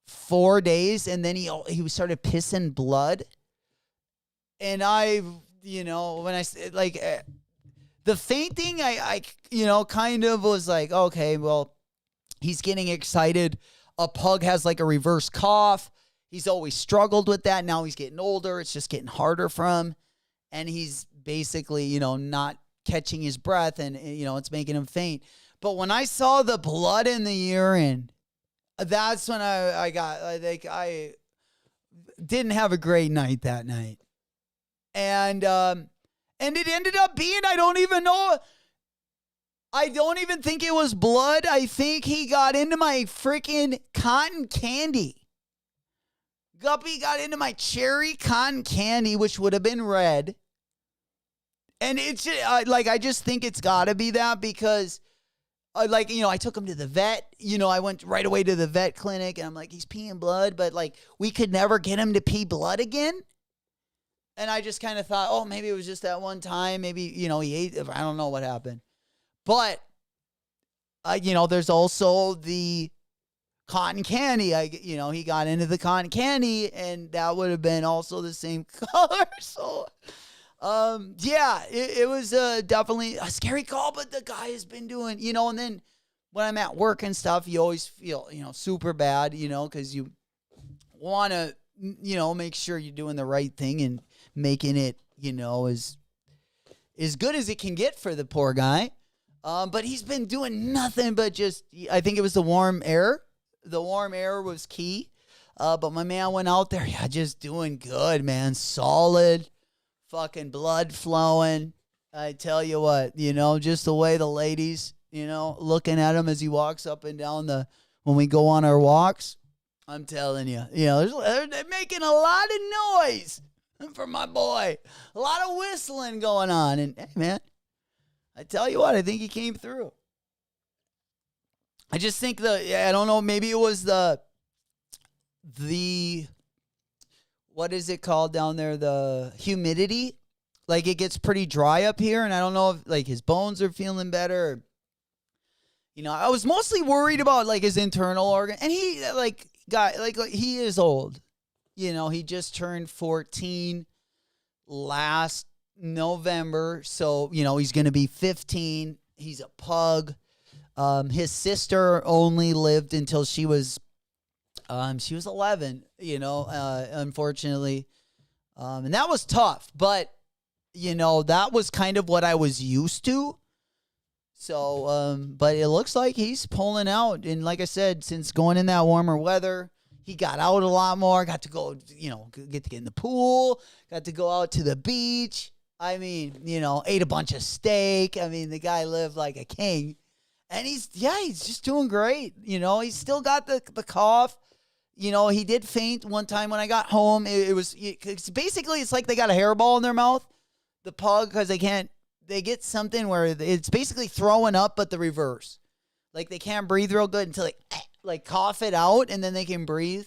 4 days. And then he started pissing blood. And when I like the fainting, I kind of was like, okay, well, he's getting excited. A pug has like a reverse cough. He's always struggled with that. Now he's getting older. It's just getting harder for him. And he's basically, not catching his breath and, it's making him faint. But when I saw the blood in the urine, that's when I didn't have a great night that night. And it ended up being, I don't even think it was blood. I think he got into my freaking cotton candy. Guppy got into my cherry cotton candy, which would have been red. And it's like, I just think it's got to be that because, like, you know, I took him to the vet. You know, I went right away to the vet clinic, and I'm like, he's peeing blood, but like, we could never get him to pee blood again. And I just kind of thought, oh, maybe it was just that one time. Maybe, you know, he ate. I don't know what happened. But, you know, there's also the cotton candy. You know, he got into the cotton candy, and that would have been also the same color. So, yeah, it was definitely a scary call, but the guy has been doing, you know, and then when I'm at work and stuff, you always feel, you know, super bad, you know, because you want to, you know, make sure you're doing the right thing and making it, you know, as good as it can get for the poor guy. But he's been doing nothing but just, I think it was the warm air. The warm air was key. But my man went out there, yeah, just doing good, man. Solid. Fucking blood flowing. I tell you what, you know, just the way the ladies, you know, looking at him as he walks up and down when we go on our walks. I'm telling you, you know, they're making a lot of noise for my boy. A lot of whistling going on. And, hey, man, I tell you what, I think he came through. I just think I don't know, maybe it was the what is it called down there? The humidity. Like, it gets pretty dry up here, and I don't know if, like, his bones are feeling better. You know, I was mostly worried about, like, his internal organ. And he, like, he is old. You know, he just turned 14 last November. So, you know, he's going to be 15. He's a pug. His sister only lived until she was 11, you know, unfortunately. And that was tough, but, you know, that was kind of what I was used to. So, but it looks like he's pulling out. And like I said, since going in that warmer weather, he got out a lot more, got to go, you know, get in the pool, got to go out to the beach. I mean, you know, ate a bunch of steak. I mean, the guy lived like a king. And he's just doing great. You know, he's still got the cough. You know, he did faint one time when I got home. It's basically, it's like they got a hairball in their mouth, the pug, because they get something where it's basically throwing up, but the reverse. Like, they can't breathe real good until they, like, cough it out, and then they can breathe.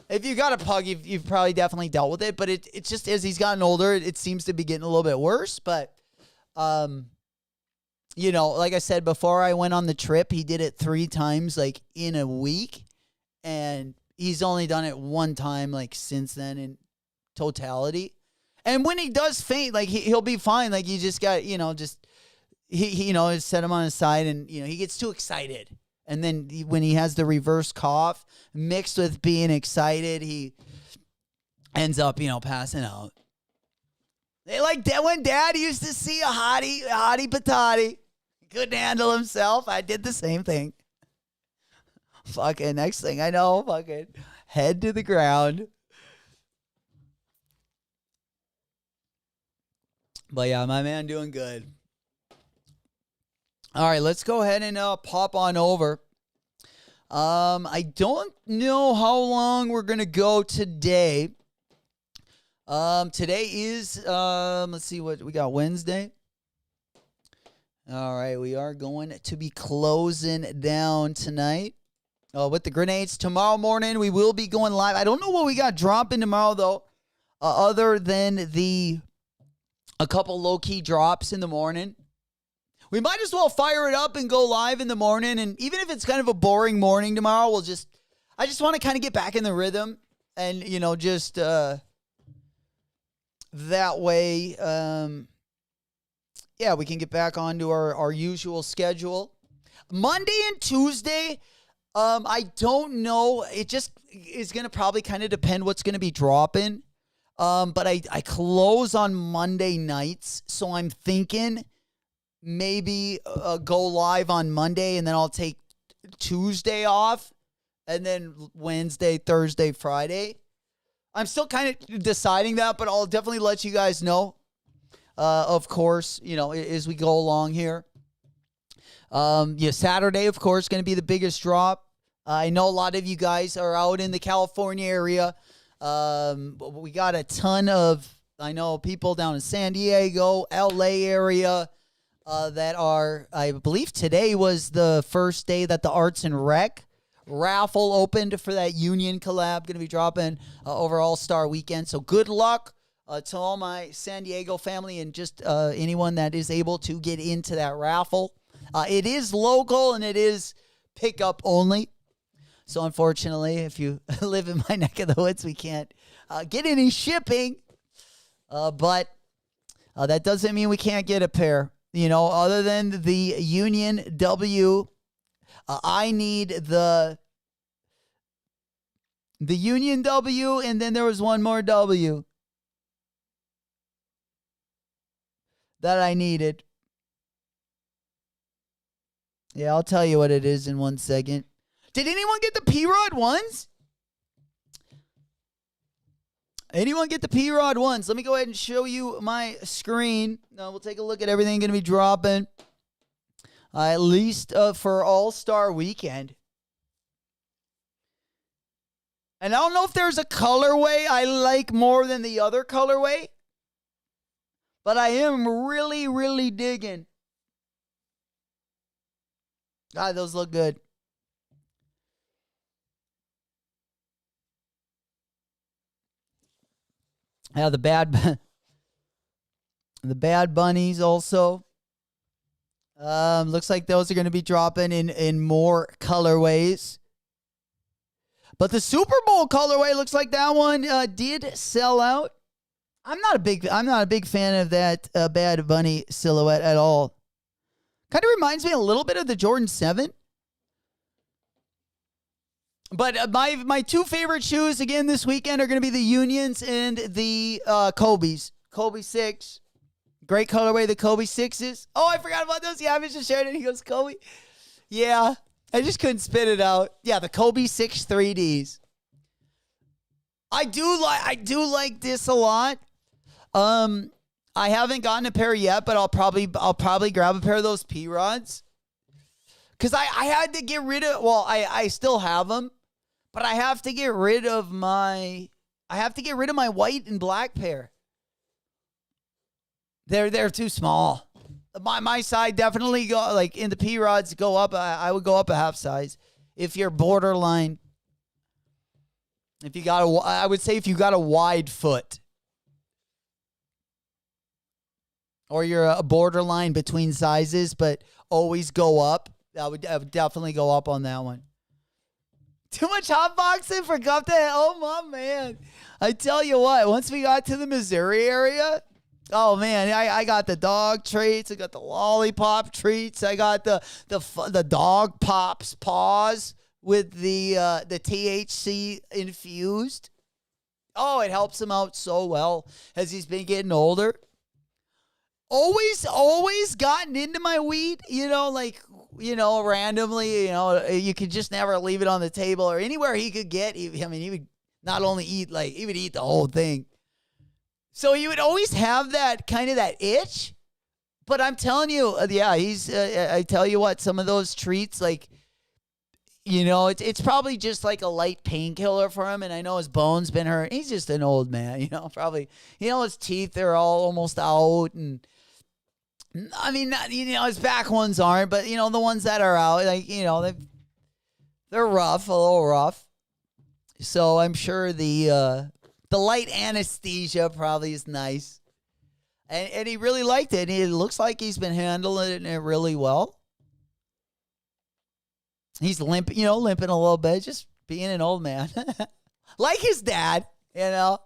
If you got a pug, you've probably definitely dealt with it, but it's just, as he's gotten older, it seems to be getting a little bit worse. But, you know, like I said, before I went on the trip, he did it 3 times, like, in a week. And he's only done it 1 time, like, since then in totality. And when he does faint, like, he'll be fine. Like, you just got, you know, he you know, set him on his side, and, you know, he gets too excited. And then when he has the reverse cough mixed with being excited, he ends up, you know, passing out. They like that when Dad used to see a hottie patati. Couldn't handle himself. I did the same thing. Fucking next thing I know, fucking head to the ground. But yeah, my man doing good. All right, let's go ahead and pop on over. I don't know how long we're going to go today. Today is, let's see what we got, Wednesday. All right, we are going to be closing down tonight. With the grenades. Tomorrow morning, we will be going live. I don't know what we got dropping tomorrow, though, other than a couple low-key drops in the morning. We might as well fire it up and go live in the morning. And even if it's kind of a boring morning tomorrow, I just want to kind of get back in the rhythm. And, you know, just that way, yeah, we can get back onto our usual schedule. Monday and Tuesday, I don't know. It just is going to probably kind of depend what's going to be dropping. But I close on Monday nights, so I'm thinking maybe go live on Monday, and then I'll take Tuesday off, and then Wednesday, Thursday, Friday. I'm still kind of deciding that, but I'll definitely let you guys know, of course, you know, as we go along here. Yeah, Saturday, of course, going to be the biggest drop. I know a lot of you guys are out in the California area. We got a ton of I know people down in San Diego, LA area that are, I believe today was the first day that the Arts and Rec raffle opened for that Union collab. Going to be dropping over All-Star Weekend. So good luck to all my San Diego family and just anyone that is able to get into that raffle. It is local and it is pickup only. So unfortunately, if you live in my neck of the woods, we can't get any shipping. But that doesn't mean we can't get a pair. You know, other than the Union W, I need the Union W, and then there was one more W that I needed. Yeah, I'll tell you what it is in 1 second. Did anyone get the P-Rod ones? Anyone get the P-Rod ones? Let me go ahead and show you my screen. We'll take a look at everything going to be dropping. At least for All-Star Weekend. And I don't know if there's a colorway I like more than the other colorway. But I am really, really digging. God, those look good. Yeah, the bad bunnies also. Looks like those are going to be dropping in more colorways. But the Super Bowl colorway looks like that one did sell out. I'm not a big fan of that Bad Bunny silhouette at all. Kind of reminds me a little bit of the Jordan 7. But my two favorite shoes, again, this weekend are going to be the Unions and the Kobe's. Kobe 6. Great colorway, the Kobe 6s. Oh, I forgot about those. Yeah, I was just sharing it. He goes, Kobe? Yeah, I just couldn't spit it out. Yeah, the Kobe 6 3Ds. I do like this a lot. I haven't gotten a pair yet, but I'll probably grab a pair of those P-Rods. Because I had to get rid of, well, I still have them. But I have to get rid of my white and black pair. They're too small. My side definitely go, like in the P-Rods go up. I would go up a half size. If you're borderline, I would say if you got a wide foot. Or you're a borderline between sizes, but always go up. I would definitely go up on that one. Too much hot boxing for Gupta? Oh, my man. I tell you what, once we got to the Missouri area, oh, man, I got the dog treats. I got the lollipop treats. I got the dog pops paws with the THC infused. Oh, it helps him out so well as he's been getting older. Always gotten into my weed, randomly, you could just never leave it on the table or anywhere he could get. He would not only eat, he would eat the whole thing. So he would always have that kind of that itch. But I'm telling you, I tell you what, some of those treats, it's probably just like a light painkiller for him. And I know his bone's been hurt. He's just an old man, probably, his teeth are all almost out and, I mean, his back ones aren't, but, the ones that are out, they're rough, a little rough. So I'm sure the light anesthesia probably is nice. And he really liked it. It looks like he's been handling it really well. He's limping a little bit, just being an old man. Like his dad, Fucking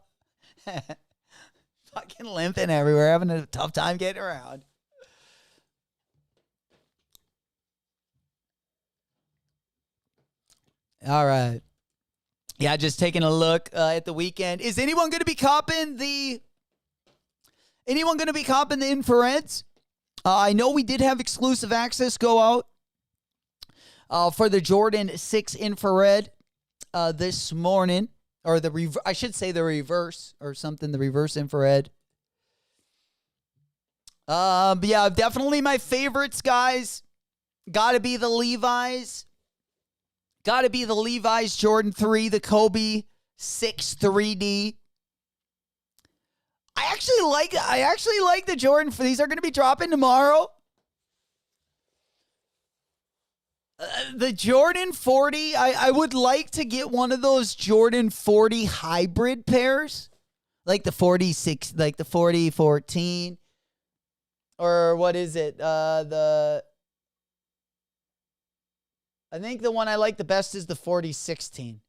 limping everywhere, having a tough time getting around. All right. Yeah, just taking a look at the weekend. Is anyone going to be copping the infrareds? I know we did have exclusive access go out for the Jordan 6 infrared this morning, or the reverse or something, the reverse infrared. But yeah, definitely my favorites, guys. Got to be the Levi's. Got to be the Levi's Jordan 3, the Kobe 6 3D. I actually like the Jordan. These are going to be dropping tomorrow. The Jordan 40, I would like to get one of those Jordan 40 hybrid pairs. Like the 46, like the 4014. Or what is it? I think the one I like the best is the 4016.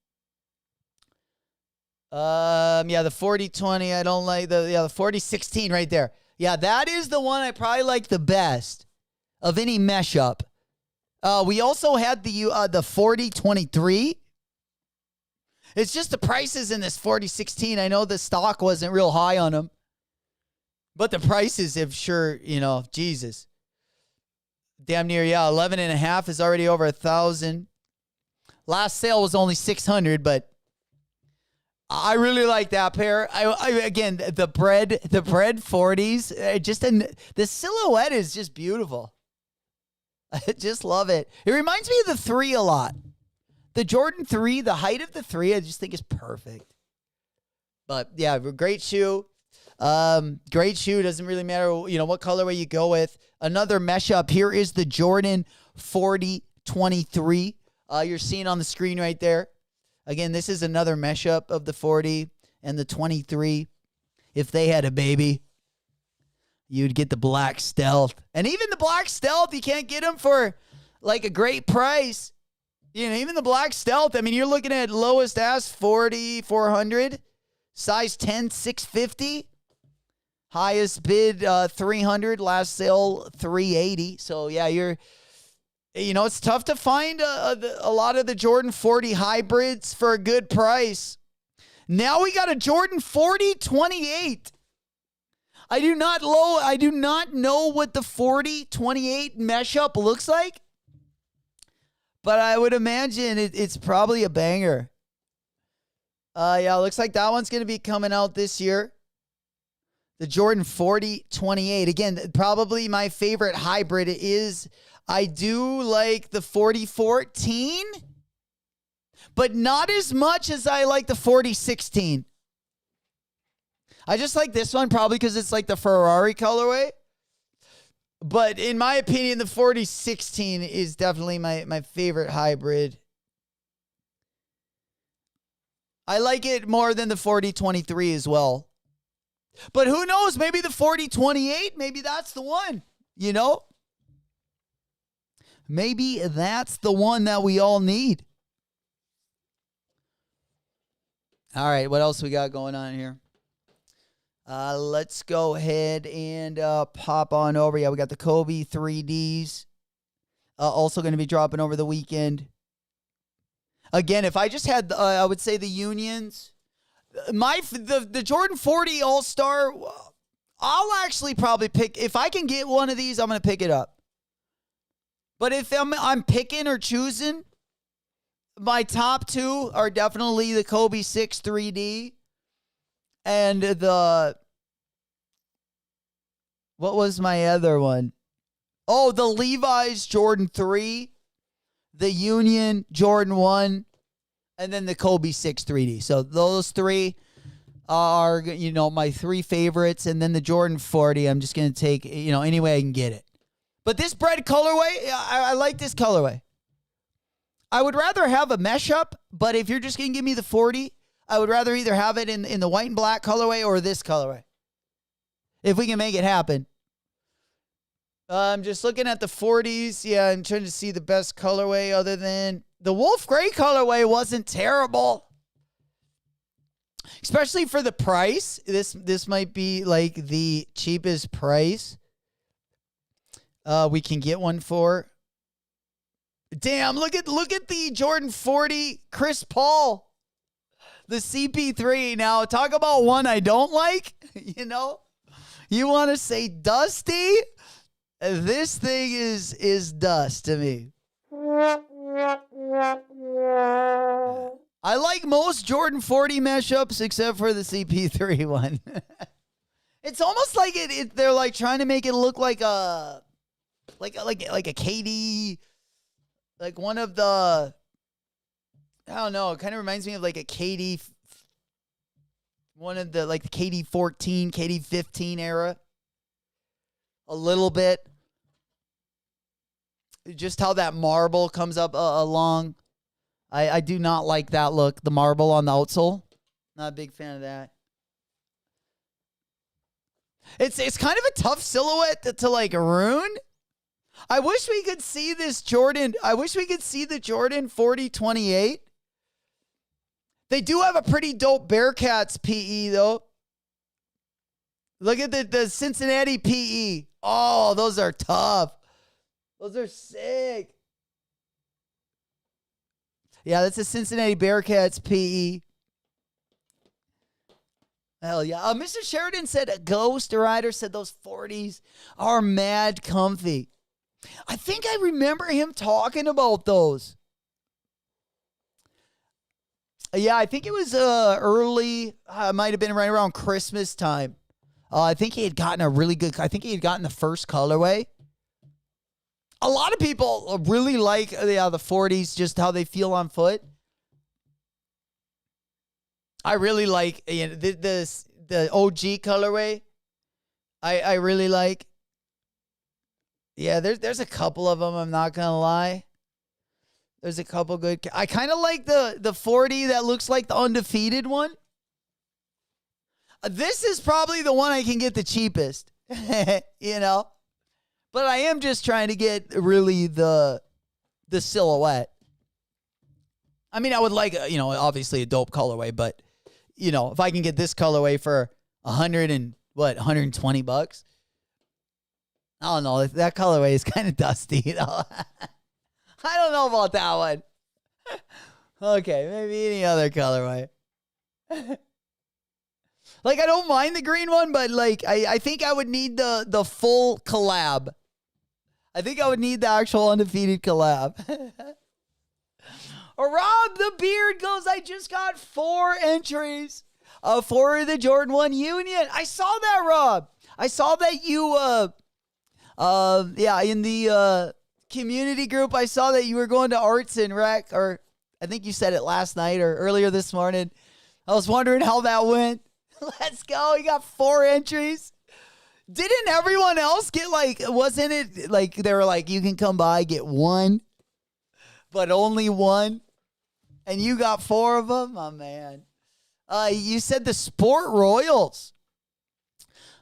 Yeah, the 4020, I don't like the 4016 right there. Yeah, that is the one I probably like the best of any mesh up. We also had the 4023. It's just the prices in this 4016. I know the stock wasn't real high on them, but the prices have sure, Jesus. Damn near, 11 and a half is already over 1,000. Last sale was only 600, but I really like that pair. Again, the bread 40s, the silhouette is just beautiful. I just love it. It reminds me of the 3 a lot. The Jordan 3, the height of the 3, I just think is perfect. But yeah, great shoe. Great shoe. Doesn't really matter, what colorway you go with. Another mesh up here is the Jordan 4023. You're seeing on the screen right there. Again, this is another mesh up of the 40 and the 23. If they had a baby, you'd get the black stealth. And even the black stealth, you can't get them for like a great price. Even the black stealth, I mean, you're looking at lowest ass 4,400, size 10, 650, highest bid 300, last sale 380. So yeah, it's tough to find a lot of the Jordan 40 hybrids for a good price. Now we got a Jordan 4028. I do not know what the 4028 mesh up looks like, but I would imagine it's probably a banger. Yeah, looks like that one's going to be coming out this year. The Jordan 4028. Again, probably my favorite hybrid is, I do like the 4014, but not as much as I like the 4016. I just like this one probably because it's like the Ferrari colorway. But in my opinion, the 4016 is definitely my favorite hybrid. I like it more than the 4023 as well. But who knows? Maybe the 4028, maybe that's the one, Maybe that's the one that we all need. All right, what else we got going on here? Let's go ahead and pop on over. Yeah, we got the Kobe 3Ds. Also going to be dropping over the weekend. Again, if I just had, I would say the Unions. The Jordan 40 All-Star, I'll actually probably pick. If I can get one of these, I'm going to pick it up. But if I'm picking or choosing, my top two are definitely the Kobe 6 3D. And what was my other one? Oh, the Levi's Jordan 3, the Union Jordan 1, and then the Kobe 6 3D. So those three are, my three favorites. And then the Jordan 40, I'm just going to take, any way I can get it. But this bread colorway, I like this colorway. I would rather have a mesh up, but if you're just going to give me the 40, I would rather either have it in the white and black colorway or this colorway. If we can make it happen. I'm just looking at the 40s. Yeah, I'm trying to see the best colorway other than the wolf gray colorway wasn't terrible. Especially for the price. This might be like the cheapest price we can get one for. Damn, look at the Jordan 40 Chris Paul. The CP3. Now, talk about one I don't like. You want to say dusty? This thing is dust to me. I like most Jordan 40 mashups except for the CP3 one. It's almost like they're like trying to make it look like a KD, like one of the, I don't know, it kind of reminds me of like a KD One of the like the KD14, KD15 era. A little bit. Just how that marble comes up along. I do not like that look. The marble on the outsole. Not a big fan of that. It's kind of a tough silhouette to like ruin. I wish we could see this Jordan. I wish we could see the Jordan 4028. They do have a pretty dope Bearcats PE though. Look at the Cincinnati PE. Oh, those are tough. Those are sick. Yeah, that's a Cincinnati Bearcats PE. Hell yeah. Mr. Sheridan said a Ghost Rider said those 40s are mad comfy. I think I remember him talking about those. Yeah, I think it was early. It might have been right around Christmas time. I think he had gotten the first colorway. A lot of people really like the 40s, just how they feel on foot. I really like the OG colorway. I really like. Yeah, there's a couple of them. I'm not gonna lie. There's a couple good. I kind of like the 40 that looks like the undefeated one. This is probably the one I can get the cheapest, you know. But I am just trying to get really the silhouette. I mean, I would like obviously a dope colorway, but if I can get this colorway for $120. I don't know. That colorway is kind of dusty, though. I don't know about that one. Okay, maybe any other colorway. Like, I don't mind the green one, but like, I think I would need the full collab. I think I would need the actual undefeated collab. Rob the Beard goes, I just got 4 entries for the Jordan 1 Union. I saw that, Rob. I saw that you, in the community group, I saw that you were going to Arts and Rec, or I think you said it last night or earlier this morning. I was wondering how that went. Let's go. You got 4 entries. Didn't everyone else get wasn't it like they were like, you can come by, get 1, but only 1? And you got 4 of them? Oh, man. You said the Sport Royals.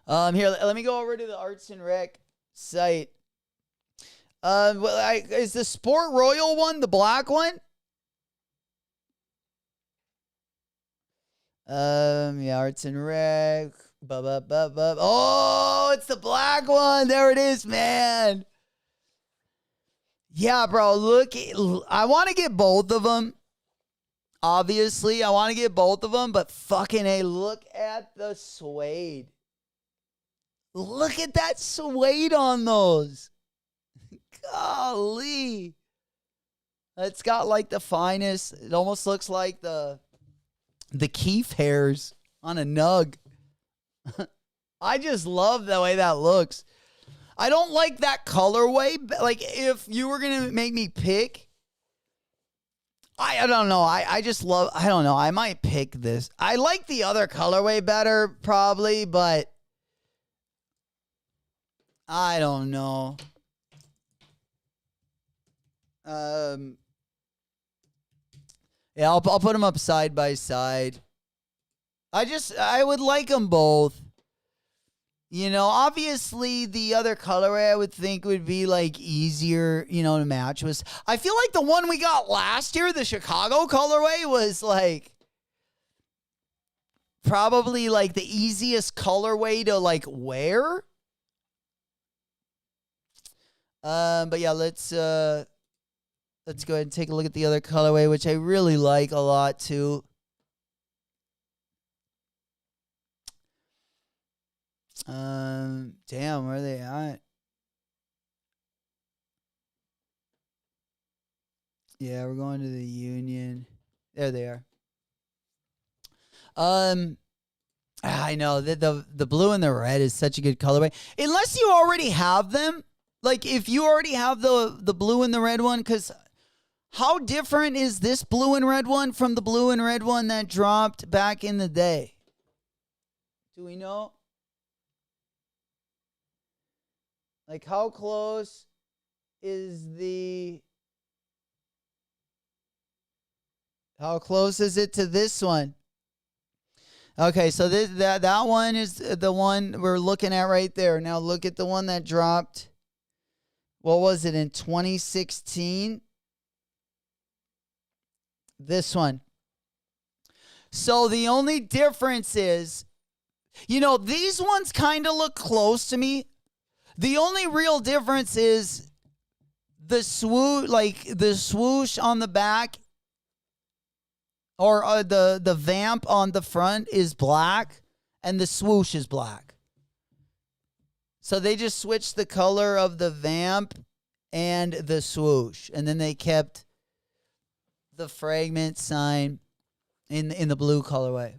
Here, let me go over to the Arts and Rec site. Is the Sport Royal one the black one? Yeah, Arts and Rec. Oh, it's the black one. There it is, man. Yeah, bro. Look, I want to get both of them. Obviously, I want to get both of them, but fucking A, look at the suede. Look at that suede on those. Golly. It's got like the finest. It almost looks like the Keef hairs on a nug. I just love the way that looks. I don't like that colorway. Like, if you were going to make me pick, I don't know. I just love, I don't know. I might pick this. I like the other colorway better, probably, but I don't know. Yeah, I'll put them up side by side. I would like them both. Obviously the other colorway I would think would be like easier, to match with. I feel like the one we got last year, the Chicago colorway, was like probably like the easiest colorway to like wear. But yeah, let's go ahead and take a look at the other colorway, which I really like a lot too. Damn, where are they at? Yeah, we're going to the Union. There they are. I know that the blue and the red is such a good colorway. Unless you already have them. Like, if you already have the blue and the red one, because how different is this blue and red one from the blue and red one that dropped back in the day? Do we know? Like, how close is the... How close is it to this one? Okay, so that one is the one we're looking at right there. Now look at the one that dropped. What was it in 2016? This one. So the only difference is, you know, these ones kind of look close to me. The only real difference is the swoosh on the back, or the vamp on the front is black, and the swoosh is black. So they just switched the color of the vamp and the swoosh, and then they kept the fragment sign in the blue colorway.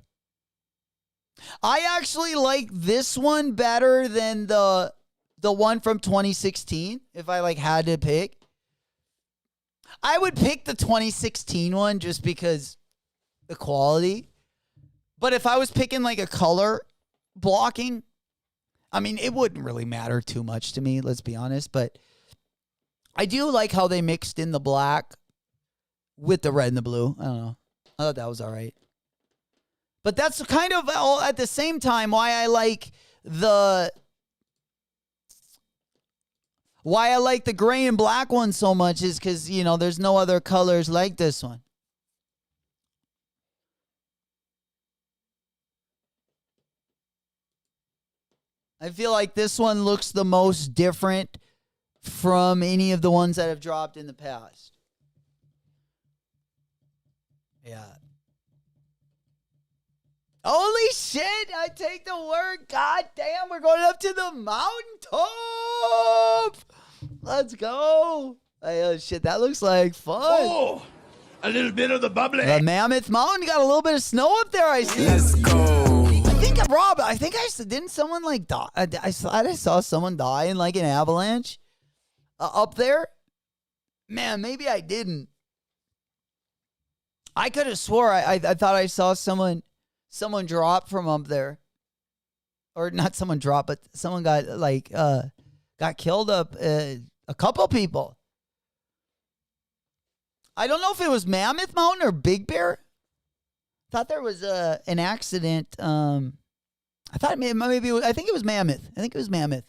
I actually like this one better than the one from 2016. If I had to pick, I would pick the 2016 one just because the quality. But if I was picking a color blocking, I mean, it wouldn't really matter too much to me, let's be honest. But I do like how they mixed in the black with the red and the blue. I don't know. I thought that was all right. But that's kind of at the same time why I like the gray and black one so much, is because, there's no other colors like this one. I feel like this one looks the most different from any of the ones that have dropped in the past. Yeah. Holy shit, I take the word. God damn, we're going up to the mountaintop. Let's go. Oh, shit, that looks like fun.
Oh, a little bit of the bubbly.
The Mammoth Mountain got a little bit of snow up there, I see.
Let's go.
Didn't someone die? I saw someone die in an avalanche up there. Man, maybe I didn't. I could have swore I thought I saw someone drop from up there, or not someone drop, but someone got killed up. A couple people. I don't know if it was Mammoth Mountain or Big Bear. Thought there was an accident. I think it was Mammoth. I think it was Mammoth.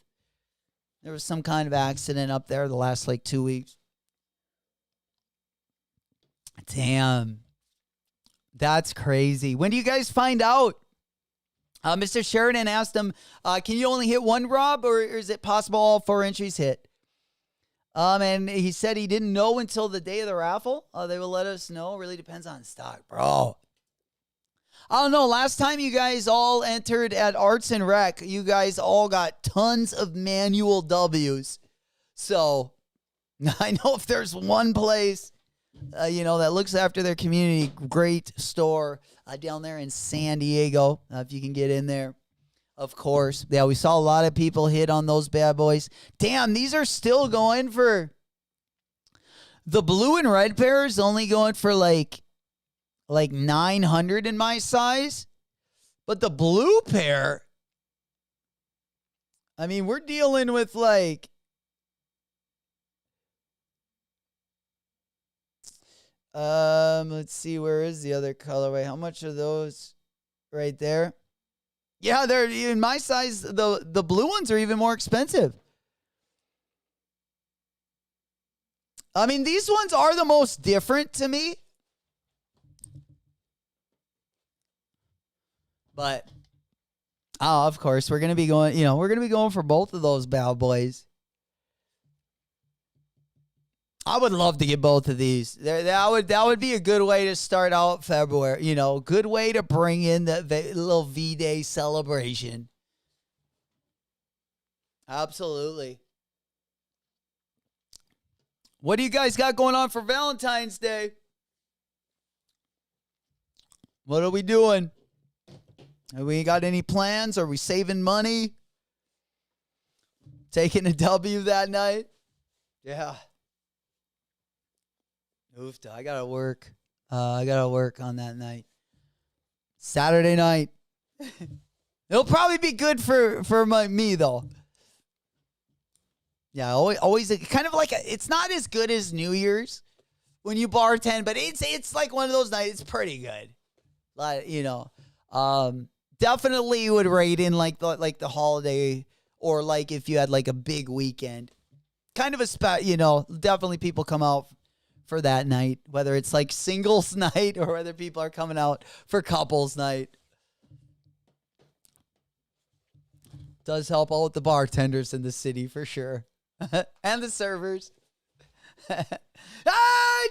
There was some kind of accident up there the last 2 weeks. Damn. That's crazy. When do you guys find out? Mr. Sheridan asked him, can you only hit one, Rob, or is it possible all 4 entries hit? And he said he didn't know until the day of the raffle. They will let us know. It really depends on stock, bro. I don't know. Last time you guys all entered at Arts and Rec, you guys all got tons of manual W's. So I know if there's one place, that looks after their community, great store down there in San Diego, if you can get in there, of course. Yeah, we saw a lot of people hit on those bad boys. Damn, these are still going for, the blue and red pairs only going for like 900 in my size. But the blue pair, I mean, we're dealing with let's see, where is the other colorway? How much are those right there? Yeah, they're in my size. The blue ones are even more expensive. I mean, these ones are the most different to me. But of course, we're going to be going, for both of those bad boys. I would love to get both of these. That would be a good way to start out February. Good way to bring in the little V-Day celebration. Absolutely. What do you guys got going on for Valentine's Day? What are we doing? Have we got any plans? Are we saving money? Taking a W that night? Yeah. Oofta, I gotta work. I gotta work on that night. Saturday night. It'll probably be good for me though. Yeah, always kind of like it's not as good as New Year's when you bartend, but it's like one of those nights. It's pretty good. Like, definitely would rate in like the holiday, or like if you had like a big weekend. Kind of definitely people come out for that night, whether it's like singles night or whether people are coming out for couples night. Does help out the bartenders in the city for sure. And the servers. Hey,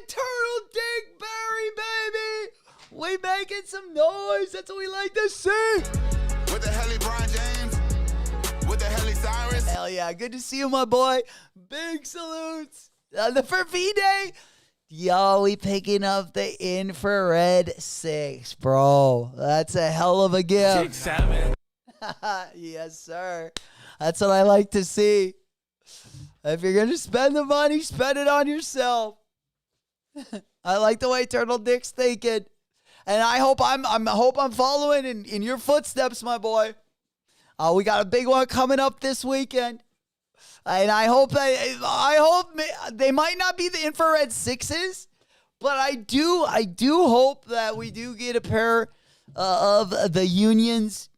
Turtle Dick Berry, baby! We making some noise. That's what we like to see.
With the hell, Brian James? With the hell, Cyrus?
Hell yeah. Good to see you, my boy. Big salutes. For V-Day. Yo, we picking up the infrared 6, bro. That's a hell of a gift.
Jake Salmon.
Yes, sir. That's what I like to see. If you're going to spend the money, spend it on yourself. I like the way Turtle Dick's thinking. And I hope I'm following in your footsteps, my boy. We got a big one coming up this weekend. And I hope they might not be the infrared 6s, but I do hope that we do get a pair of the Unions.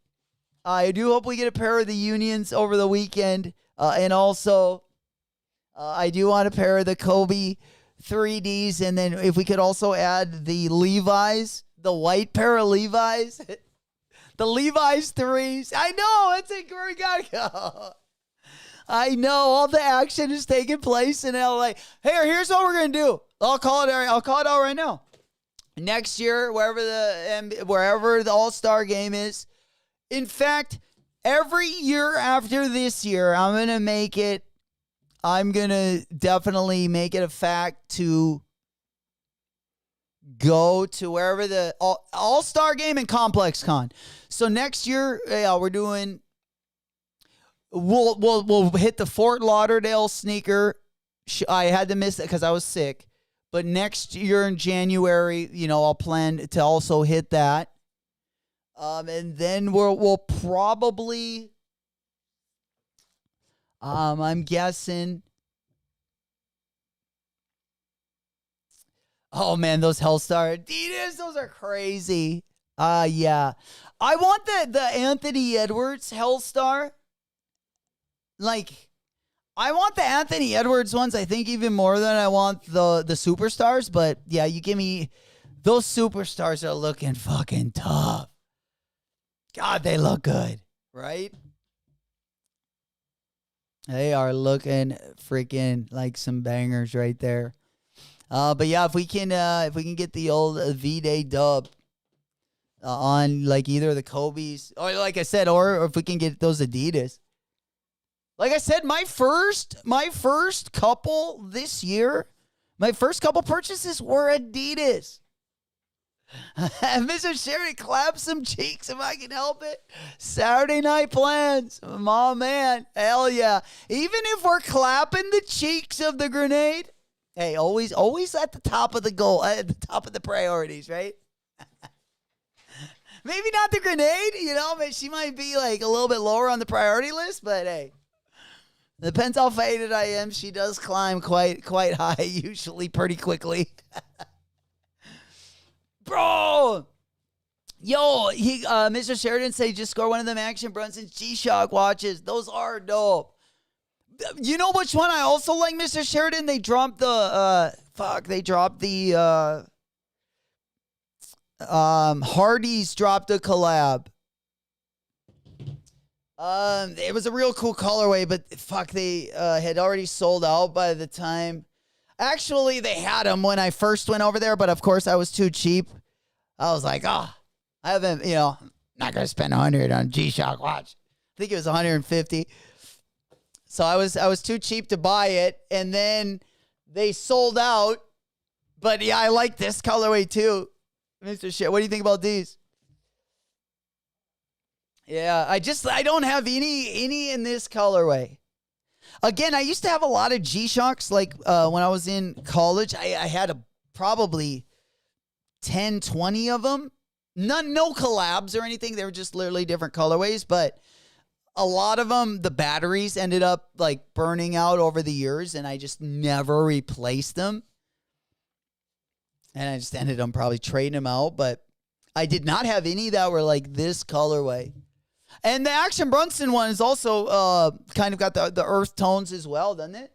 I do hope we get a pair of the Unions over the weekend. And also, I do want a pair of the Kobe 3Ds. And then if we could also add the Levi's, the white pair of Levi's, the Levi's 3s. I know, that's it. Where we got to go. I know all the action is taking place in LA. Hey, here's what we're going to do. I'll call it out right now. Next year, wherever the All-Star game is. In fact, every year after this year, I'm going to definitely make it a fact to go to wherever the All-Star game and Complex Con. So next year, we're doing, we'll hit the Fort Lauderdale sneaker. I had to miss it because I was sick. But next year in January, I'll plan to also hit that. And then we'll probably, I'm guessing. Oh man, those Hellstar Adidas, those are crazy. Yeah. I want the Anthony Edwards Hellstar. Like, I want the Anthony Edwards ones, I think, even more than I want the Superstars. But yeah, you give me those Superstars are looking fucking tough. God, they look good, right? They are looking freaking like some bangers right there. But yeah, if we can get the old V-Day dub on like either the Kobe's or like I said, or if we can get those Adidas. Like I said, my first couple this year, my first couple purchases were Adidas. Mr. Sherry, clap some cheeks if I can help it. Saturday night plans. Oh, man. Hell yeah. Even if we're clapping the cheeks of the grenade, hey, always at the top of the goal, at the top of the priorities, right? Maybe not the grenade, but she might be like a little bit lower on the priority list, but hey. Depends how faded I am. She does climb quite high, usually pretty quickly. Bro, yo, Mr. Sheridan said just score one of them Action Brunson's G-Shock watches. Those are dope. You know which one I also like, Mr. Sheridan? They dropped the Hardy's dropped a collab. It was a real cool colorway, but they had already sold out by the time. Actually, they had them when I first went over there, but of course I was too cheap. I was like, I haven't, not going to spend 100 on G-Shock watch. I think it was 150. So I was too cheap to buy it, and then they sold out. But yeah, I like this colorway too. Mr. Shit, what do you think about these? Yeah, I don't have any in this colorway. Again, I used to have a lot of G-Shocks. Like when I was in college, I had probably 10, 20 of them. no collabs or anything. They were just literally different colorways, but a lot of them, the batteries ended up like burning out over the years, and I just never replaced them. And I just ended up probably trading them out, but I did not have any that were like this colorway. And the Action Bronson one is also kind of got the earth tones as well, doesn't it?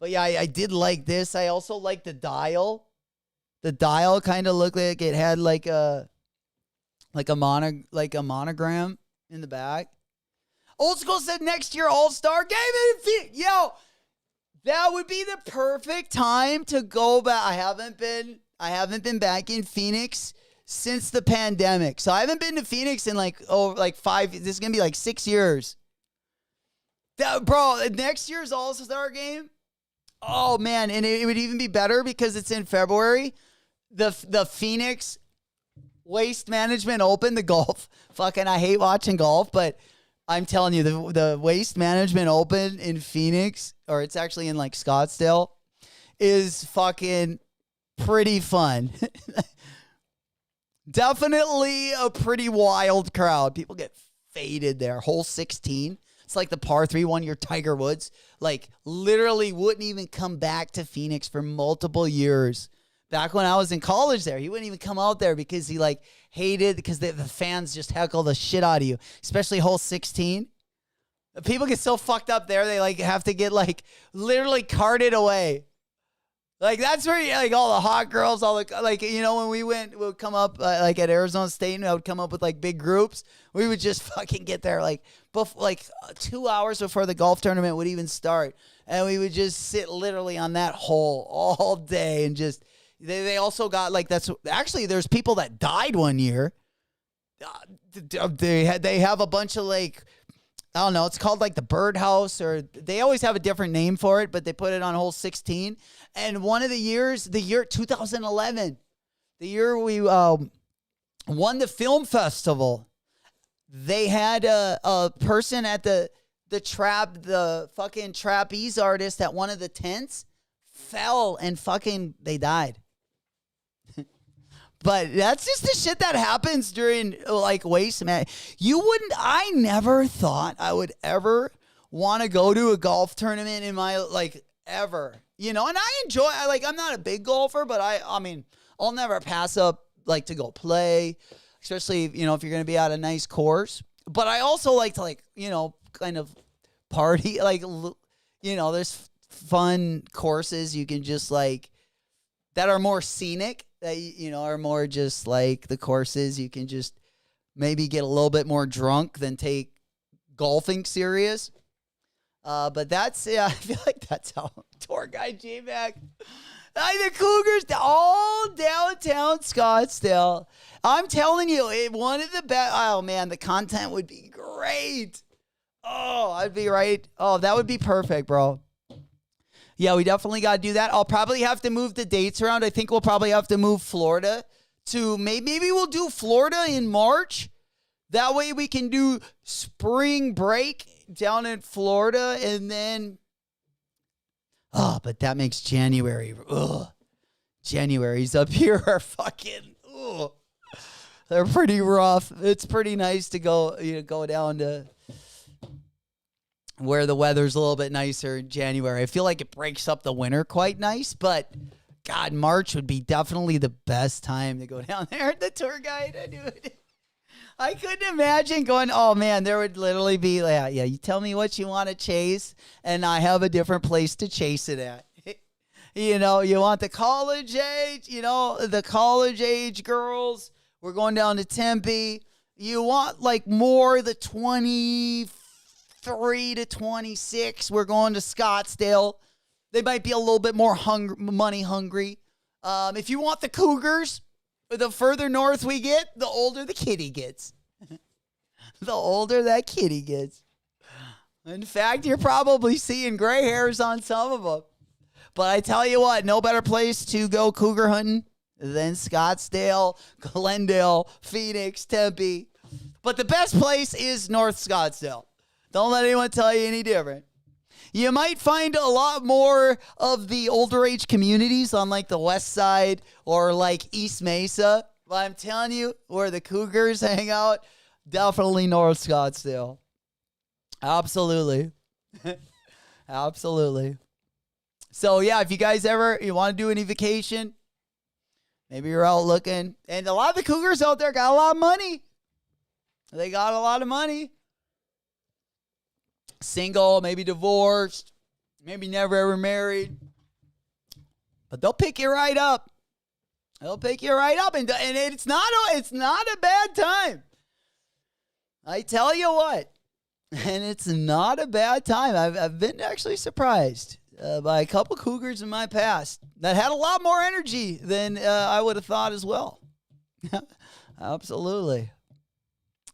But yeah, I did like this. I also like the dial. The dial kind of looked like it had like a monogram in the back. Old School said next year All-Star Game. Yo, that would be the perfect time to go back. I haven't been back in Phoenix since the pandemic. So I haven't been to Phoenix in like 5. This is going to be like 6 years. Bro, next year's All-Star Game. Oh man, and it would even be better because it's in February. The Phoenix Waste Management Open, the golf. Fucking I hate watching golf, but I'm telling you, the Waste Management Open in Phoenix, or it's actually in like Scottsdale, is fucking pretty fun. Definitely a pretty wild crowd. People get faded there. Hole 16. It's like the par 3 one year Tiger Woods. Like literally wouldn't even come back to Phoenix for multiple years. Back when I was in college there, he wouldn't even come out there because he like hated because the fans just heckle the shit out of you, especially hole 16. People get so fucked up there, they like have to get like literally carted away. Like that's where like all the hot girls, all the like, you know, when we would come up like at Arizona State, and I would come up with like big groups. We would just fucking get there like 2 hours before the golf tournament would even start, and we would just sit literally on that hole all day and just. They also got like there's people that died one year. They have a bunch of like, I don't know, it's called like the birdhouse, or they always have a different name for it, but they put it on hole 16. And one of the year 2011, the year we won the film festival, they had a person at the fucking trapeze artist at one of the tents fell and fucking they died. But that's just the shit that happens during like waste, man. I never thought I would ever want to go to a golf tournament in my like ever, you know, and I'm not a big golfer, but I mean, I'll never pass up like to go play, especially, you know, if you're going to be at a nice course. But I also like to like, you know, kind of party, like, you know, there's fun courses you can just like that are more scenic, that, you know, are more just like the courses you can just maybe get a little bit more drunk than take golfing serious. But that's, yeah, I feel like that's how tour guide J-Mac. The Cougars all downtown Scottsdale. I'm telling you, one of the best. Oh man, the content would be great. Oh, I'd be right. Oh, that would be perfect, bro. Yeah, we definitely got to do that. I'll probably have to move the dates around. I think we'll probably have to move Florida to maybe we'll do Florida in March. That way we can do spring break down in Florida, and then but that makes January. January's up here are fucking they're pretty rough. It's pretty nice to go down to where the weather's a little bit nicer in January. I feel like it breaks up the winter quite nice, but God, March would be definitely the best time to go down there. The tour guide, dude. I couldn't imagine going, oh man, there would literally be, yeah, you tell me what you want to chase, and I have a different place to chase it at. You know, you want the college age girls, we're going down to Tempe. You want like more the 23 to 26, we're going to Scottsdale. They might be a little bit more money hungry. If you want the Cougars, the further north we get, the older the kitty gets. The older that kitty gets. In fact, you're probably seeing gray hairs on some of them. But I tell you what, no better place to go cougar hunting than Scottsdale, Glendale, Phoenix, Tempe. But the best place is North Scottsdale. Don't let anyone tell you any different. You might find a lot more of the older age communities on like the west side or like East Mesa, But I'm telling you, where the Cougars hang out, definitely North Scottsdale. Absolutely. Absolutely. So, yeah, if you guys you want to do any vacation, maybe you're out looking. And a lot of the Cougars out there got a lot of money. They got a lot of money. Single, maybe divorced, maybe never ever married. But they'll pick you right up. They'll pick you right up. And it's not a bad time. I tell you what. And it's not a bad time. I've been actually surprised by a couple Cougars in my past that had a lot more energy than I would have thought as well. Absolutely.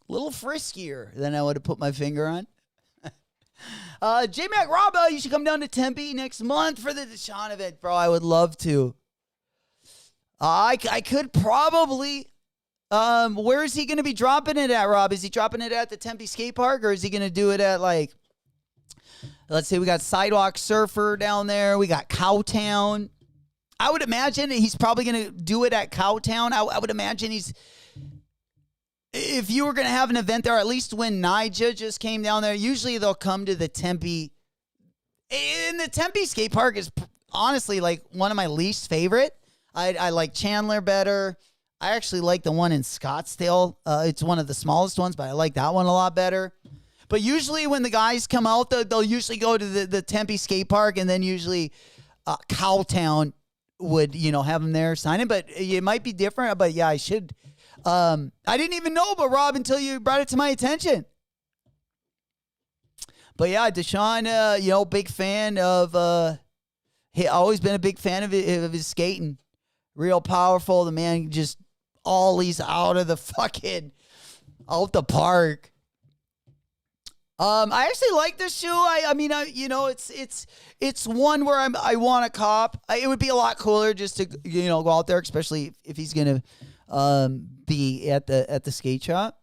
A little friskier than I would have put my finger on. J-Mac Robba, you should come down to Tempe next month for the Deshaun event, bro. I would love to. I could probably... where is he going to be dropping it at, Rob? Is he dropping it at the Tempe skate park, or is he going to do it at, like, let's say we got Sidewalk Surfer down there. We got Cowtown. I would imagine he's probably going to do it at Cowtown. I would imagine if you were going to have an event there, at least when Nija just came down there, usually they'll come to the Tempe. And the Tempe skate park is honestly like one of my least favorite. I like Chandler better. I actually like the one in Scottsdale. It's one of the smallest ones, but I like that one a lot better. But usually when the guys come out, they'll usually go to the Tempe skate park, and then usually Cowtown would, have them there signing. But it might be different. But yeah, I should. I didn't even know about Rob until you brought it to my attention. But yeah, Deshaun, big fan of. He always been a big fan of his skating. Real powerful. The man just ollies out of the park. I actually like this shoe. It's one where I want to cop. It would be a lot cooler just to go out there, especially if he's gonna be at the skate shop.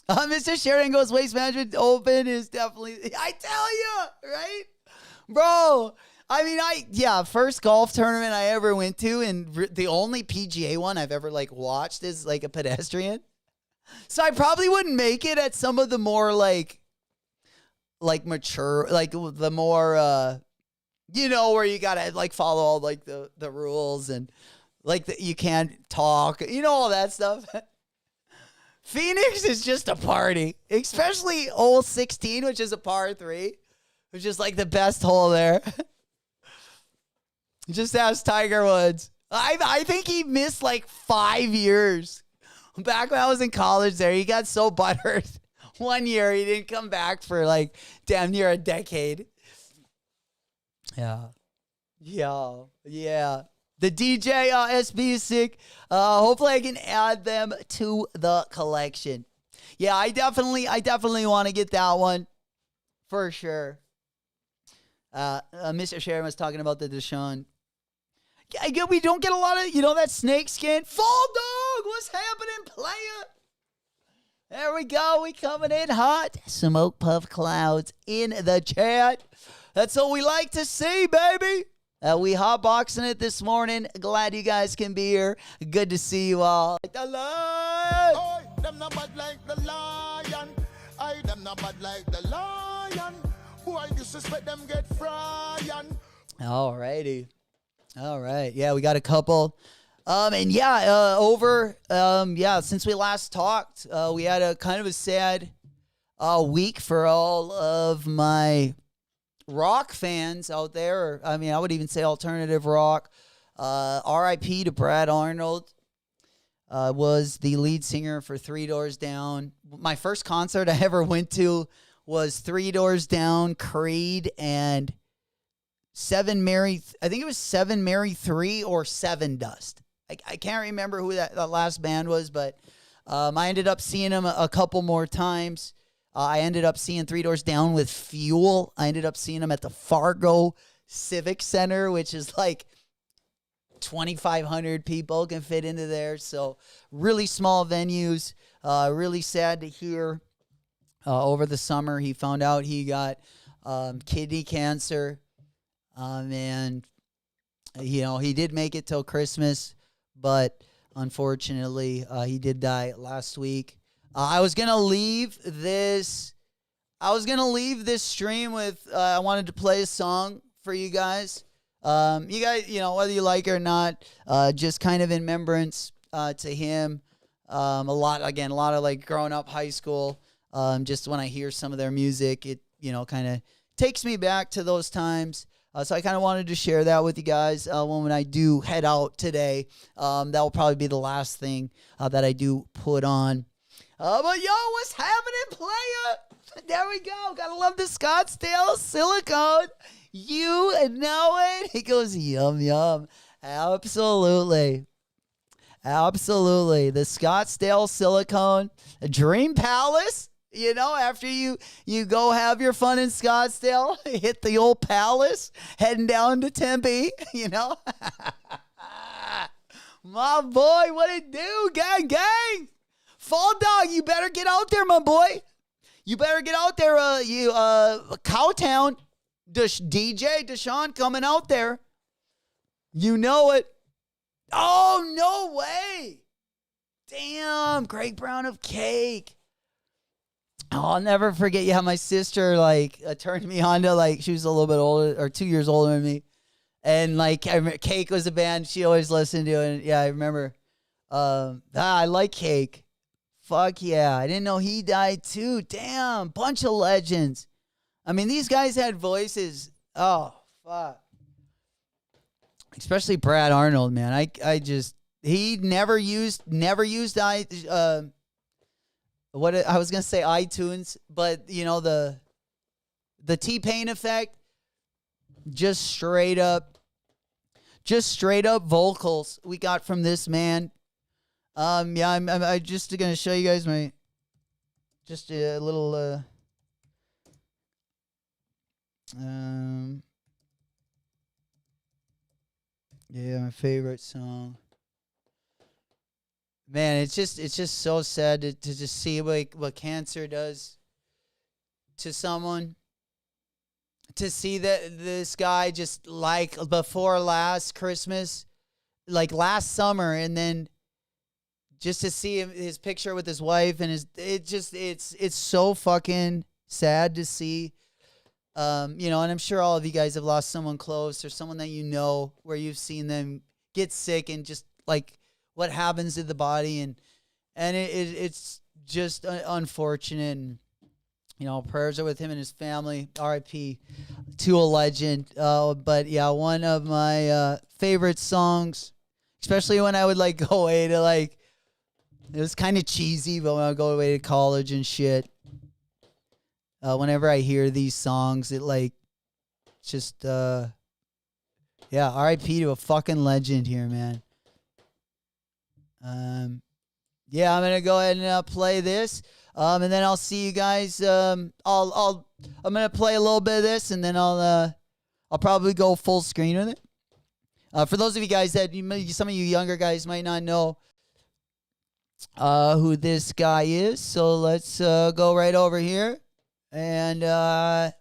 Mr. Sheridan goes, Waste Management Open is definitely. I tell you, right, bro. First golf tournament I ever went to, and the only PGA one I've ever watched is a pedestrian. So I probably wouldn't make it at some of the more mature, the more where you gotta follow all the rules and you can't talk, all that stuff. Phoenix is just a party, especially hole 16, which is a par 3, which is the best hole there. Just ask Tiger Woods. I think he missed 5 years. Back when I was in college there, he got so buttered. 1 year, he didn't come back for damn near a decade. Yeah. The DJ SB is sick. Hopefully I can add them to the collection. Yeah, I definitely want to get that one for sure. Mr. Sharon was talking about the Deshaun. We don't get a lot of, that snake skin. Fall Dog, what's happening, player? There we go. We coming in hot. Smoke puff clouds in the chat. That's what we like to see, baby. We hotboxing it this morning. Glad you guys can be here. Good to see you all. Like the lion.
Oh, them not bad like the lion. Them not bad like the lion. Boy, you suspect them get fryin'.
All righty. All right. Yeah, we got a couple. Since we last talked, we had a kind of a sad week for all of my rock fans out there. I would even say alternative rock. R.I.P. to Brad Arnold. Was the lead singer for Three Doors Down. My first concert I ever went to was Three Doors Down, Creed, and Seven Mary 3 or Seven Dust. I can't remember who that last band was, but I ended up seeing them a couple more times. I ended up seeing Three Doors Down with Fuel. I ended up seeing them at the Fargo Civic Center, which is 2,500 people can fit into there. So really small venues. Really sad to hear over the summer he found out he got kidney cancer. And, he did make it till Christmas, but Unfortunately, he did die last week. I was gonna leave this stream with. I wanted to play a song for you guys. You guys, whether you like it or not, just kind of in remembrance to him. A lot of like growing up high school. Just when I hear some of their music, it kind of takes me back to those times. So I kind of wanted to share that with you guys when I do head out today. That will probably be the last thing that I do put on. But what's happening, player? There we go. Gotta love the Scottsdale silicone. You know it. He goes, yum, yum. Absolutely. Absolutely. The Scottsdale silicone Dream Palace. After you go have your fun in Scottsdale, hit the old palace, heading down to Tempe, My boy, what it do? Gang, gang. Fall Dog, you better get out there, my boy. You better get out there, Cowtown. DJ Deshaun coming out there. You know it. Oh, no way. Damn, Greg Brown of Cake. Oh, I'll never forget how my sister turned me on to she was a little bit older or 2 years older than me, and Cake was a band she always listened to, and yeah, I remember. I like Cake. Fuck yeah, I didn't know he died too. Damn, bunch of legends. I mean, these guys had voices. Oh fuck, especially Brad Arnold, man. He never used what I was gonna say iTunes, but the T-Pain effect, just straight up vocals we got from this man. I'm just gonna show you guys a little my favorite song. Man, it's just so sad to just see what cancer does to someone. To see that this guy just before last Christmas, last summer, and then just to see his picture with his wife and it's so fucking sad to see. And I'm sure all of you guys have lost someone close or someone that where you've seen them get sick and just what happens to the body, and it's just unfortunate. And, prayers are with him and his family. R.I.P. to a legend. But yeah, one of my favorite songs, especially when I would go away to it was kind of cheesy, but when I would go away to college and shit, whenever I hear these songs, it just R.I.P. to a fucking legend here, man. I'm gonna go ahead and play this, and then I'll see you guys. I'm gonna play a little bit of this, and then I'll probably go full screen with it. For those of you guys that some of you younger guys might not know who this guy is, so let's go right over here and.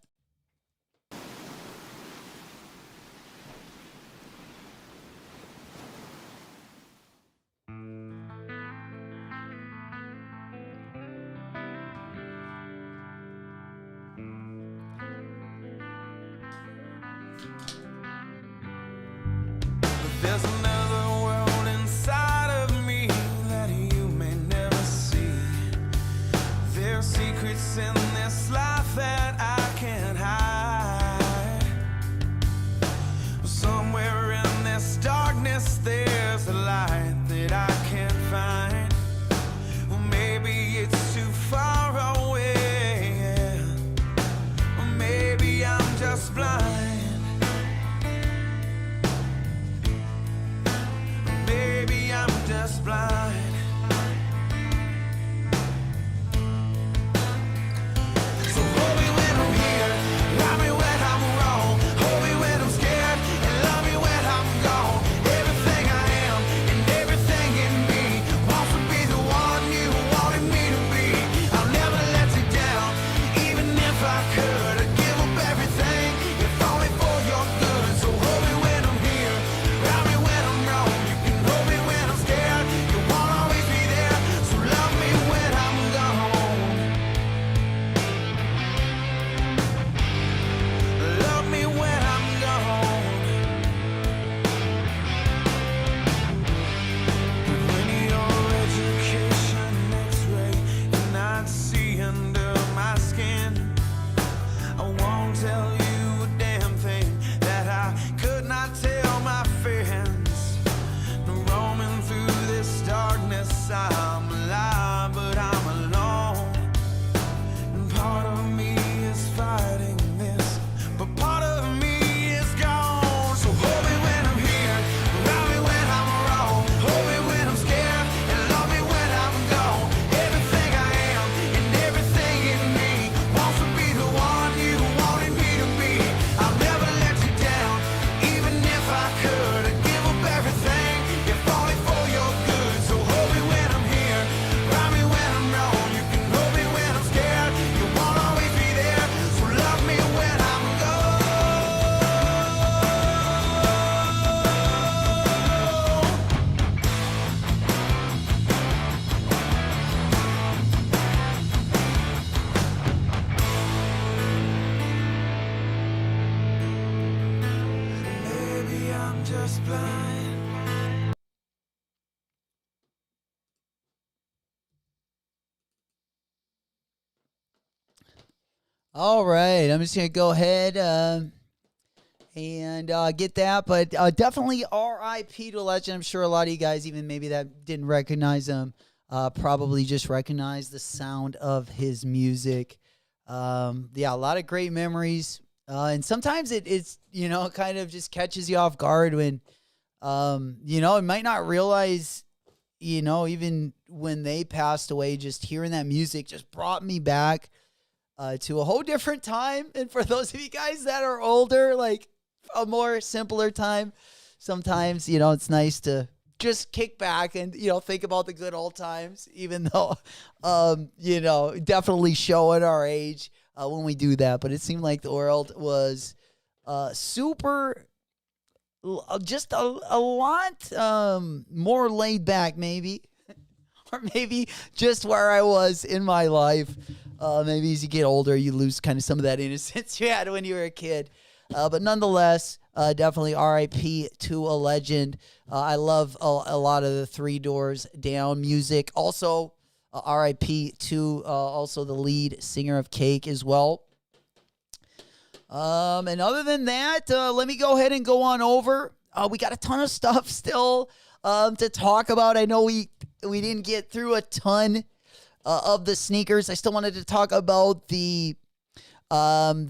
There's another world inside of me that you may never see. There are secrets in this life that I can't hide. Somewhere in this darkness there's a light that I can't find. Well, maybe it's too far away, or maybe I'm just blind. Just blind. So hold me when I'm here, love me when I'm wrong. Hold me when I'm scared, and love me when I'm gone. Everything I am and everything in me wants to be the one you wanted me to be. I'll never let you down, even if I could. I'd give up everything, if only for your good. So hold me when I'm here, love me when I'm wrong. You can hold me when I'm scared.
All right, I'm just gonna go ahead and get that, but definitely R.I.P. to a legend. I'm sure a lot of you guys, even maybe that didn't recognize him, probably just recognize the sound of his music. Yeah, a lot of great memories, and sometimes it's kind of just catches you off guard when it might not realize. Even when they passed away, just hearing that music just brought me back to a whole different time. And for those of you guys that are older, like a more simpler time, sometimes, it's nice to just kick back and, think about the good old times, even though, definitely showing our age when we do that. But it seemed like the world was super just a lot more laid back, maybe, or maybe just where I was in my life. Maybe as you get older, you lose kind of some of that innocence you had when you were a kid. But nonetheless, definitely R.I.P. to a legend. I love a lot of the Three Doors Down music. Also, R.I.P. to also the lead singer of Cake as well. And other than that, let me go ahead and go on over. We got a ton of stuff still to talk about. I know we didn't get through a ton of the sneakers. I still wanted to talk about the foam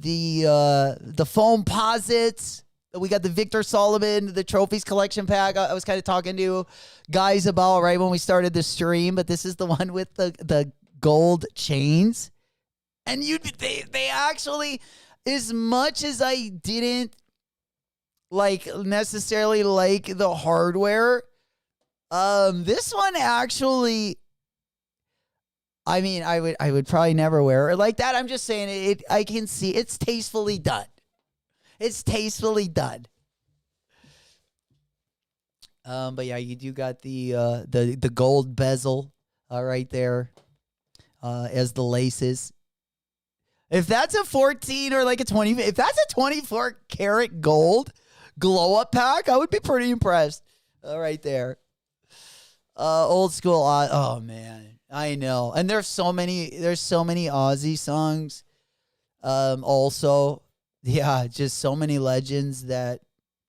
posits. We got the Victor Sullivan, the trophies collection pack. I was kind of talking to guys about right when we started the stream, but this is the one with the gold chains. And they actually, as much as I didn't necessarily like the hardware, this one actually, I mean, I would probably never wear it like that. I'm just saying I can see it's tastefully done. It's tastefully done. But yeah, you do got the gold bezel right there as the laces. If that's a 14 or like a 20, if that's a 24 karat gold glow up pack, I would be pretty impressed. Right there. Old school. Oh man, I know. And there's so many Aussie songs. Also, yeah, just so many legends that,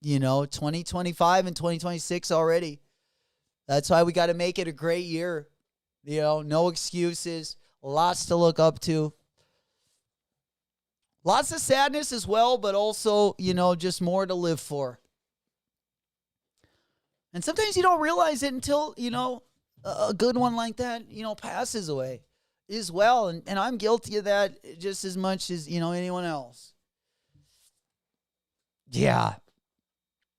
2025 and 2026 already. That's why we got to make it a great year. No excuses. Lots to look up to. Lots of sadness as well, but also, just more to live for. And sometimes you don't realize it until, a good one like that, passes away as well. And I'm guilty of that just as much as, anyone else. Yeah.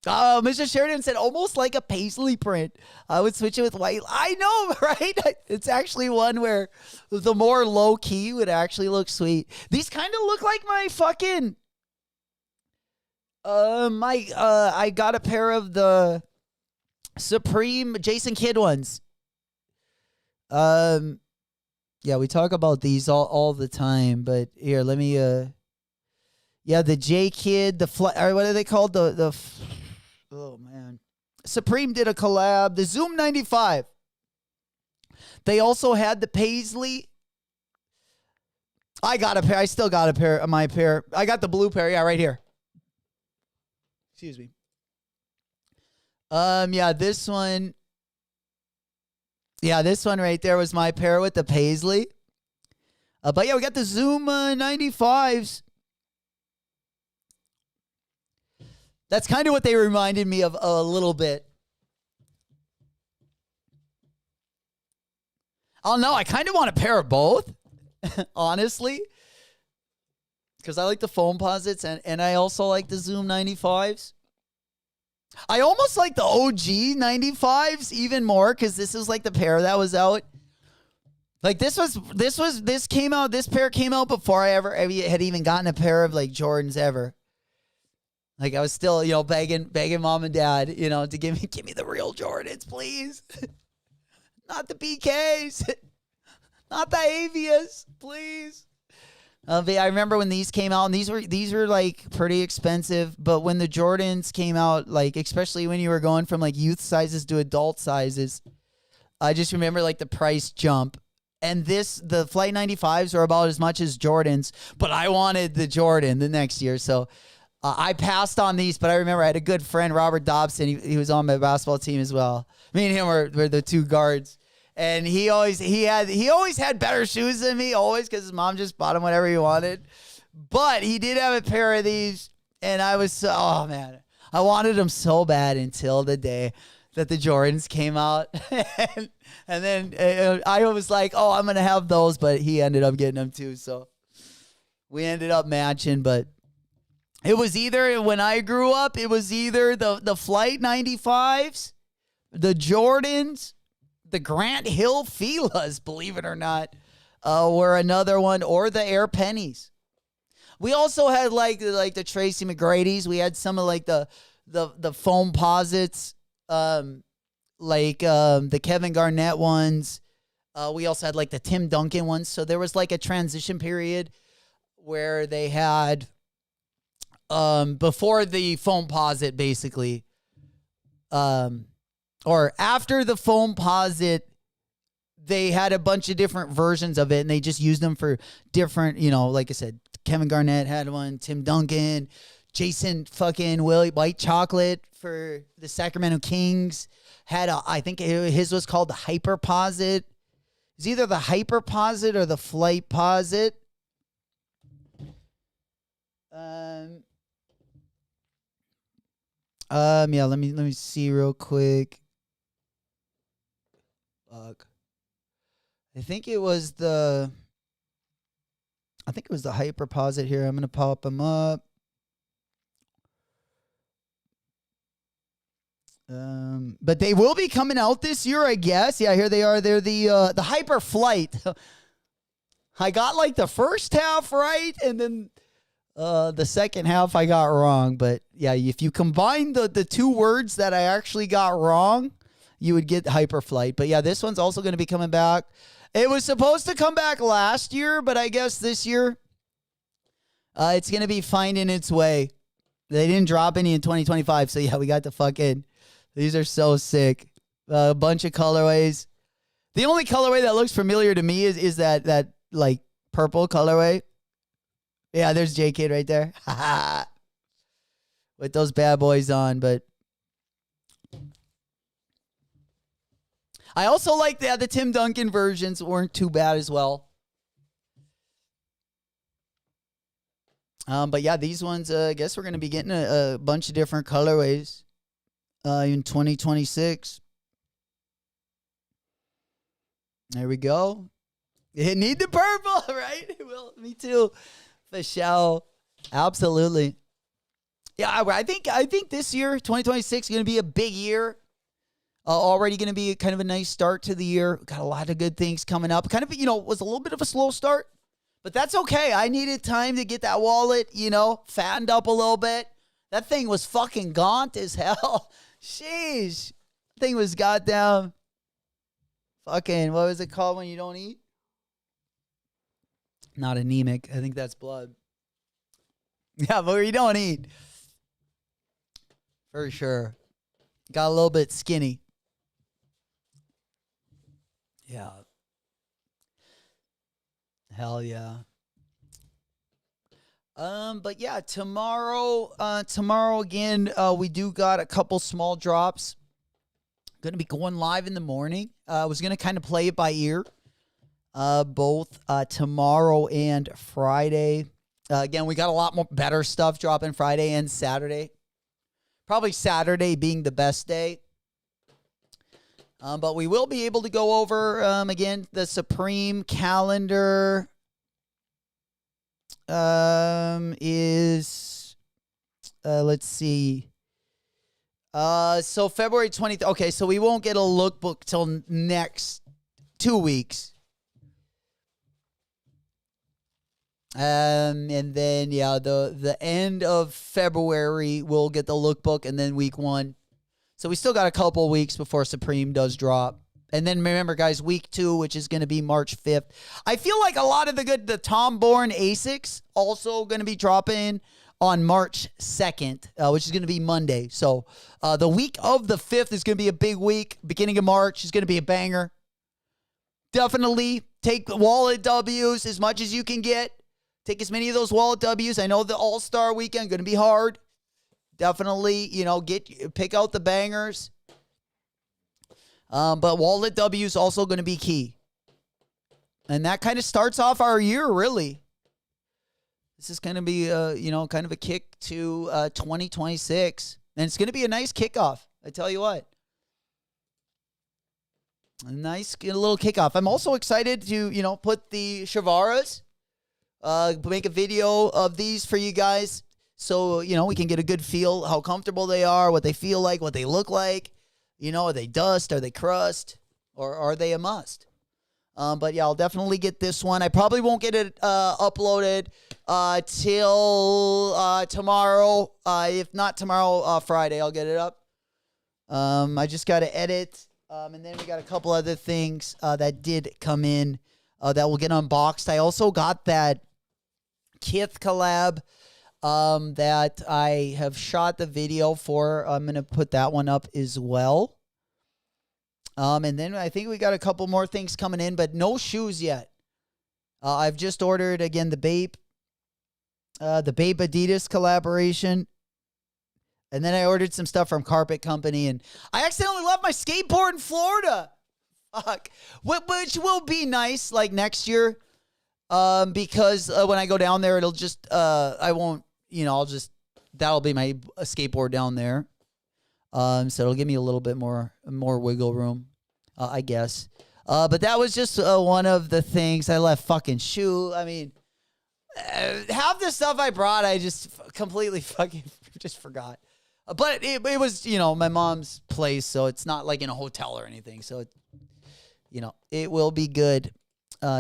Mr. Sheridan said almost like a paisley print. I would switch it with white. I know, right? It's actually one where the more low key would actually look sweet. These kind of look like my fucking I got a pair of the Supreme Jason Kidd ones. Yeah, we talk about these all the time, but here, let me yeah, the J Kidd, what are they called? Oh, man. Supreme did a collab. The Zoom 95. They also had the Paisley. I got a pair. I still got a pair. My pair. I got the blue pair. Yeah, right here. Excuse me. Yeah, this one. Yeah, this one right there was my pair with the Paisley. But yeah, we got the Zoom 95s. That's kind of what they reminded me of a little bit. Oh, no, I kind of want a pair of both, honestly. Because I like the foam posits, and I also like the Zoom 95s. I almost like the OG 95s even more, because this is like the pair that was out. Like this pair came out before I had even gotten a pair of like Jordans ever. Like I was still, begging mom and dad, to give me the real Jordans, please. Not the BKs. Not the Avias, please. But I remember when these came out, and these were like pretty expensive. But when the Jordans came out, like especially when you were going from like youth sizes to adult sizes, I just remember like the price jump. And the Flight 95s are about as much as Jordans, but I wanted the Jordan the next year. So I passed on these, but I remember I had a good friend, Robert Dobson. He was on my basketball team as well. Me and him were the two guards. And he always had better shoes than me, always, because his mom just bought him whatever he wanted. But he did have a pair of these, and I was oh man, I wanted them so bad until the day that the Jordans came out, and then I was like, oh, I'm gonna have those, but he ended up getting them too, so we ended up matching. But it was either, when I grew up, it was either the Flight 95s, the Jordans, the Grant Hill Fila's, believe it or not, were another one, or the Air Pennies. We also had like the Tracy McGrady's. We had some of like the foam posits, the Kevin Garnett ones. We also had like the Tim Duncan ones. So there was like a transition period where they had before the foam posit, basically, or after the foam posit, they had a bunch of different versions of it, and they just used them for different, like I said, Kevin Garnett had one, Tim Duncan, Jason fucking White Chocolate for the Sacramento Kings had I think his was called the Hyperposit. It's either the Hyperposit or the Flight Posit. Yeah, let me see real quick. Fuck. I think it was the Hyperposit here. I'm going to pop them up. But they will be coming out this year, I guess. Yeah, here they are. They're the Hyper Flight. I got like the first half right, and then the second half I got wrong. But yeah, if you combine the two words that I actually got wrong, you would get Hyper Flight. But yeah, this one's also going to be coming back. It was supposed to come back last year, but I guess this year it's going to be finding its way. They didn't drop any in 2025, so yeah, we got the fucking... These are so sick. A bunch of colorways. The only colorway that looks familiar to me is that like purple colorway. Yeah, there's J-Kid right there. With those bad boys on, but... I also like that the Tim Duncan versions weren't too bad as well. But yeah, these ones, I guess we're going to be getting a bunch of different colorways in 2026. There we go. It need the purple, right? Well, me too. For sure. Absolutely. Yeah, I think this year, 2026, is going to be a big year. Already going to be kind of a nice start to the year. Got a lot of good things coming up. Kind of, was a little bit of a slow start, but that's okay. I needed time to get that wallet, fattened up a little bit. That thing was fucking gaunt as hell. Sheesh. Thing was goddamn fucking, what was it called when you don't eat? Not anemic. I think that's blood. Yeah, but you don't eat. For sure. Got a little bit skinny. Yeah. Hell yeah. But yeah, tomorrow again, we do got a couple small drops. Gonna be going live in the morning. I was gonna kind of play it by ear. Both tomorrow and Friday. Again, we got a lot more better stuff dropping Friday and Saturday. Probably Saturday being the best day. But we will be able to go over, again, the Supreme calendar is, let's see. So February 20th. Okay, so we won't get a lookbook till next 2 weeks. And then, yeah, the end of February, we'll get the lookbook, and then week 1. So we still got a couple weeks before Supreme does drop. And then remember, guys, week 2, which is going to be March 5th. I feel like a lot of the Tom Bourne ASICs also going to be dropping on March 2nd, which is going to be Monday. So the week of the 5th is going to be a big week. Beginning of March is going to be a banger. definitely take wallet W's as much as you can get. Take as many of those wallet W's. I know the All-Star weekend going to be hard. Definitely, pick out the bangers. But wallet W is also going to be key. And that kind of starts off our year, really. This is going to be, kind of a kick to 2026. And it's going to be a nice kickoff. I tell you what. A nice little kickoff. I'm also excited to, put the Shavaras, make a video of these for you guys. So, we can get a good feel how comfortable they are, what they feel like, what they look like. Are they dust? Are they crust? Or are they a must? But yeah, I'll definitely get this one. I probably won't get it uploaded till tomorrow. If not tomorrow, Friday, I'll get it up. I just got to edit. And then we got a couple other things that did come in that will get unboxed. I also got that Kith collab that I have shot the video for. I'm going to put that one up as well. And then I think we got a couple more things coming in, but no shoes yet. I've just ordered, again, the Bape Adidas collaboration. And then I ordered some stuff from Carpet Company, and I accidentally left my skateboard in Florida. Fuck. Which will be nice, like, next year. Because when I go down there, it'll just, I won't, that'll be my skateboard down there. So it'll give me a little bit more wiggle room, I guess. But that was just one of the things. I left fucking shoe. I mean, half the stuff I brought, I just completely fucking just forgot. But it was, my mom's place, so it's not like in a hotel or anything. So, it will be good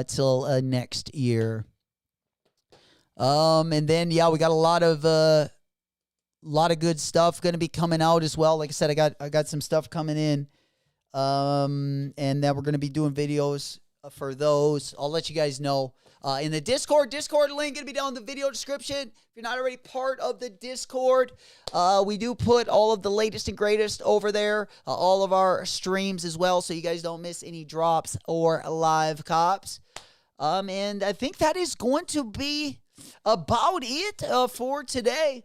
till next year. And then, yeah, we got a lot of good stuff going to be coming out as well. Like I said, I got some stuff coming in, and that we're going to be doing videos for those. I'll let you guys know in the Discord link going to be down in the video description. If you're not already part of the Discord, we do put all of the latest and greatest over there, all of our streams as well, so you guys don't miss any drops or live cops. And I think that is going to be about it for today.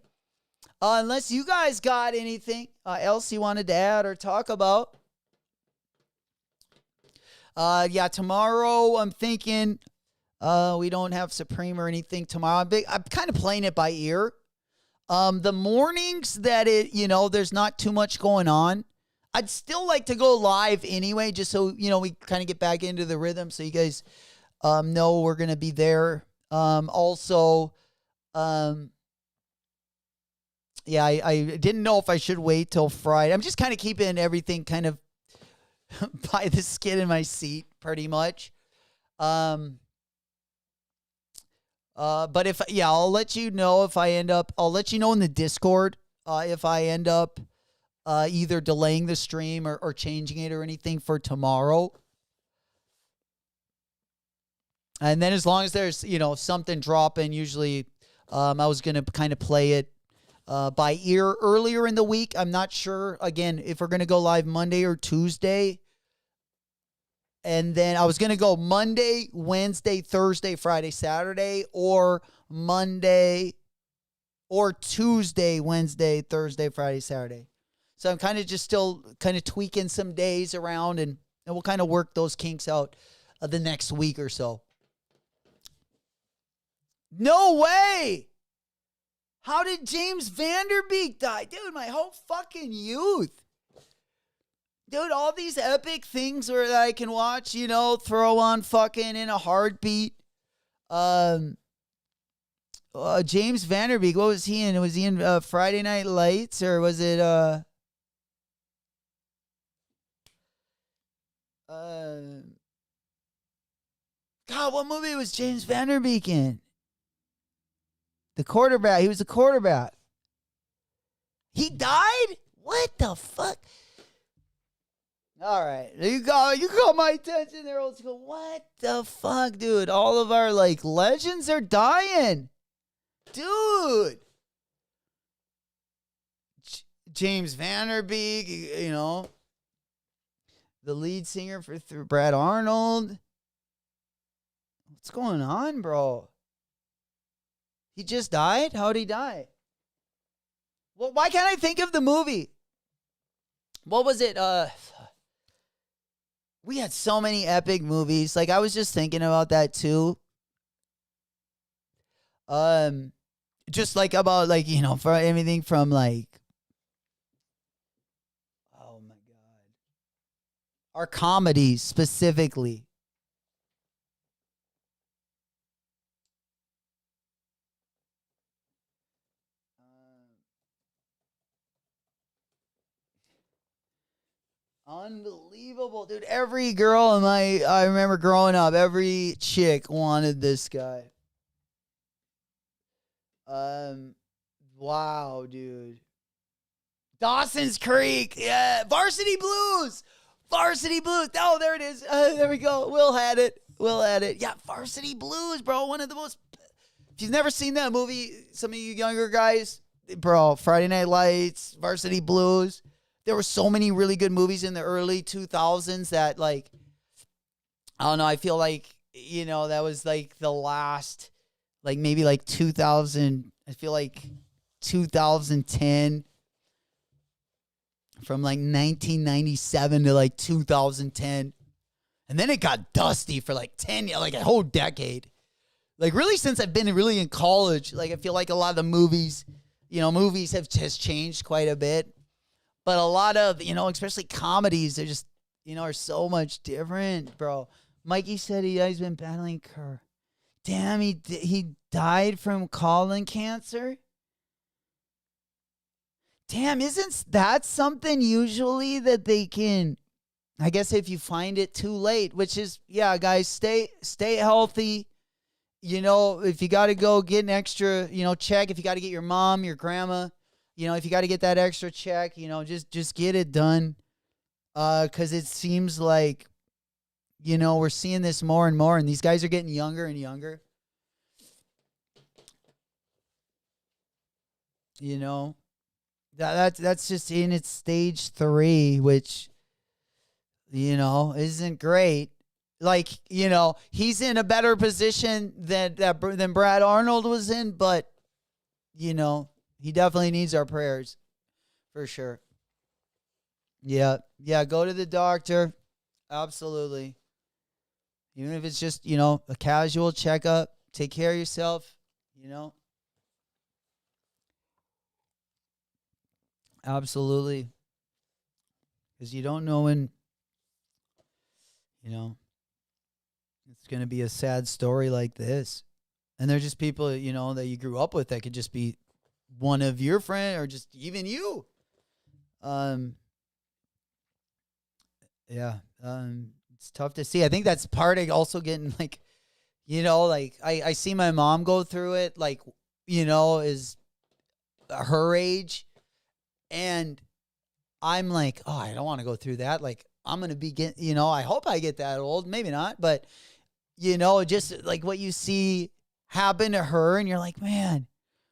Unless you guys got anything else you wanted to add or talk about. Yeah, tomorrow I'm thinking we don't have Supreme or anything tomorrow. I'm kind of playing it by ear. The mornings that there's not too much going on, I'd still like to go live anyway, just so, we kind of get back into the rhythm so you guys know we're going to be there. Yeah, I didn't know if I should wait till Friday. I'm just kind of keeping everything kind of by the skin in my seat, pretty much. But I'll let you know if I end up, I'll let you know in the Discord if I end up either delaying the stream or changing it or anything for tomorrow. And then as long as there's, something dropping, usually I was going to kind of play it by ear earlier in the week. I'm not sure, again, if we're going to go live Monday or Tuesday. And then I was going to go Monday, Wednesday, Thursday, Friday, Saturday, or Monday or Tuesday, Wednesday, Thursday, Friday, Saturday. So I'm kind of just still kind of tweaking some days around, and we'll kind of work those kinks out the next week or so. No way! How did James Vanderbeek die? Dude, my whole fucking youth. Dude, all these epic things that I can watch, throw on fucking in a heartbeat. James Vanderbeek, what was he in? Was he in Friday Night Lights, or was it God, what movie was James Vanderbeek in? The quarterback. He was the quarterback. He died? What the fuck? All right. You got my attention there, old school. What the fuck, dude? All of our, legends are dying. Dude. James Vanderbeek, the lead singer for Brad Arnold. What's going on, bro? He just died? How'd he die? Well, why can't I think of the movie? What was it? We had so many epic movies. Like, I was just thinking about that too. Just like about like, you know, for everything from like, oh my God, our comedies specifically. Unbelievable, dude. Every girl in I remember growing up, every chick wanted this guy. Wow, dude. Dawson's Creek, yeah. Varsity Blues. Varsity Blues. Oh, there it is. There we go. Will had it. Yeah, Varsity Blues, bro. One of the most. If you've never seen that movie, some of you younger guys, bro, Friday Night Lights, Varsity Blues. There were so many really good movies in the early 2000s that, like, I don't know, I feel like, you know, that was like the last, like maybe like 2000, I feel like 2010, from like 1997 to like 2010. And then it got dusty for like 10 years, like a whole decade. Like really since I've been really in college, like I feel like a lot of the movies, you know, movies have just changed quite a bit. But a lot of, you know, especially comedies, they're just, you know, are so much different, bro. Mikey said he's been battling Damn, he died from colon cancer? Damn, isn't that something usually that they can, I guess if you find it too late, which is, yeah, guys, stay healthy. You know, if you got to go get an extra, you know, check, if you got to get your mom, your grandma, you know, if you got to get that extra check, you know, just get it done. Because it seems like, you know, we're seeing this more and more, and these guys are getting younger and younger. You know, that's just in its stage 3, which, you know, isn't great. Like, you know, he's in a better position than Brad Arnold was in, but, you know, he definitely needs our prayers, for sure. Yeah, go to the doctor. Absolutely. Even if it's just, you know, a casual checkup, take care of yourself, you know. Absolutely. Because you don't know when, you know, it's going to be a sad story like this. And they're just people, you know, that you grew up with that could just be one of your friends or just even you. It's tough to see. I think that's part of also getting like, you know, like I see my mom go through it, like, you know, is her age. And I'm like, oh, I don't want to go through that. Like, I'm going to be you know, I hope I get that old. Maybe not. But, you know, just like what you see happen to her. And you're like, man,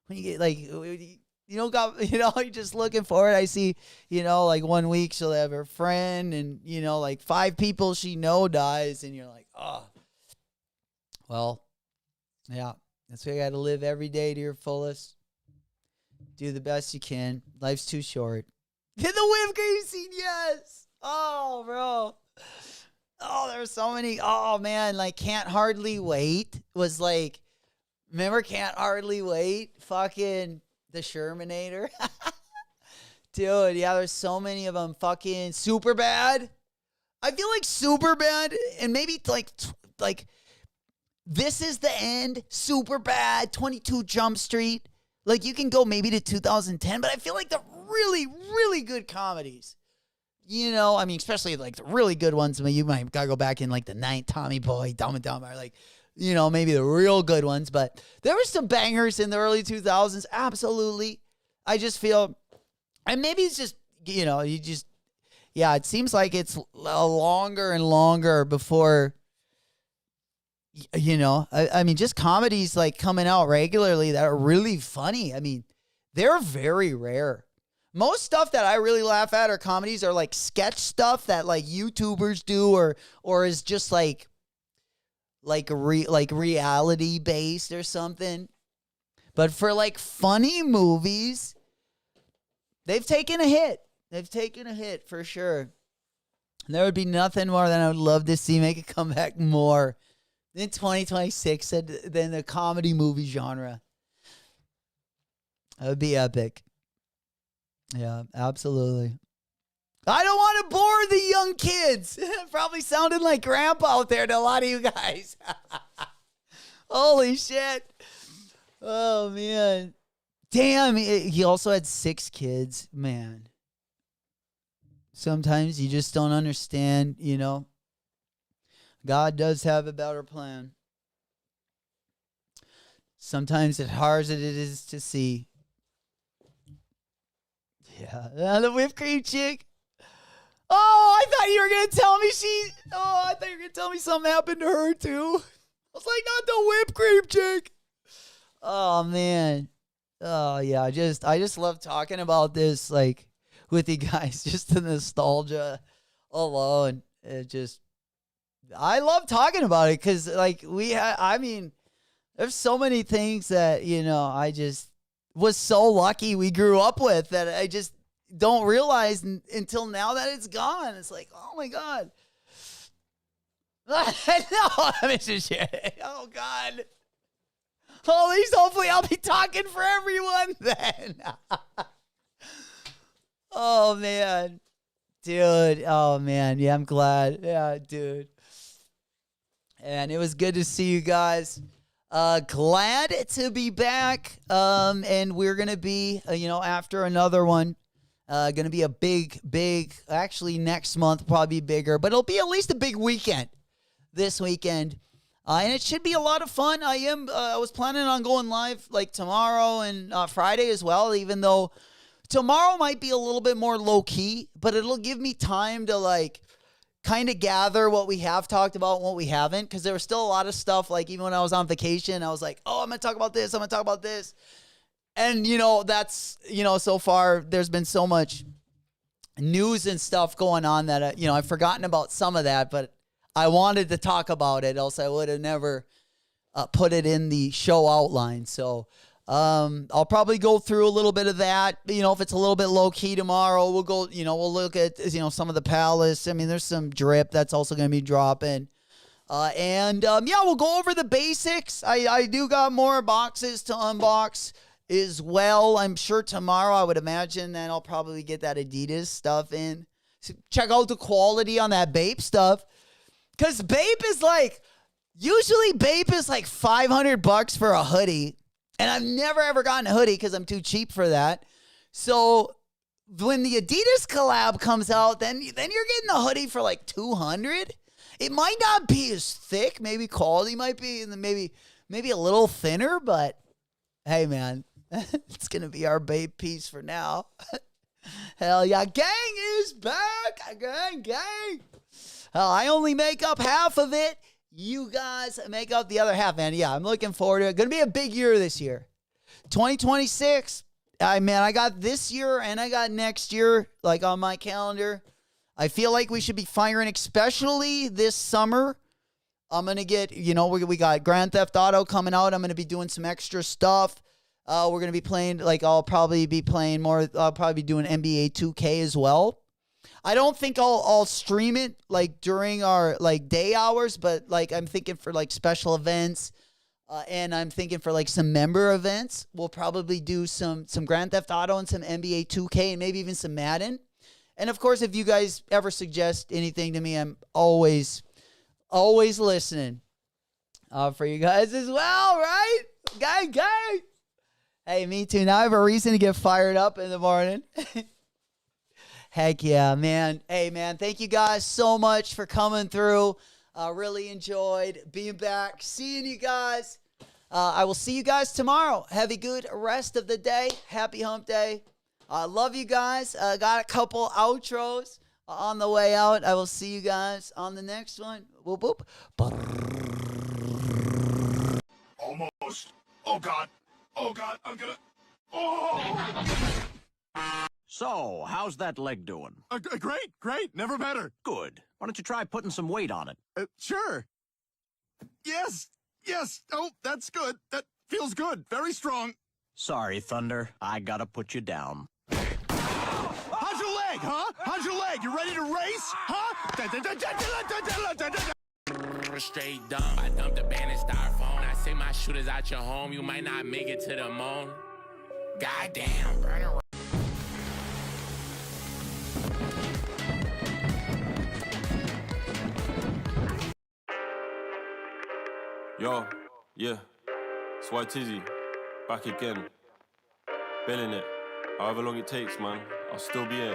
when you get like, you know, you're just looking for it. I see, you know, like 1 week she'll have her friend and, you know, like 5 people she dies. And you're like, oh, well, yeah, that's why you got to live every day to your fullest. Do the best you can. Life's too short. Hit the whip cream scene, yes. Oh, bro. Oh, there's so many. Oh, man, like Can't Hardly Wait was like, remember Can't Hardly Wait? Fucking the Shermanator. Dude, yeah, there's so many of them. Fucking Superbad. I feel like Superbad and maybe like This Is the End, Superbad, 22 Jump Street. Like, you can go maybe to 2010, but I feel like the really, really good comedies, you know, I mean, especially like the really good ones, I mean, you might gotta go back in like the 9th, Tommy Boy, Dumb and Dumber, like, you know, maybe the real good ones, but there were some bangers in the early 2000s, absolutely. I just feel, and maybe it's just, you know, yeah, it seems like it's longer and longer before, you know, I mean, just comedies like coming out regularly that are really funny. I mean, they're very rare. Most stuff that I really laugh at or comedies are like sketch stuff that like YouTubers do or is just like like reality based or something. But for like funny movies, they've taken a hit. They've taken a hit for sure. And there would be nothing more than I would love to see make it come back more in 2026 than the comedy movie genre. That would be epic. Yeah, absolutely. I don't want to bore the young kids. Probably sounding like grandpa out there to a lot of you guys. Holy shit. Oh, man. Damn, he also had 6 kids. Man. Sometimes you just don't understand, you know. God does have a better plan. Sometimes it's hard as it is to see. Yeah, the whipped cream chick. Oh, I thought you were going to tell me I thought you were going to tell me something happened to her too. I was like, not the whipped cream chick. Oh, man. Oh, yeah, I just love talking about this, like, with you guys. Just the nostalgia alone. I love talking about it because, like, there's so many things that, you know, I just was so lucky we grew up with that I just don't realize until now that it's gone. It's like, oh my God. No, I'm just oh God. At least hopefully I'll be talking for everyone then. Oh man. Dude. Oh man. Yeah, I'm glad. Yeah, dude. And it was good to see you guys. Glad to be back. And we're going to be, after another one, going to be a big, actually next month, probably bigger, but it'll be at least a big weekend this weekend. And it should be a lot of fun. I was planning on going live like tomorrow and Friday as well, even though tomorrow might be a little bit more low key, but it'll give me time to like kind of gather what we have talked about and what we haven't, because there was still a lot of stuff. Like even when I was on vacation, I was like, oh, I'm going to talk about this. I'm going to talk about this. And, that's, so far there's been so much news and stuff going on that, I've forgotten about some of that, but I wanted to talk about it. Else I would have never put it in the show outline. So I'll probably go through a little bit of that. If it's a little bit low key tomorrow, we'll go, we'll look at, some of the Palace. I mean, there's some drip that's also going to be dropping. We'll go over the basics. I do got more boxes to unbox as well. I'm sure tomorrow, I would imagine that I'll probably get that Adidas stuff in. So check out the quality on that Bape stuff. Because Bape is usually Bape is like $500 for a hoodie. And I've never ever gotten a hoodie because I'm too cheap for that. So when the Adidas collab comes out, then you're getting a hoodie for like $200. It might not be as thick. Maybe quality might be maybe a little thinner, but hey, man, it's going to be our Babe piece for now. Hell yeah. Gang is back. Gang. Hell, I only make up half of it. You guys make up the other half, man. Yeah, I'm looking forward to it. Going to be a big year this year. 2026. I got this year and I got next year on my calendar. I feel like we should be firing, especially this summer. I'm going to get, we got Grand Theft Auto coming out. I'm going to be doing some extra stuff. We're going to be playing, I'll probably be playing more. I'll probably be doing NBA 2K as well. I don't think I'll stream it during our day hours, but I'm thinking for special events, and I'm thinking for some member events. We'll probably do some Grand Theft Auto and some NBA 2K and maybe even some Madden. And of course, if you guys ever suggest anything to me, I'm always listening for you guys as well, right? Gang. Hey, me too. Now I have a reason to get fired up in the morning. Heck yeah, man. Hey, man, thank you guys so much for coming through. Really enjoyed being back, seeing you guys. I will see you guys tomorrow. Have a good rest of the day. Happy hump day. I love you guys. Got a couple outros on the way out. I will see you guys on the next one. Whoop, whoop.
Almost. Oh, God. I'm gonna... Oh!
So, how's that leg doing?
Great. Never better.
Good. Why don't you try putting some weight on it?
Sure.
Yes, yes. Oh, that's good. That feels good. Very strong.
Sorry, Thunder. I gotta put you down.
How's your leg, huh? How's your leg? You ready to race? Huh?
Straight dumb. I dumped a band in styrofoam. I say my shooters out your home. You might not make it to the moon. Goddamn, burn around.
Yo, yeah, it's White Tizzy, back again, billing it. However long it takes, man, I'll still be here.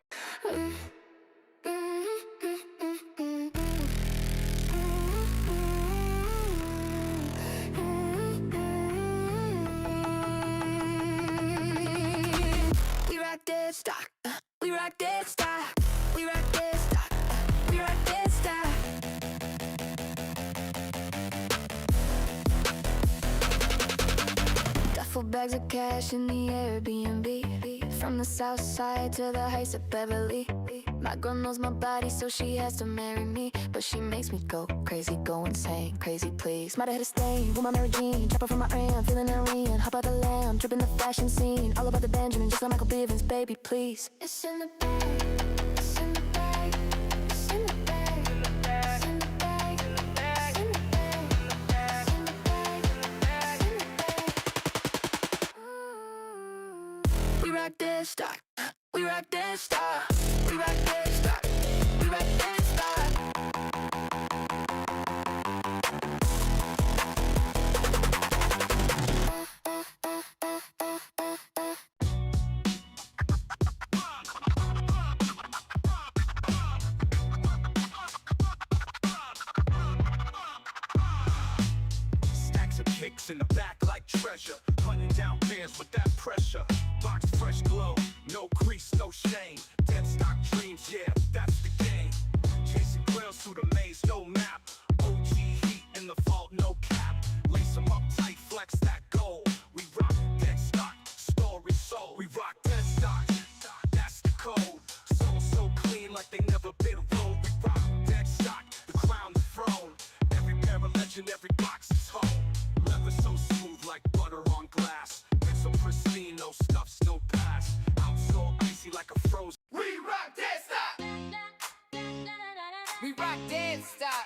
We rock this stock. We rock this stock. We rock this stock. We rock this stock. Duffel bags of cash in the Airbnb. From the south side to the heights of Beverly. My girl knows my body, so she has to marry me. But she makes me go crazy, go insane, crazy please. Might have hit a stain with my Mary Jean. Chopper from my ram, feeling Irene. Hop out the lamb, dripping the fashion scene. All about the Benjamin, just like Michael Bivins, baby, please. It's in the bag, it's in the bag, it's in the bag, it's in the bag, it's in the bag, it's in the bag, it's in the bag, it's in the bag. We rock this stock, we rock this stock, we rock this stock, we rock this stock.
Stacks of kicks in the back like treasure. Hunting down bands with that pressure. Box fresh glow, no crease, no shame. Dead stock dreams, yeah, that's the game. Chasing quails through the maze, no map. OG heat in the vault, no cap. Lace them up tight, flex that gold. We rock dead stock, story sold. We rock dead stock, that's the code. Soul so clean like they never been rolled. We rock dead stock, the crown, the throne. Every pair of legend, every box is home. Leather so smooth like butter on glass. It's so pristine, no scuffs, no pass. I'm so icy like a frozen.
We rock that style. We rock that style.